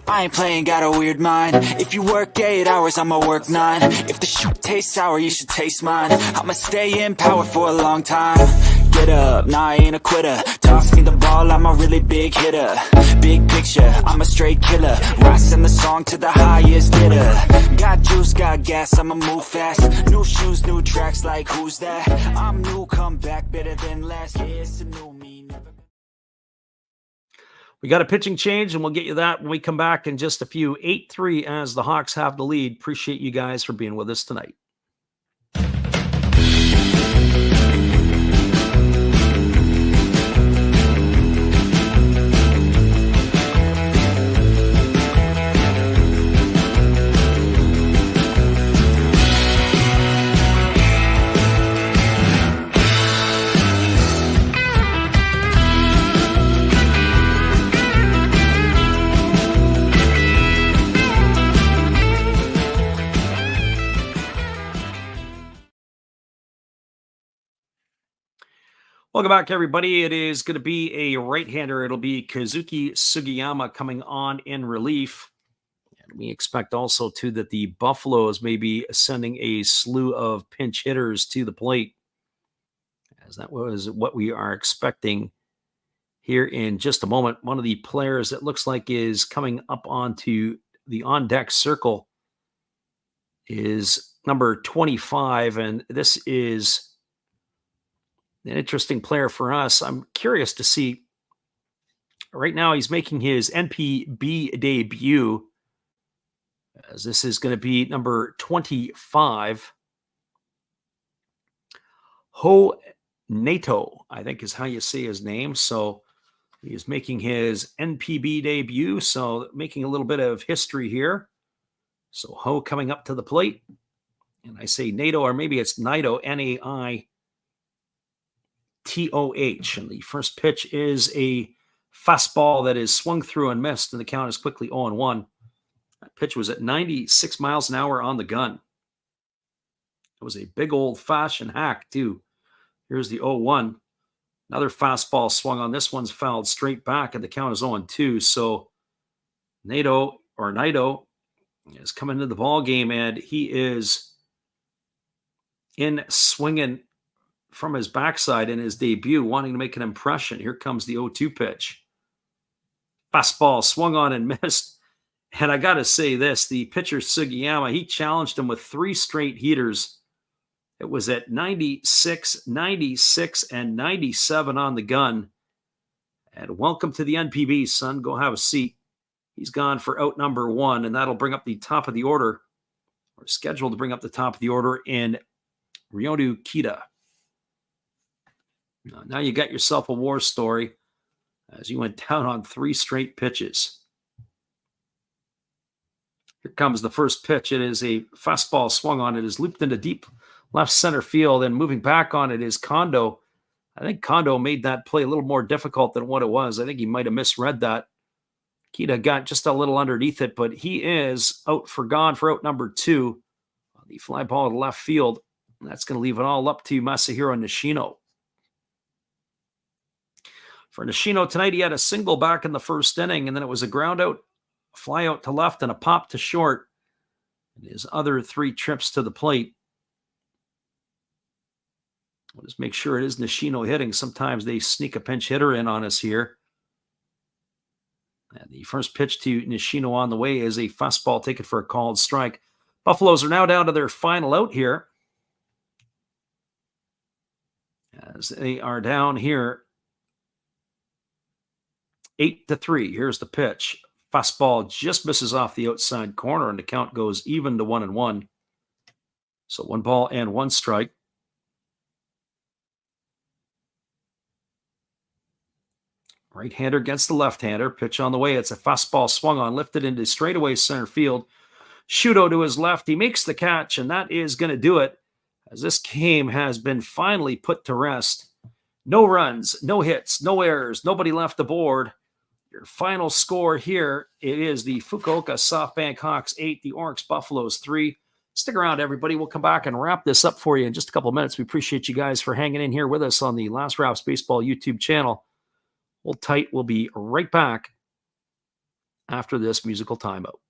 I ain't playing, got a weird mind. If you work 8 hours, I'ma work 9. If the shoot tastes sour, you should taste mine. I'ma stay in power for a long time. Get up, nah, I ain't a quitter. Toss me the ball, I'm a really big hitter. Big picture, I'm a straight killer. Rising the song to the highest bidder. Got juice, got gas, I'ma move fast. New shoes, new tracks, like who's that? I'm new, come back, better than last. Yeah, it's a new me, never. We got a pitching change, and we'll get you that when we come back in just a few. 8-3 as the Hawks have the lead. Appreciate you guys for being with us tonight. Welcome back, everybody. It is going to be a right-hander. It'll be Kazuki Sugiyama coming on in relief. And we expect also, too, that the Buffaloes may be sending a slew of pinch hitters to the plate, as that was what we are expecting here in just a moment. One of the players that looks like is coming up onto the on-deck circle is number 25, and this is an interesting player for us. I'm curious to see. Right now, he's making his NPB debut, as this is going to be number 25. Ho Nato, I think is how you say his name. So he is making his NPB debut, so making a little bit of history here. So Ho coming up to the plate. And I say Nato, or maybe it's Naito, Naitoh. And the first pitch is a fastball that is swung through and missed, and the count is quickly 0-1. That pitch was at 96 miles an hour on the gun. It was a big old-fashioned hack, too. Here's the 0-1. Another fastball swung on. This one's fouled straight back, and the count is 0-2. So Naito is coming into the ball game, and he is in swinging from his backside in his debut, wanting to make an impression. Here comes the 0-2 pitch. Fastball swung on and missed. And I got to say this, the pitcher Sugiyama, he challenged him with 3 straight heaters. It was at 96, 96, and 97 on the gun. And welcome to the NPB, son. Go have a seat. He's gone for out number 1, and that'll bring up the top of the order, or scheduled to bring up the top of the order in Ryodu Kita. Now you got yourself a war story, as you went down on 3 straight pitches. Here comes the first pitch. It is a fastball swung on. It is looped into deep left center field, and moving back on it is Kondo. I think Kondo made that play a little more difficult than what it was. I think he might have misread that. Kita got just a little underneath it, but he is out number 2. The fly ball to left field. And that's going to leave it all up to Masahiro Nishino. For Nishino tonight, he had a single back in the first inning, and then it was a ground out, a fly out to left, and a pop to short. And his other 3 trips to the plate. We'll just make sure it is Nishino hitting. Sometimes they sneak a pinch hitter in on us here. And the first pitch to Nishino on the way is a fastball taken for a called strike. Buffaloes are now down to their final out here, as they are down here 8-3. Here's the pitch. Fastball just misses off the outside corner, and the count goes even to 1-1. So 1 ball and 1 strike. Right-hander against the left-hander. Pitch on the way. It's a fastball swung on, lifted into straightaway center field. Shuto to his left. He makes the catch, and that is going to do it, as this game has been finally put to rest. No runs, no hits, no errors, nobody left the board. Your final score here, it is the Fukuoka SoftBank Hawks 8, the Orix Buffaloes 3. Stick around, everybody. We'll come back and wrap this up for you in just a couple of minutes. We appreciate you guys for hanging in here with us on the Last Raps Baseball YouTube channel. Hold tight. We'll be right back after this musical timeout.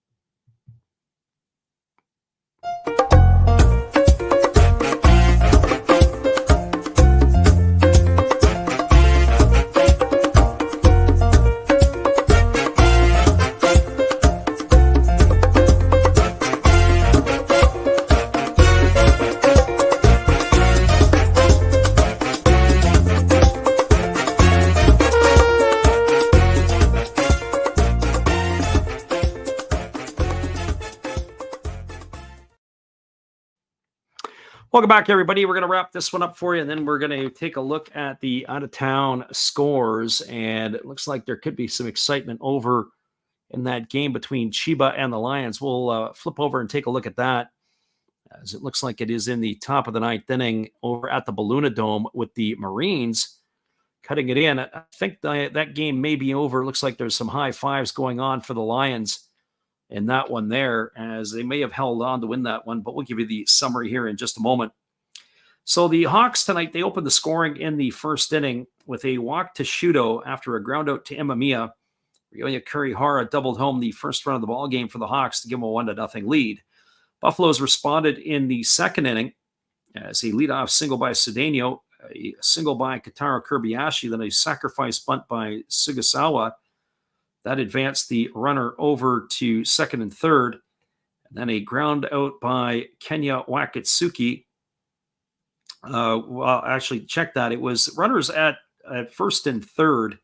Welcome back, everybody. We're going to wrap this one up for you, and then we're going to take a look at the out-of-town scores. And it looks like there could be some excitement over in that game between Chiba and the Lions. We'll flip over and take a look at that, as it looks like it is in the top of the ninth inning over at the Balluna Dome with the Marines cutting it in. I think that game may be over. It looks like there's some high fives going on for the Lions in that one there, as they may have held on to win that one, but we'll give you the summary here in just a moment. So the Hawks tonight, they opened the scoring in the first inning with a walk to Shudo after a ground out to Imamiya. Ryoya Kurihara doubled home the first run of the ball game for the Hawks to give them a 1-0 lead. Buffaloes responded in the second inning as a leadoff single by Cedeno, a single by Kataro Kobayashi, then a sacrifice bunt by Sugasawa. That advanced the runner over to second and third. And then a ground out by Kenya Wakatsuki. Well, actually, check that. It was runners at first and third.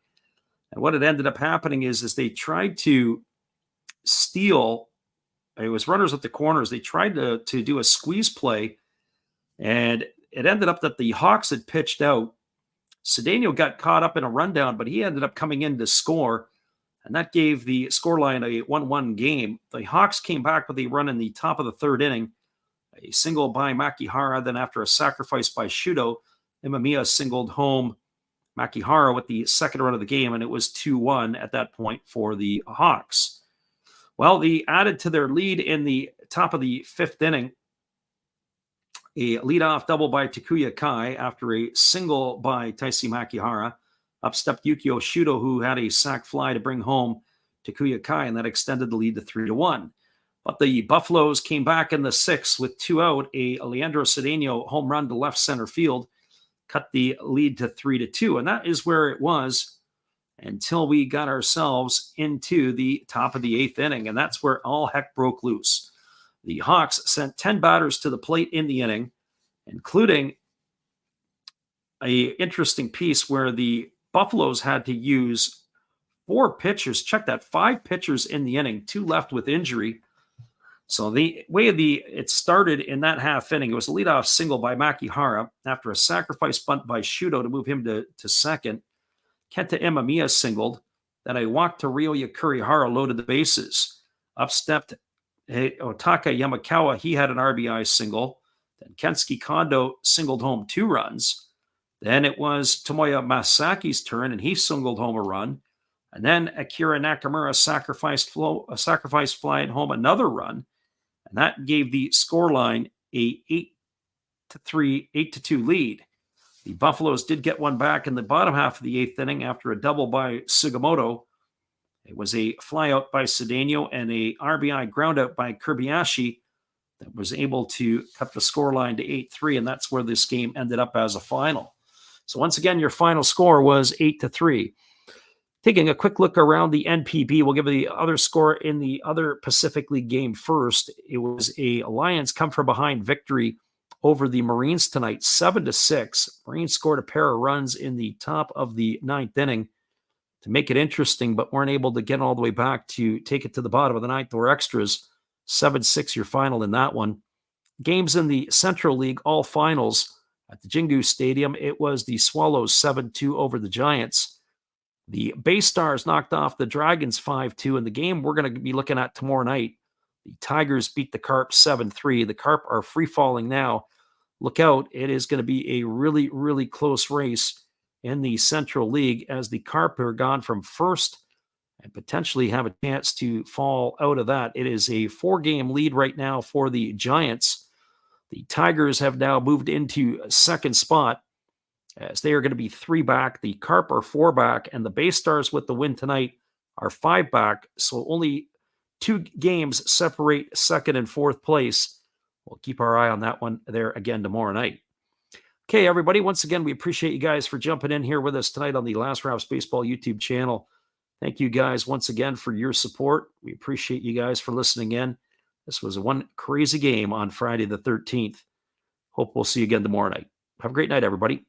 And what had ended up happening is they tried to steal. It was runners at the corners. They tried to do a squeeze play. And it ended up that the Hawks had pitched out. Cedeno got caught up in a rundown, but he ended up coming in to score. And that gave the scoreline a 1-1 game. The Hawks came back with a run in the top of the third inning. A single by Makihara, then after a sacrifice by Shudo, Imamiya singled home Makihara with the second run of the game, and it was 2-1 at that point for the Hawks. Well, they added to their lead in the top of the fifth inning. A leadoff double by Takuya Kai after a single by Taisi Makihara. Up stepped Yukio Shudo, who had a sac fly to bring home Takuya Kai, and that extended the lead to 3-1. But the Buffaloes came back in the sixth with 2 out. A Leandro Cedeno home run to left center field cut the lead to 3-2. And that is where it was until we got ourselves into the top of the eighth inning. And that's where all heck broke loose. The Hawks sent 10 batters to the plate in the inning, including an interesting piece where the Buffaloes had to use 4 pitchers. Check that, 5 pitchers in the inning, 2 left with injury. So the way it started in that half inning, it was a leadoff single by Makihara after a sacrifice bunt by Shudo to move him to second. Kenta Imamiya singled. Then a walk to Ryoya Kurihara loaded the bases. Up stepped Otaka Yamakawa. He had an RBI single. Then Kensuke Kondo singled home 2 runs. Then it was Tomoya Masaki's turn, and he singled home a run. And then Akira Nakamura sacrifice fly at home another run. And that gave the scoreline a 8-2 lead. The Buffaloes did get one back in the bottom half of the eighth inning after a double by Sugimoto. It was a flyout by Cedeno and a RBI groundout by Kobayashi that was able to cut the scoreline to 8-3, and that's where this game ended up as a final. So once again, your final score was 8-3. Taking a quick look around the NPB, we'll give you the other score in the other Pacific League game first. It was a Lions come-from-behind victory over the Marines tonight, 7-6. Marines scored a pair of runs in the top of the ninth inning to make it interesting, but weren't able to get all the way back to take it to the bottom of the ninth or extras. 7-6 your final in that one. Games in the Central League, all finals at the Jingu Stadium. It was the Swallows 7-2 over the Giants. The Bay Stars knocked off the Dragons 5-2 in the game we're going to be looking at tomorrow night. The Tigers beat the Carp 7-3. The Carp are free-falling now. Look out. It is going to be a really, really close race in the Central League as the Carp are gone from first and potentially have a chance to fall out of that. It is a 4-game lead right now for the Giants. The Tigers have now moved into second spot as they are going to be 3 back. The Carp are 4 back, and the Bay Stars with the win tonight are 5 back. So only 2 games separate second and fourth place. We'll keep our eye on that one there again tomorrow night. Okay, everybody, once again, we appreciate you guys for jumping in here with us tonight on the Last Raps Baseball YouTube channel. Thank you guys once again for your support. We appreciate you guys for listening in. This was one crazy game on Friday the 13th. Hope we'll see you again tomorrow night. Have a great night, everybody.